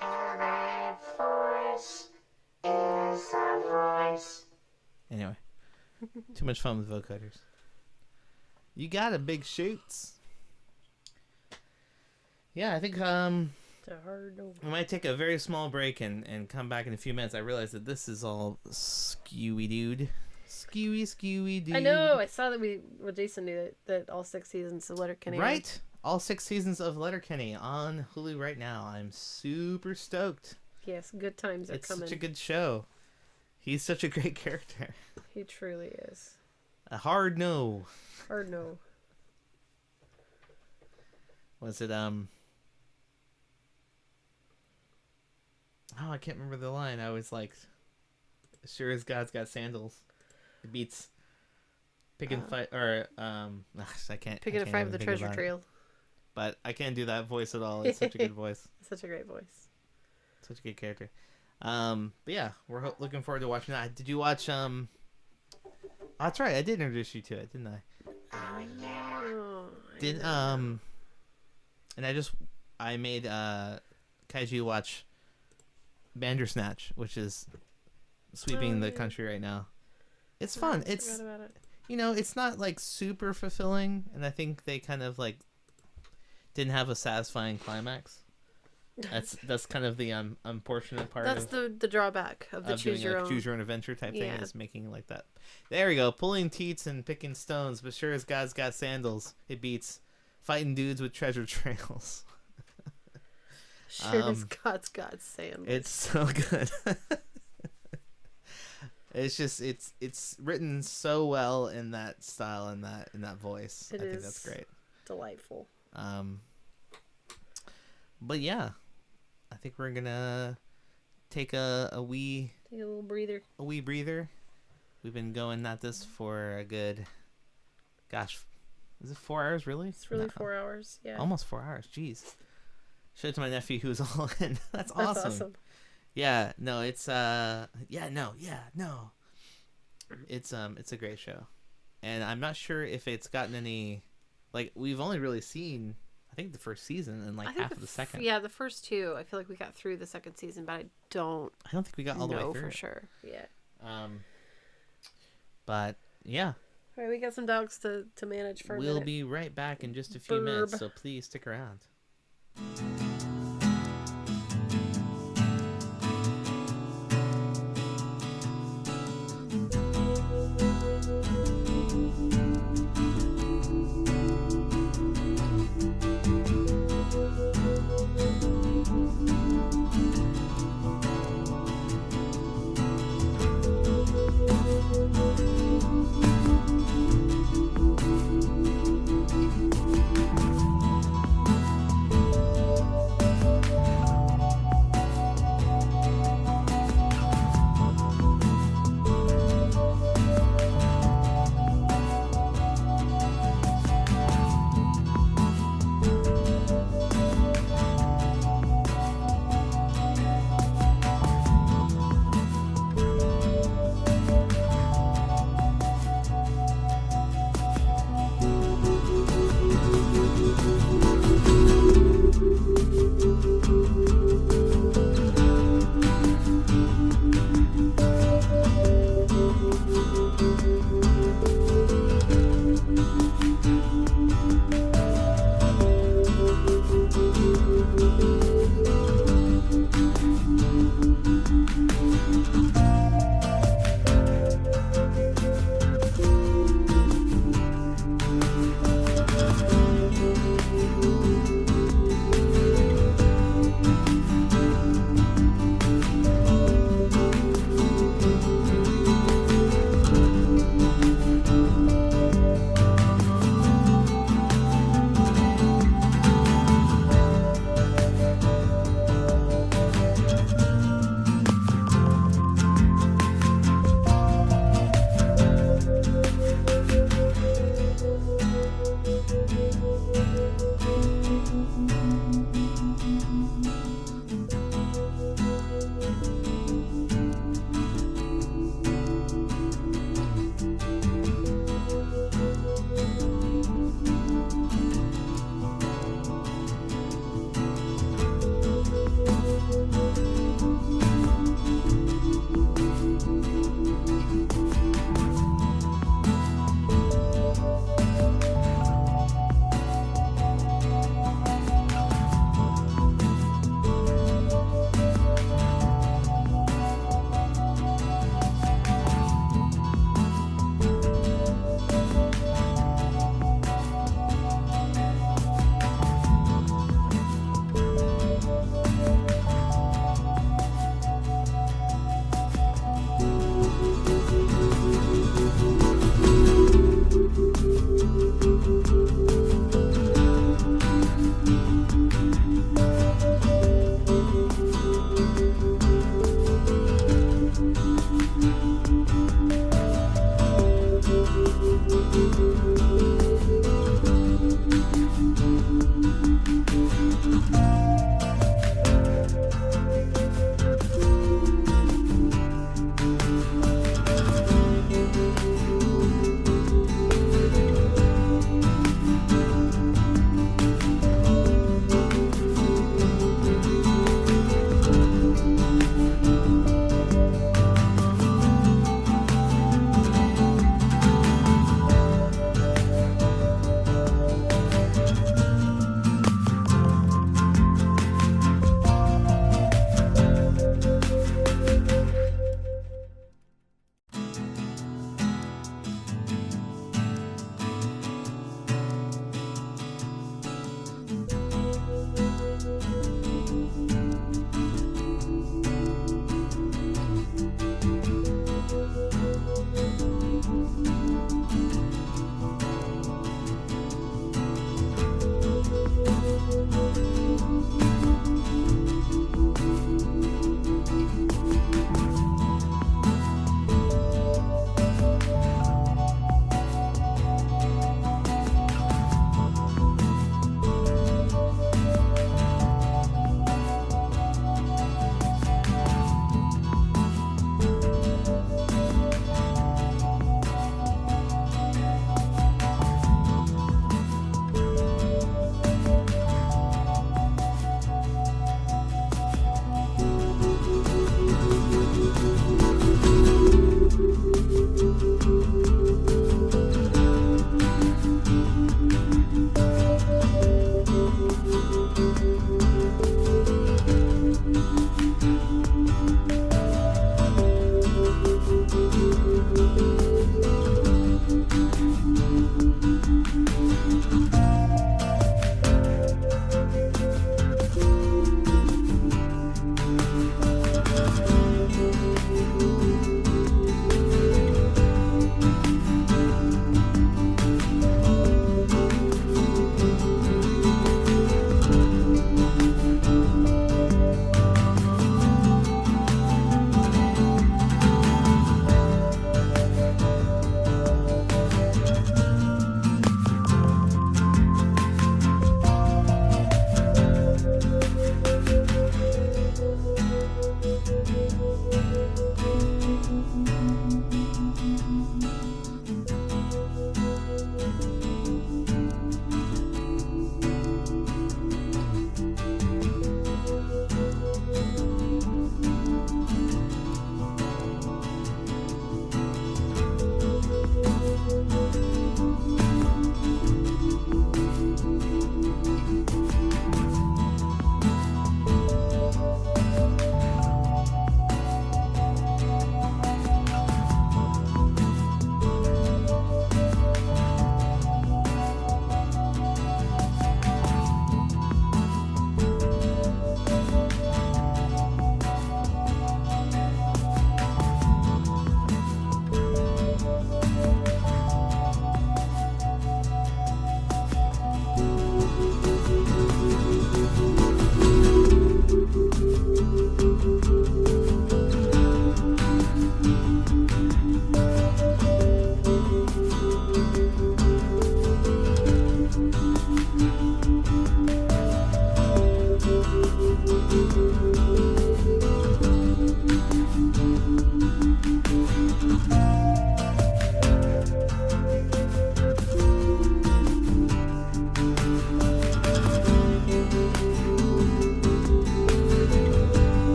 LA voice is the voice. Anyway. Too much fun with vocoders. You got a big shoots. Yeah, I think It's a hard no. we might take a very small break and come back in a few minutes. I realize that this is all skewy dude. Skewy dude. I know. I saw that Jason knew that all 6 seasons of Letterkenny. Right? All 6 seasons of Letterkenny on Hulu right now. I'm super stoked. Yes, good times are It's coming. such a good show. He's such a great character. He truly is. A hard no. Hard no. Was it Oh, I can't remember the line. I was like, sure as God's got sandals. It beats pick and fight or I can't Picking a can't fight even with the think treasure about it. trail. But I can't do that voice at all. It's such a good voice. Such a great voice. Such a good character. But yeah, we're looking forward to watching that. Did you watch Oh, that's right. I did introduce you to it, didn't I? Oh, Did and I made Kaiju watch Bandersnatch, which is sweeping the country right now. It's fun. I It's forgot about it. it's not like super fulfilling, and I think they kind of like didn't have a satisfying climax. That's kind of the unfortunate part. That's of, the drawback of the choose doing your a own. choose your own adventure type thing, Yeah. is making like that. There we go, pulling teats and picking stones, but sure as God's got sandals, it beats fighting dudes with treasure trails. Sure as God's got sand. It's so good. It's just it's written so well in that style and that voice. It I think is that's great. delightful. But yeah, I think we're gonna take a wee Take a little breather. breather. We've been going at this for a good, gosh, is it 4 hours really? It's really No. 4 hours. Yeah. Almost 4 hours. Jeez. Shout out to my nephew who's all in. That's That's awesome. awesome. Yeah, no, it's It's a great show. And I'm not sure if it's gotten any, like, we've only really seen, I think, the first season and I like think half of the second. Yeah, the first two. I feel like we got through the second season, but I don't think we got all the way know through for it. sure. Yeah. But yeah, All right, we got some dogs to manage for a we'll minute. be right back in just a few minutes, so please stick around.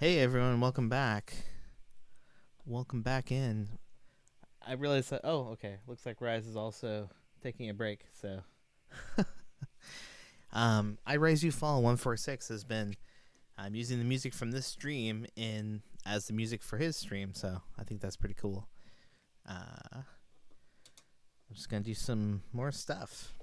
Hey everyone, welcome back. Welcome back in. I realized that, oh, okay. Looks like Rise is also taking a break, so. I Rise You Fall 146 has been using the music from this stream as the music for his stream, so I think that's pretty cool. I'm just going to do some more stuff.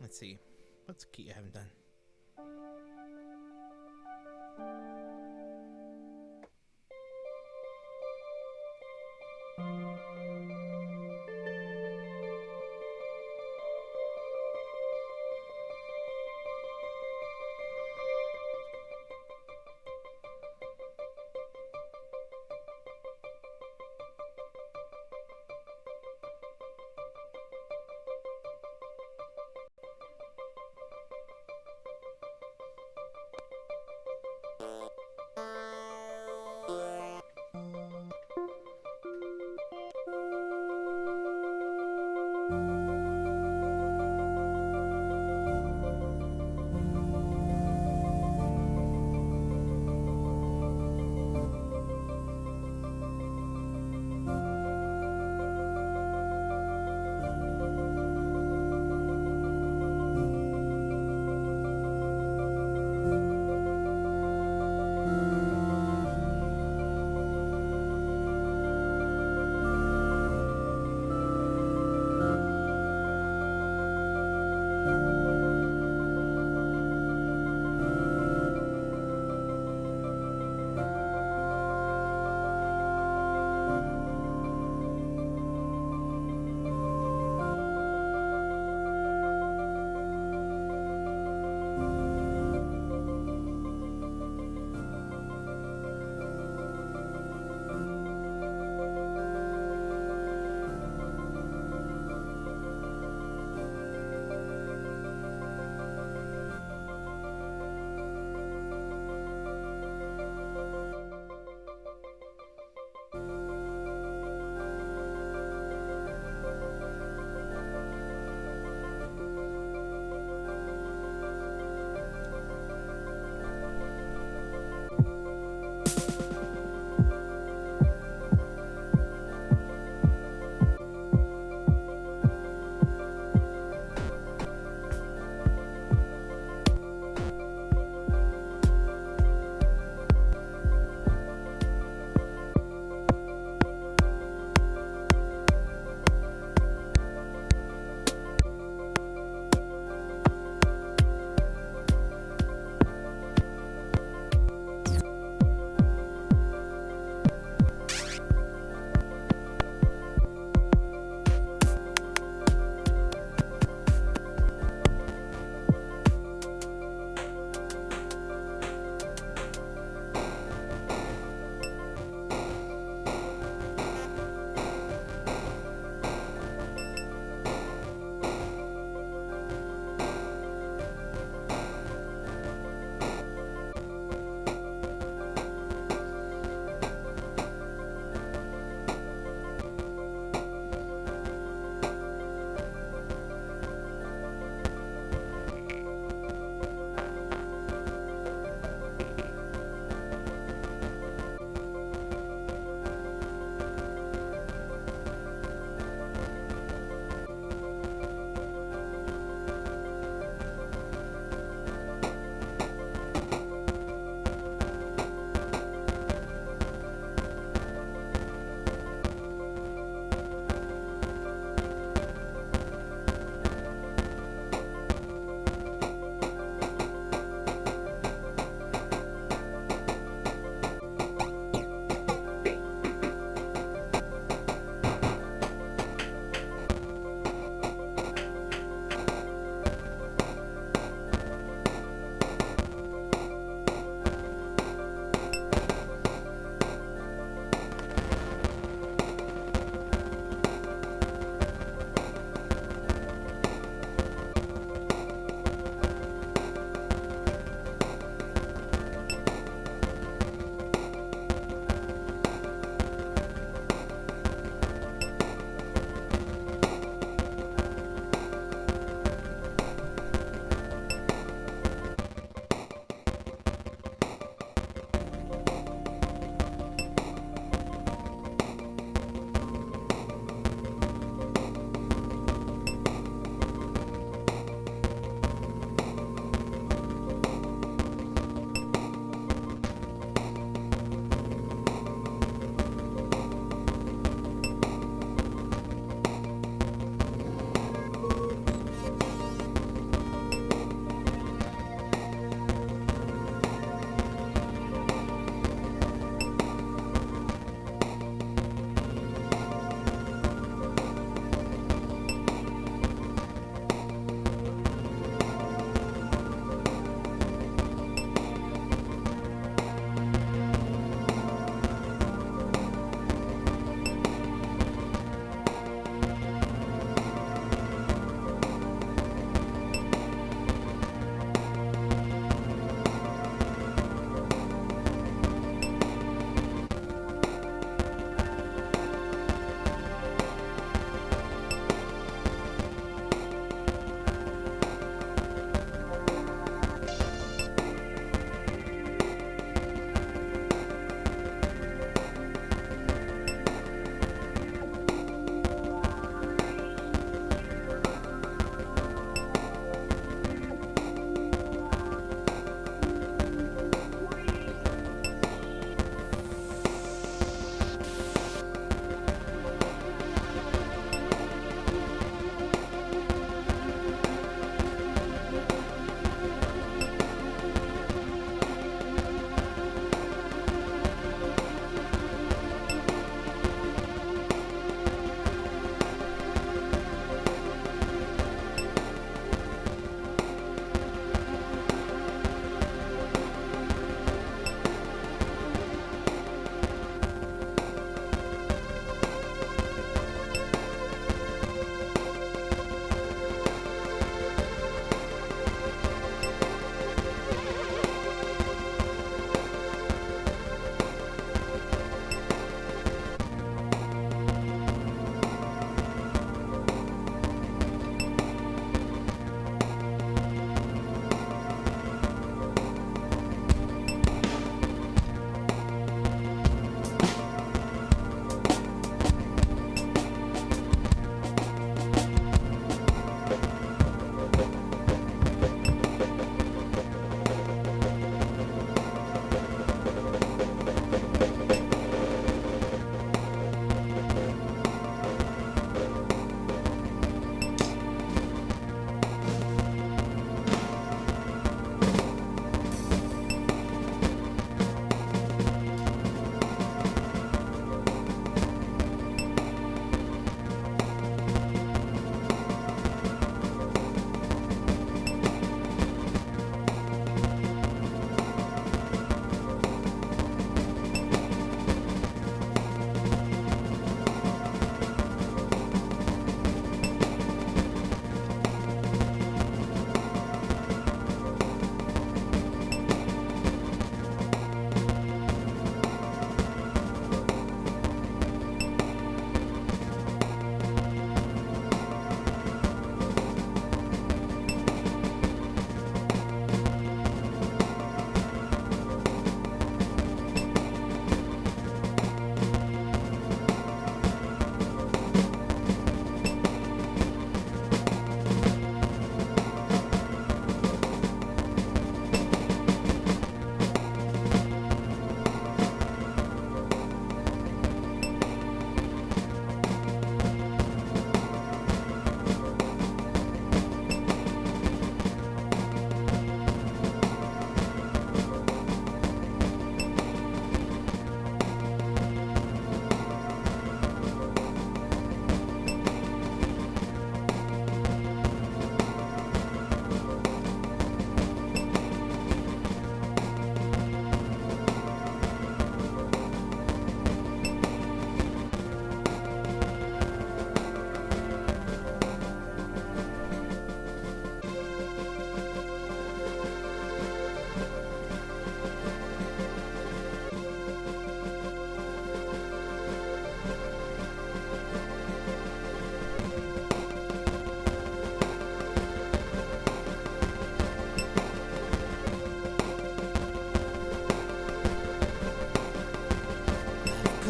Let's see. What's a key I haven't done?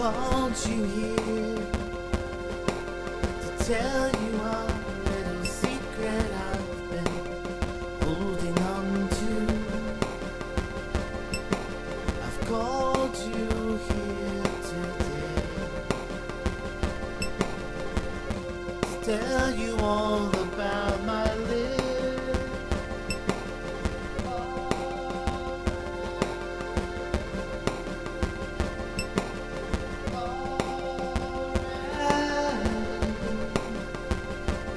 called you here to tell you a little secret I've been holding on to. I've called you here today to tell you all about my live.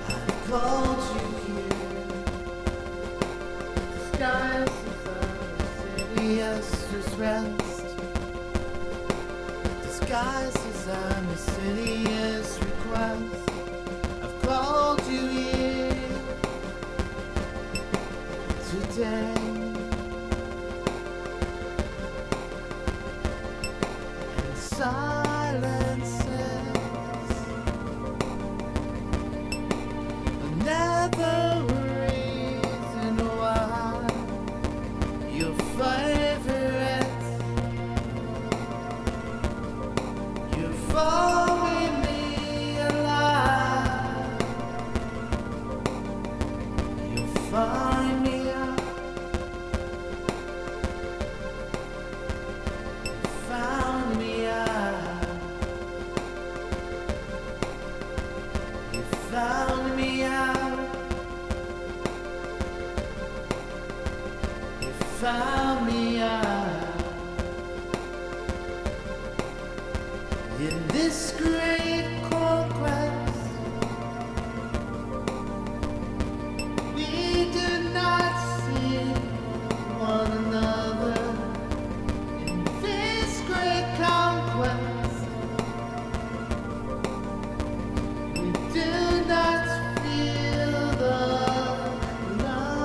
I've called you here. Disguises of insidious rest. Disguises of insidious request. I've called you here today. And silences another reason why your favorite you're following me alive. You find me out. You found me out. You found me out. You found me out. In this great conquest, we do not see one another. In this great conquest, we do not feel the love.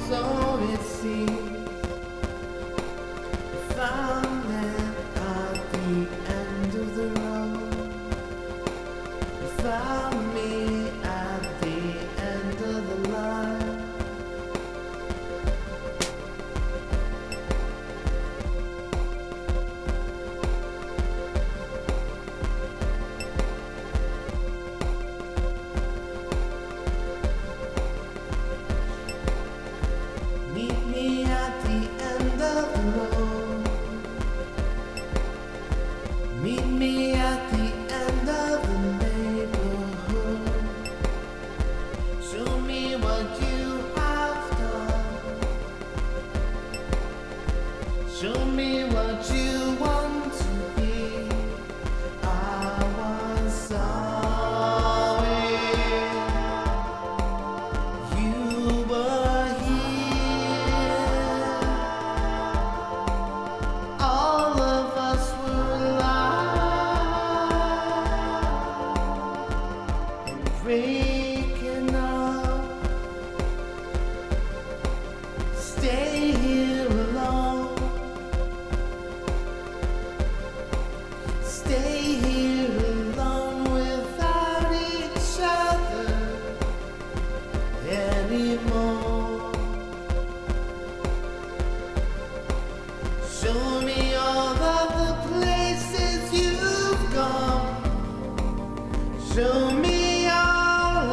So it seems we found it at the end of the road. You found me at the end of the line. Meet me at the end of the road. Meet me at the end of the neighborhood. Show me what you have done. Show me what you want to be. I once saw it. You were here. All of us were alive and breaking up. Stay here alone. Stay here alone without each other anymore. Show me all of the places you've gone. Show me all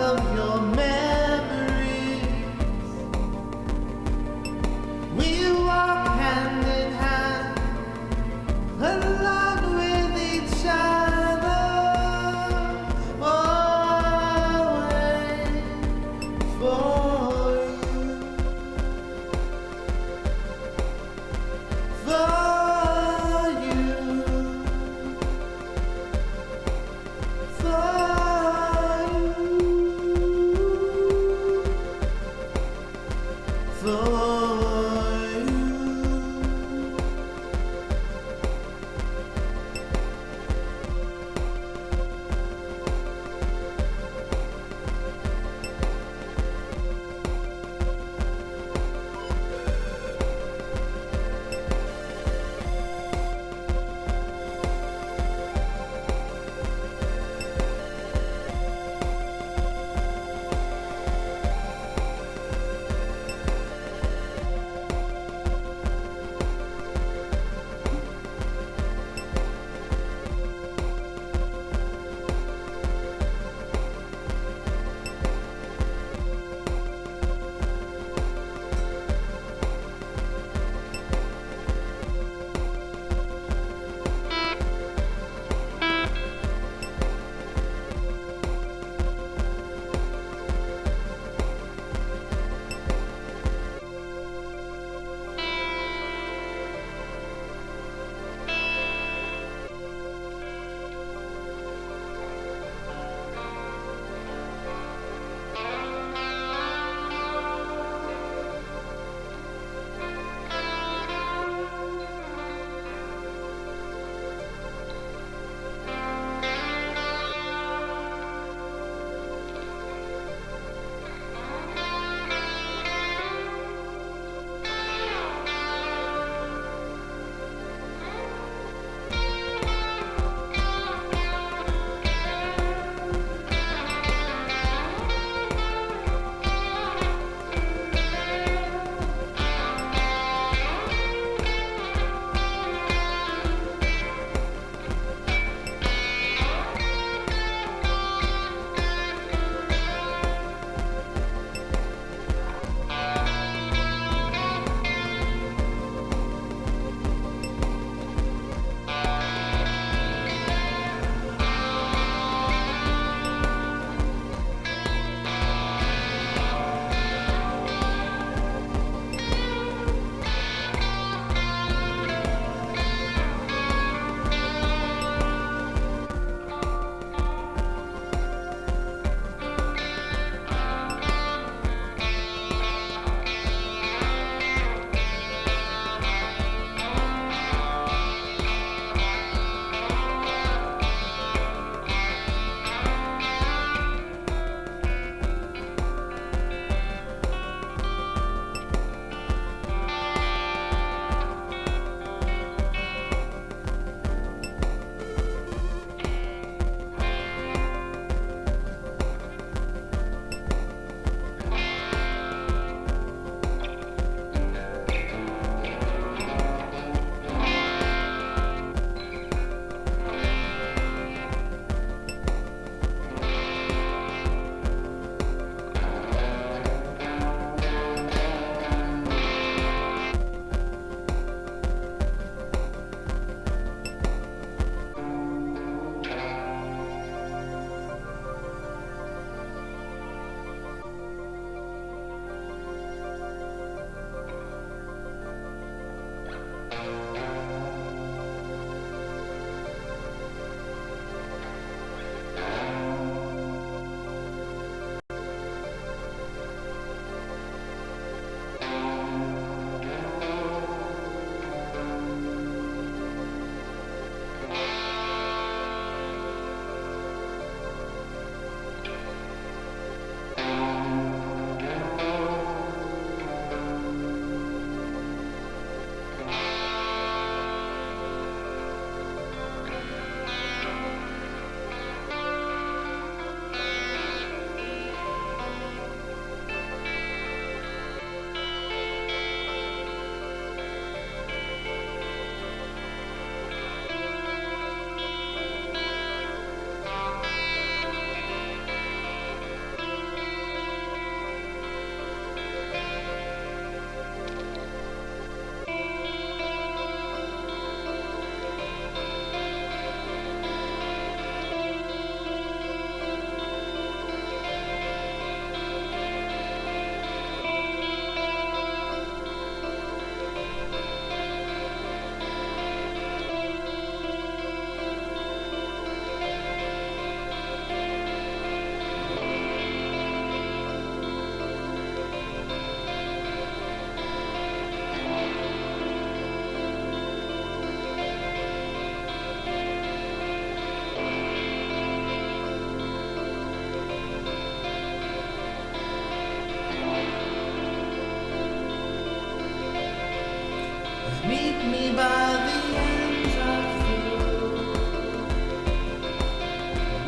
Meet me by the ends of the road.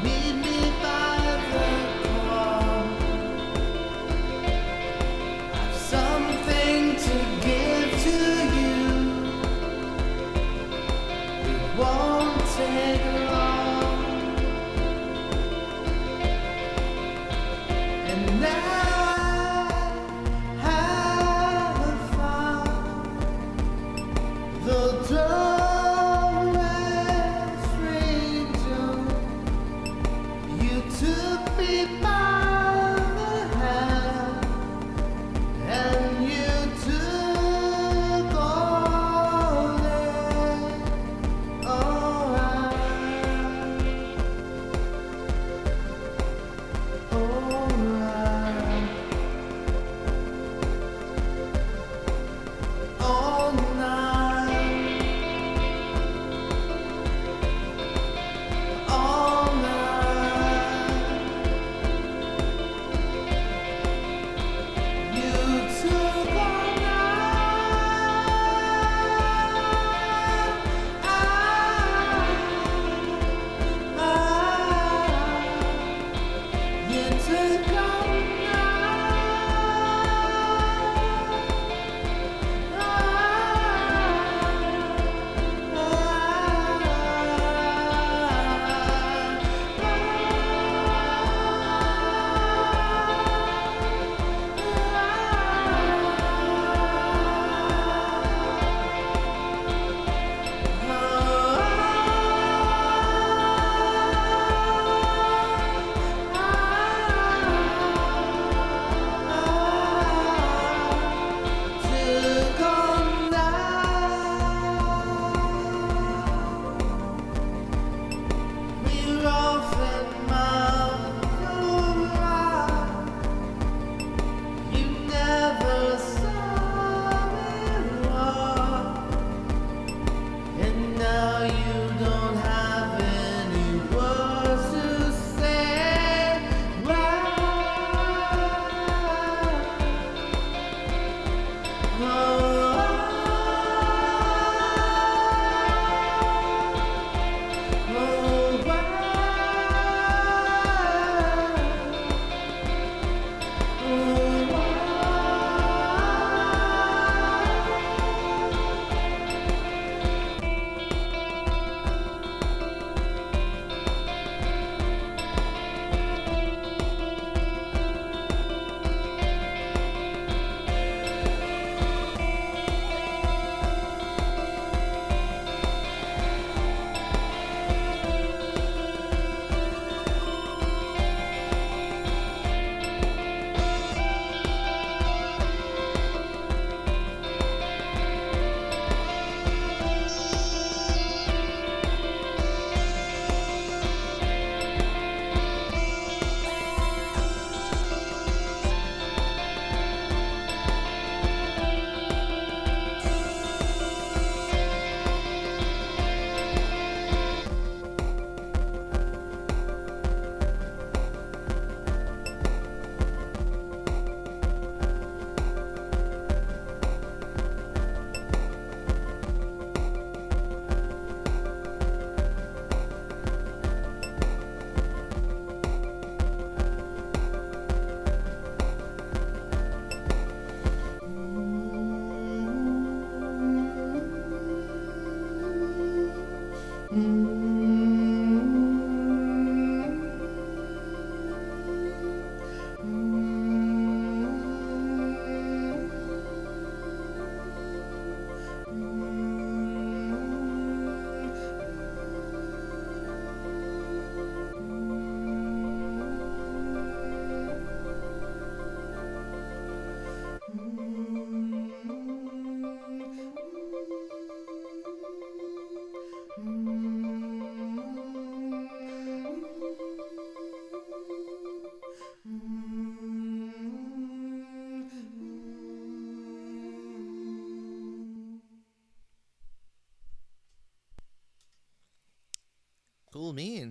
Meet me by the car. I've something to give to you. It won't take long. And now have fun. The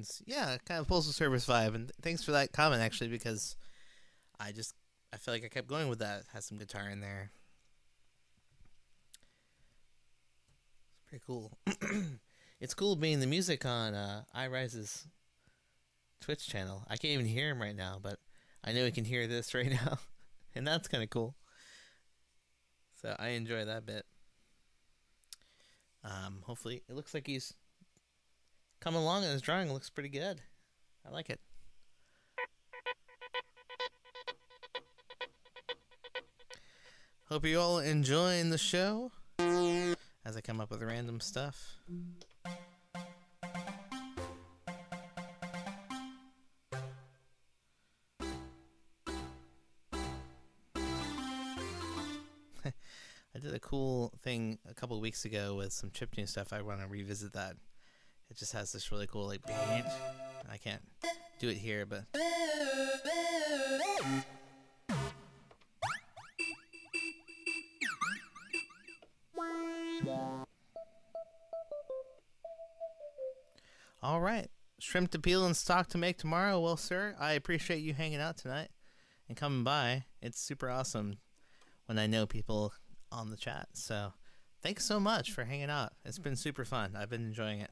tunes. Yeah, kind of postal service vibe. And thanks for that comment, actually, because I feel like I kept going with that. It has some guitar in there. It's pretty cool. It's cool being the music on iRise's Twitch channel. I can't even hear him right now, but I know he can hear this right now. And that's kind of cool. So I enjoy that bit. Hopefully, it looks like he's coming along and his drawing looks pretty good. I like it. Hope you all enjoying the show as I come up with random stuff. I did a cool thing a couple of weeks ago with some chiptune stuff. I want to revisit that. It just has this really cool like beat. I can't do it here, but all right. Shrimp to peel and stock to make tomorrow. Well, sir, I appreciate you hanging out tonight and coming by. It's super awesome when I know people on the chat. So thanks so much for hanging out. It's been super fun. I've been enjoying it.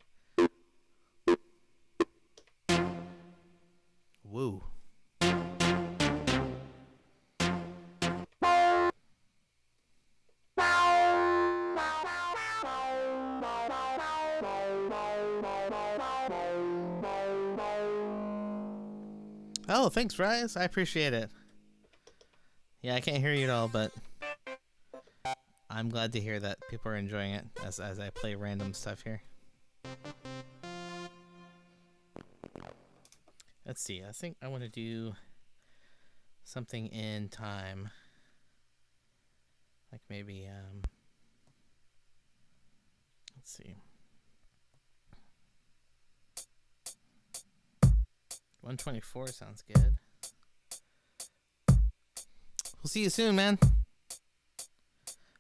Woo. Oh, thanks, Rise. I appreciate it. Yeah, I can't hear you at all, but I'm glad to hear that people are enjoying it as I play random stuff here. Let's see. I think I want to do something in time. Like maybe, let's see. 124 sounds good. We'll see you soon, man.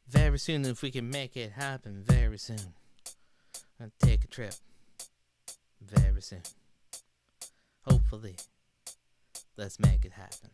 Very soon, if we can make it happen. Very soon. I'll take a trip. Very soon. Hopefully. Let's make it happen.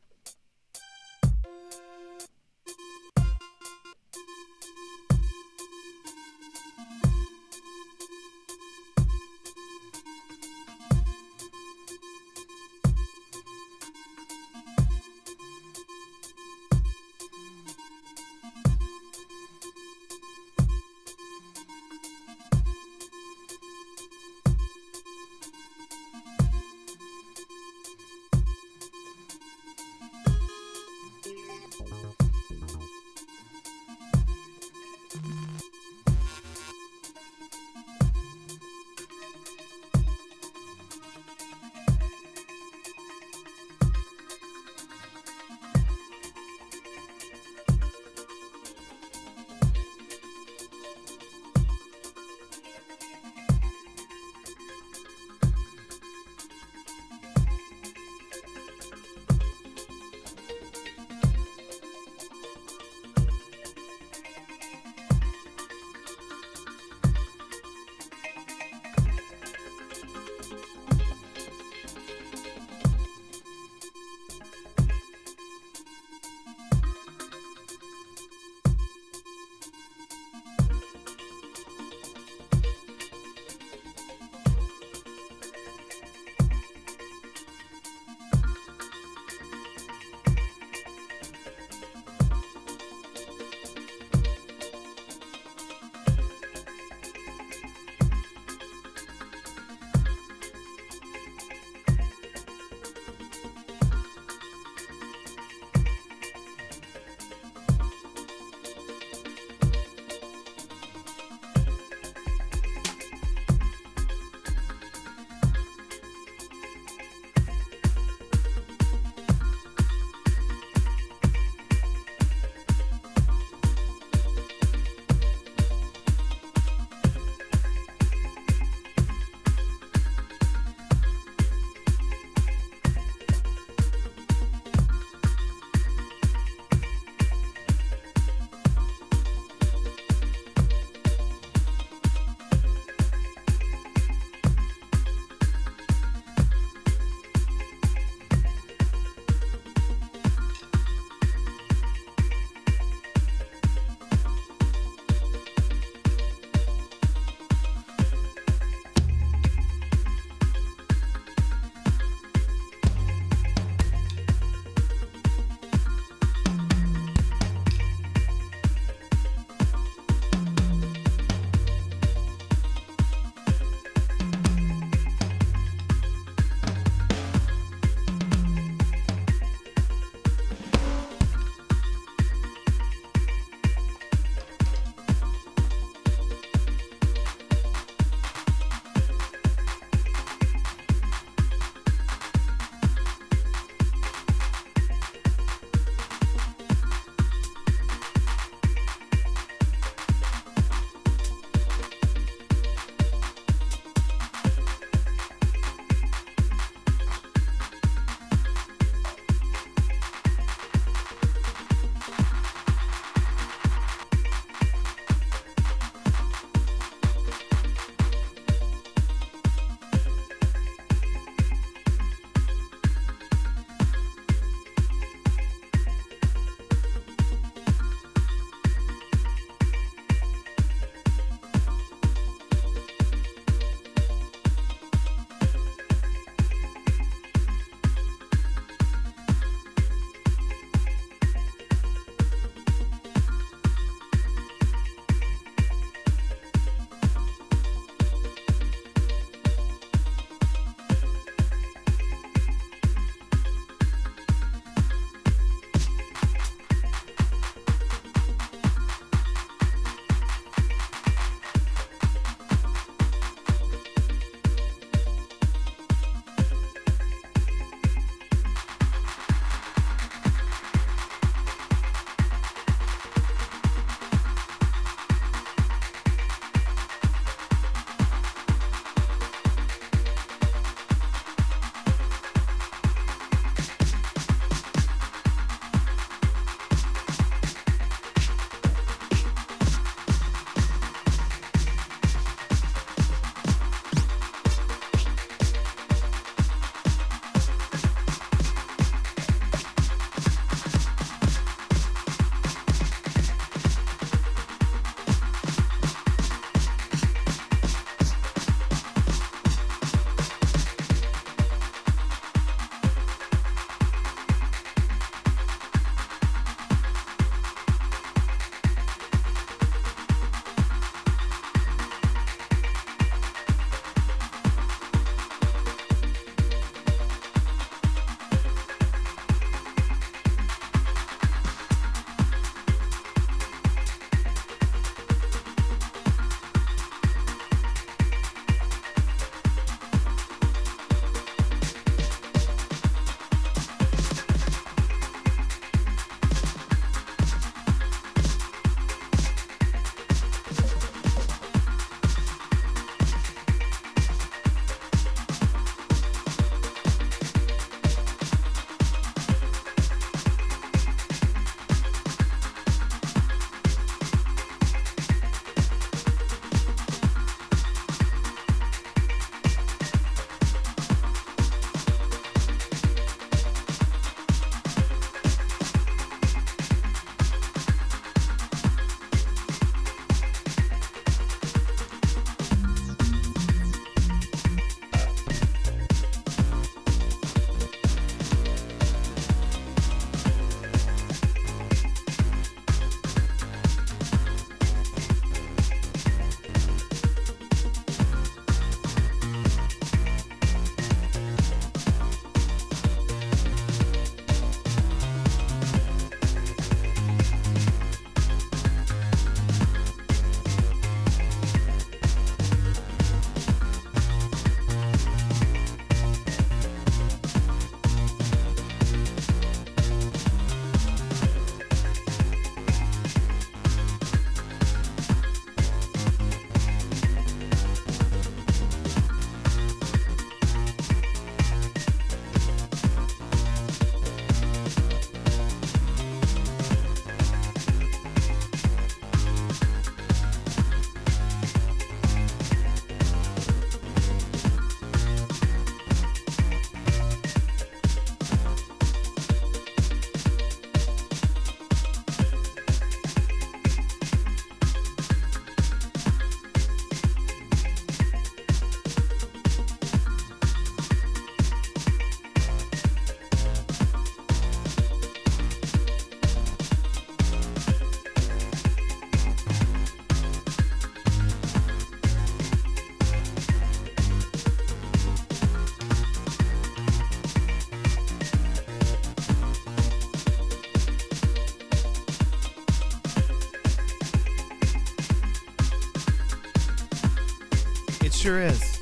sure is.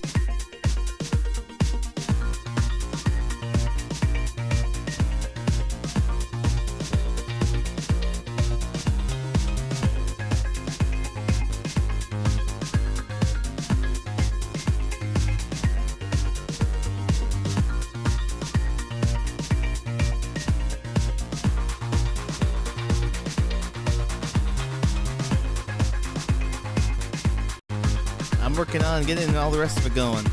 I'm working on getting all the rest of it going.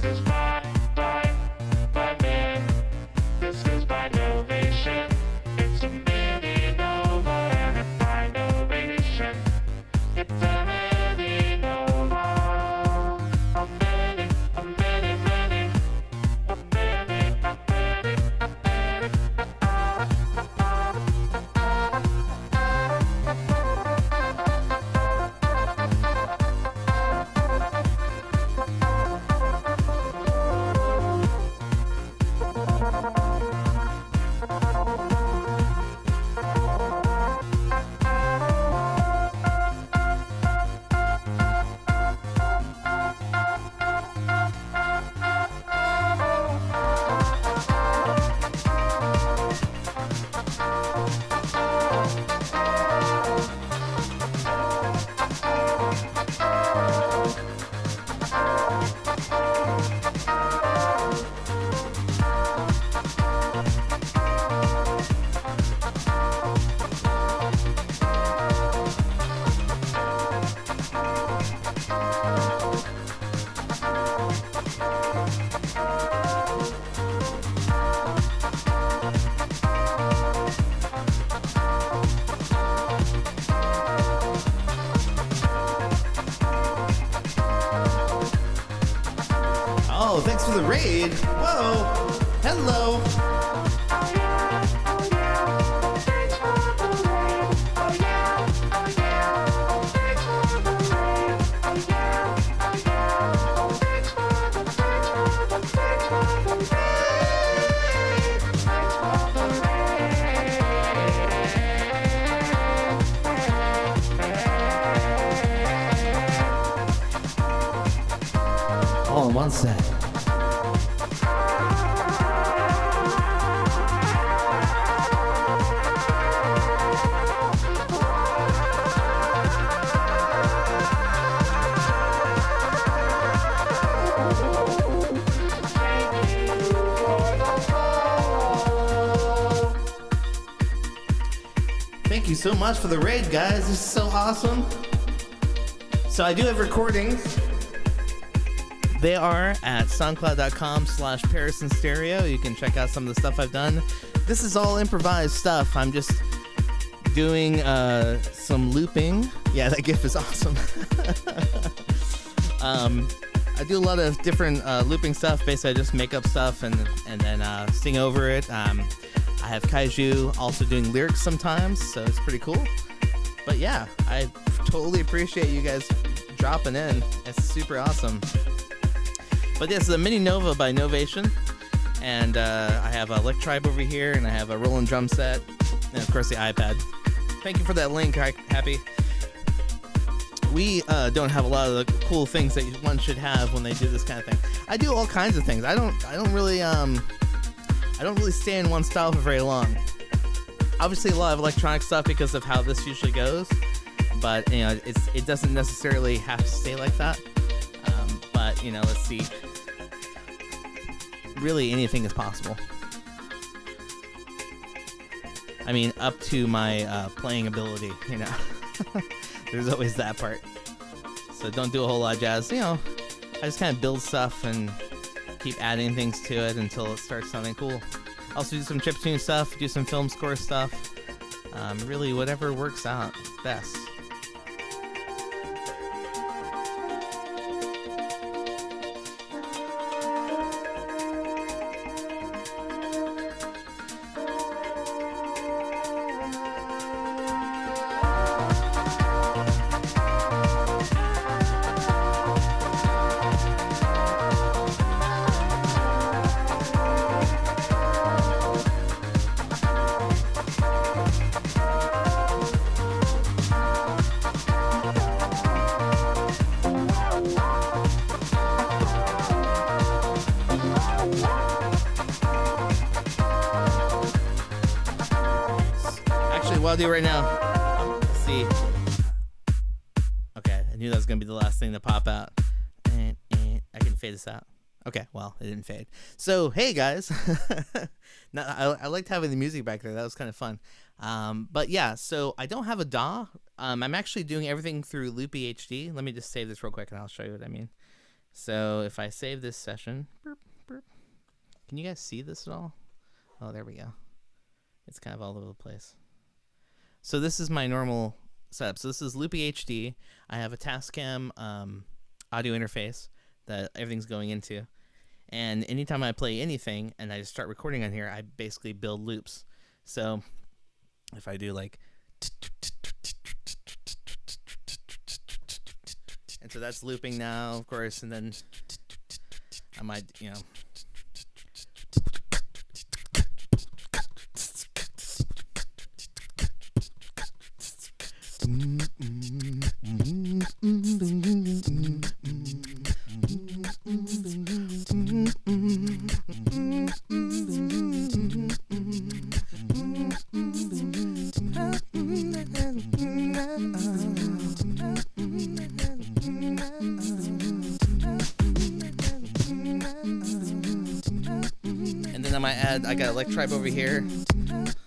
This is by man. This is by Novation. It's a mini nova and a by Novation. It's a mini nova. A mini, a mini, mini. A mini, a mini, a mini. Oh, thanks for the raid. Whoa. Hello. All in one set. Thank you so much for the raid, guys. This is so awesome. So I do have recordings. They are at soundcloud.com/Paris in Stereo. You can check out some of the stuff I've done. This is all improvised stuff. I'm just doing some looping. Yeah, that GIF is awesome. I do a lot of different looping stuff. Basically, I just make up stuff and then sing over it. I have Kaiju also doing lyrics sometimes, so it's pretty cool. But yeah, I totally appreciate you guys dropping in. It's super awesome. But this is a Mini Nova by Novation, and I have a Lick Tribe over here, and I have a Roland drum set, and of course the iPad. Thank you for that link, Happy. We don't have a lot of the cool things that one should have when they do this kind of thing. I do all kinds of things. I don't really stay in one style for very long. Obviously, a lot of electronic stuff because of how this usually goes, but you know, it doesn't necessarily have to stay like that. But you know, let's see. Really, anything is possible. I mean, up to my playing ability, you know. There's always that part. So don't do a whole lot of jazz. You know, I just kind of build stuff and keep adding things to it until it starts sounding cool. Also do some chiptune stuff, do some film score stuff. Really, whatever works out best. What I'll do right now, let's see. Okay, I knew that was gonna be the last thing to pop out. I can fade this out. Okay, well, it didn't fade. So, hey guys. I liked having the music back there. That was kind of fun. But yeah, so I don't have a DAW. I'm actually doing everything through Loopy HD. Let me just save this real quick and I'll show you what I mean. So if I save this session, burp, burp, can you guys see this at all? Oh, there we go. It's kind of all over the place. So this is my normal setup. So this is Loopy HD. I have a Tascam audio interface that everything's going into. And anytime I play anything and I just start recording on here, I basically build loops. So if I do like, and so that's looping now, of course, and then I might, you know, and then I might add, I got Electribe over here,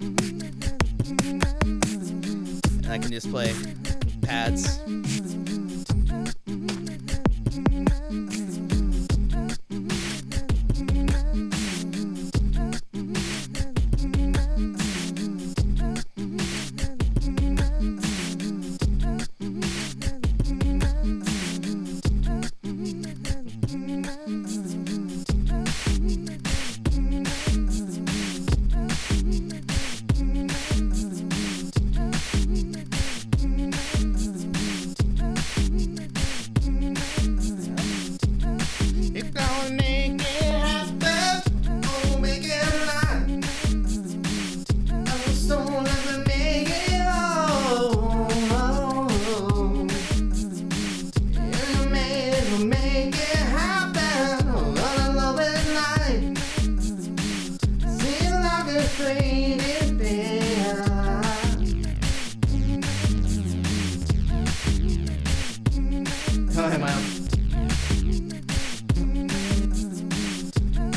and I can just play pads.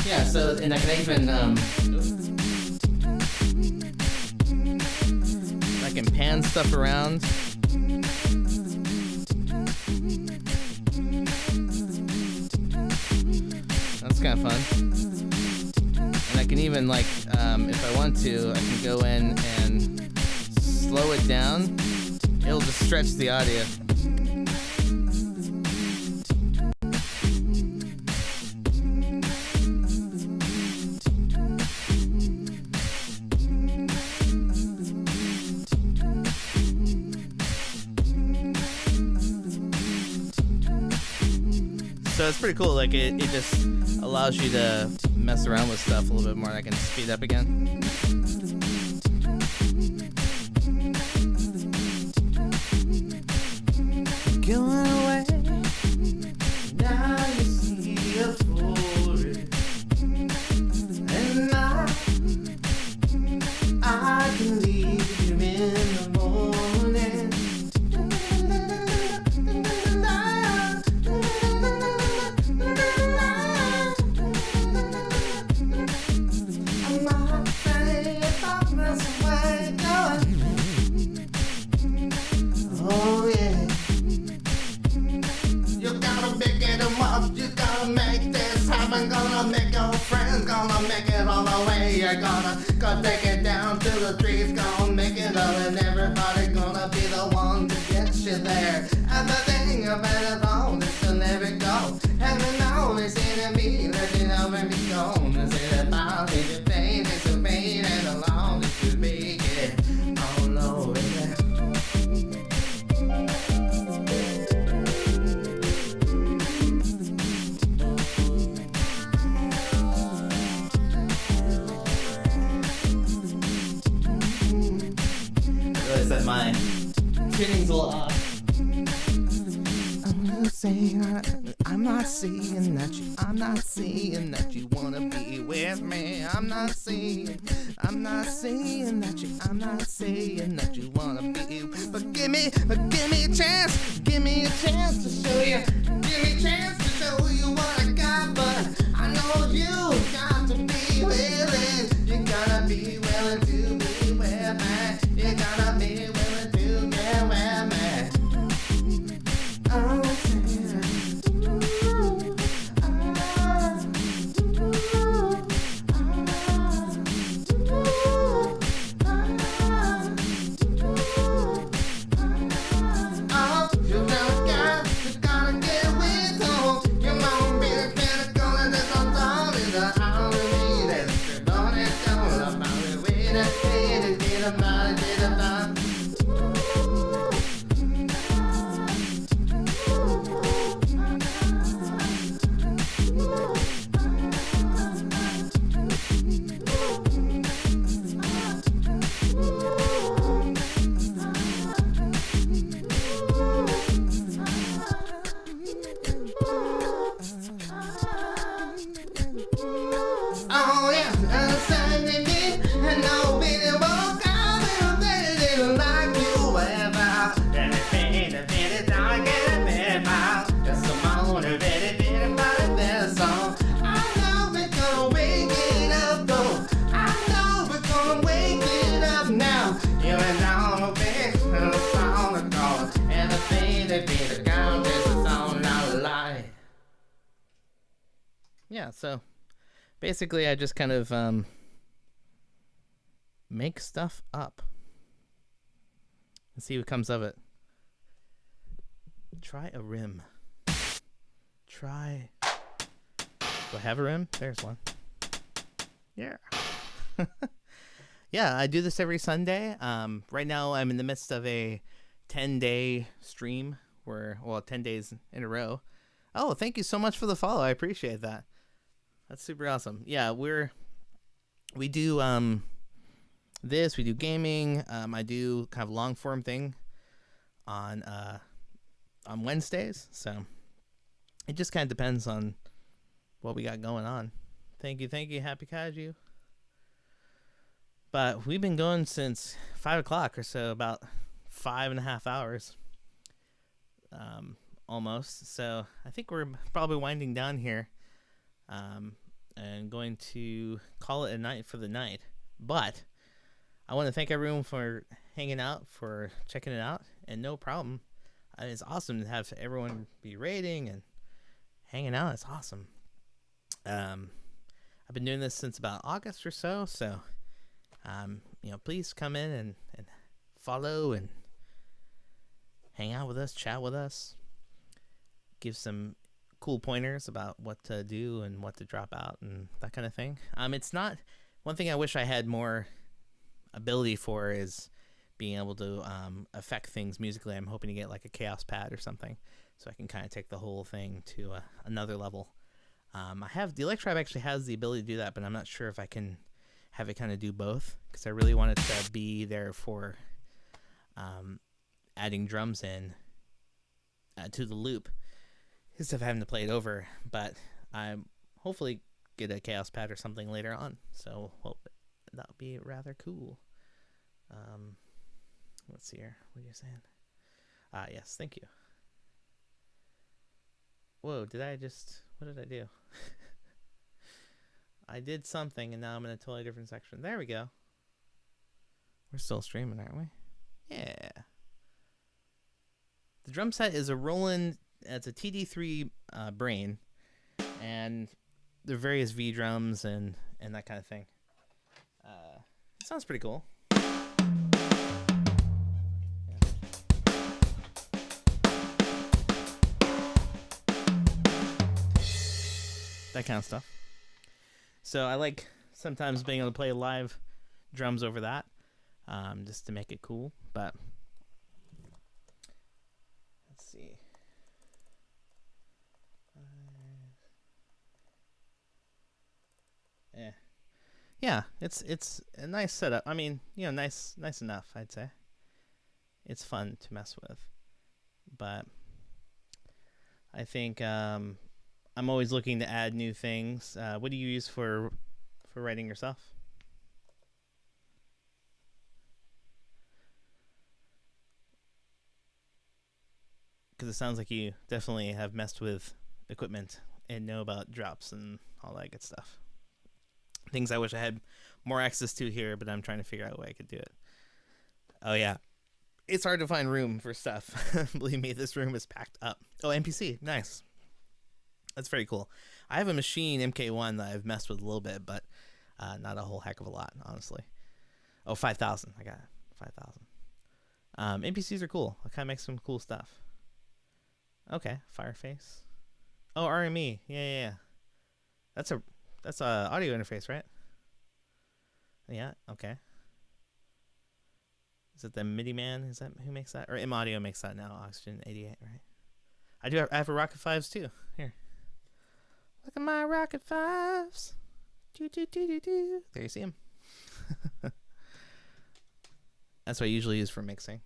Yeah, so, and I can even, I can pan stuff around. That's kind of fun. And I can even, like, if I want to, I can go in and slow it down. It'll just stretch the audio. So it's pretty cool. Like it just allows you to mess around with stuff a little bit more. I can speed up again. Going away. Now you see a forest, and I can leave you in the morning. I'm not afraid about messing way going. Oh yeah. You gotta pick it up, you gotta make this happen. Gonna make your friends, gonna make it all the way. You're gonna go take it down to the trees, gonna make it up, and everybody gonna be the one to get you there. And the thing about it all is to never go. Heaven only see to me, let you know when we gone. Say that about it, the pain is the pain, and the long is to make it. Oh Lord, yeah. That my tuning's a little off. I'm not seeing that you wanna be with me. I'm not saying that you wanna be. But give me a chance to show you. Give me a chance to show you what I got. But I know you got to be willing. You gotta be willing to be with me. You gotta be willing to get with me. Oh, yeah. Oh yeah, Sunday me, and no baby walk out and baby like you ever. Then it ain't a bit I get a bit about. Just a motor, bit about a bit song. I know we're gonna wake it up though. I know we're gonna wake it up now. You and all the big and the song of God. And the thing that be the count is a song, not a lie. Yeah, so basically I just kind of make stuff up and see what comes of it. Try a rim. Do I have a rim? There's one. Yeah. Yeah, I do this every Sunday. Right now I'm in the midst of a 10-day stream 10 days in a row. Oh, thank you so much for the follow. I appreciate that. That's super awesome. Yeah, we do this, we do gaming. I do kind of long form thing on Wednesdays. So it just kind of depends on what we got going on. Thank you, Happy Kaiju. But we've been going since 5 o'clock or so, about 5.5 hours, almost. So I think we're probably winding down here, and going to call it a night for the night. But I want to thank everyone for hanging out, for checking it out, and no problem. It's awesome to have everyone be rating and hanging out. It's awesome. I've been doing this since about August or so, please come in and follow and hang out with us, chat with us, give some cool pointers about what to do and what to drop out and that kind of thing. It's not one thing I wish I had more ability for is being able to affect things musically. I'm hoping to get like a chaos pad or something so I can kind of take the whole thing to another level. The Electribe actually has the ability to do that, but I'm not sure if I can have it kind of do both, because I really want it to be there for adding drums in to the loop instead of having to play it over. But I hopefully get a chaos pad or something later on, so that would be rather cool. Let's see here. What are you saying? Yes, thank you. Whoa, what did I do? I did something, and now I'm in a totally different section. There we go. We're still streaming, aren't we? Yeah. The drum set is a Roland. It's a TD3 Brain, and there are various V drums and that kind of thing. It sounds pretty cool. That kind of stuff. So I like sometimes being able to play live drums over that, just to make it cool. But let's see. Yeah, it's a nice setup. I mean, nice enough, I'd say. It's fun to mess with, but I think I'm always looking to add new things. What do you use for writing yourself? Because it sounds like you definitely have messed with equipment and know about drops and all that good stuff. Things I wish I had more access to here, but I'm trying to figure out a way I could do it. Oh, yeah. It's hard to find room for stuff. Believe me, this room is packed up. Oh, MPC. Nice. That's very cool. I have a machine, MK1, that I've messed with a little bit, but not a whole heck of a lot, honestly. Oh, 5,000. I got it. 5,000. NPCs are cool. I kind of make some cool stuff. Okay, Fireface. Oh, RME. Yeah. That's a audio interface, right? Yeah, okay. Is it the MIDI Man? Is that who makes that? Or M Audio makes that now, Oxygen 88, right? I have a Rocket 5s too. Here. Look at my Rocket 5s. Do. There you see them. That's what I usually use for mixing.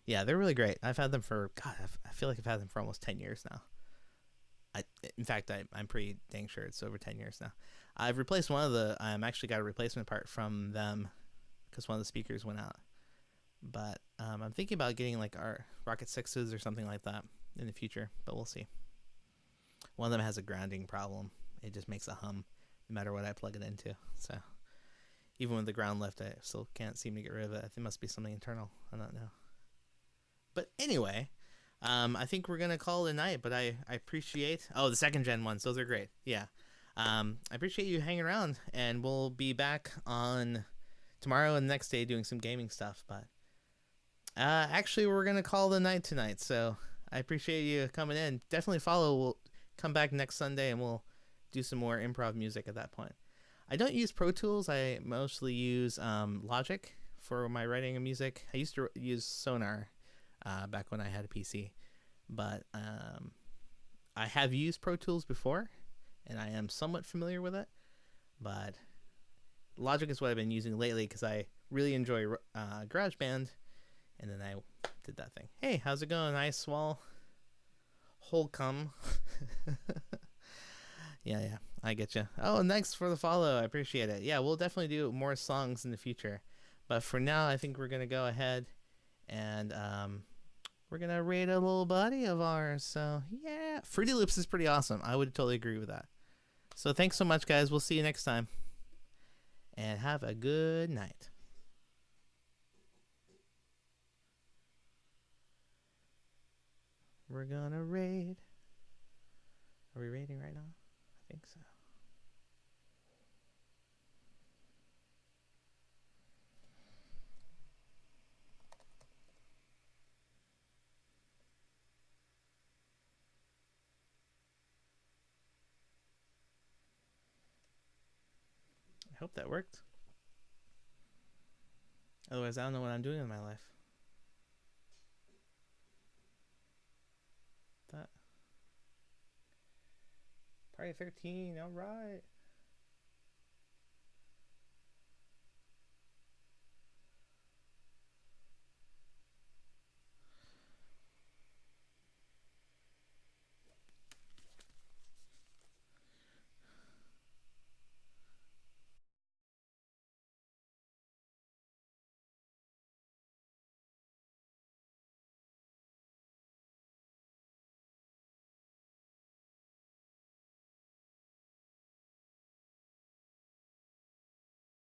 Yeah, they're really great. I've had them for, God, I feel like I've had them for almost 10 years now. In fact, I'm pretty dang sure it's over 10 years now. I've replaced one of the. Actually got a replacement part from them because one of the speakers went out. But I'm thinking about getting like our Rocket 6s or something like that in the future, but we'll see. One of them has a grounding problem. It just makes a hum no matter what I plug it into. So even with the ground lift, I still can't seem to get rid of it. I think it must be something internal. I don't know. But anyway, I think we're going to call it a night, but I appreciate... Oh, the second gen ones. Those are great. Yeah. I appreciate you hanging around, and we'll be back on tomorrow and the next day doing some gaming stuff. But actually, we're going to call the night tonight, so I appreciate you coming in. Definitely follow. We'll come back next Sunday, and we'll do some more improv music at that point. I don't use Pro Tools. I mostly use Logic for my writing of music. I used to use Sonar back when I had a PC. But I have used Pro Tools before, and I am somewhat familiar with it. But Logic is what I've been using lately because I really enjoy GarageBand. And then I did that thing. Hey, how's it going? Nice swell. Holcomb. Yeah, I get you. Oh, thanks for the follow. I appreciate it. Yeah, we'll definitely do more songs in the future. But for now, I think we're going to go ahead and we're going to rate a little buddy of ours. So, yeah. Fruity Loops is pretty awesome. I would totally agree with that. So, thanks so much, guys. We'll see you next time. And have a good night. We're going to rate. Are we rating right now? I think so. I hope that worked. Otherwise, I don't know what I'm doing in my life. That. Party 13, alright.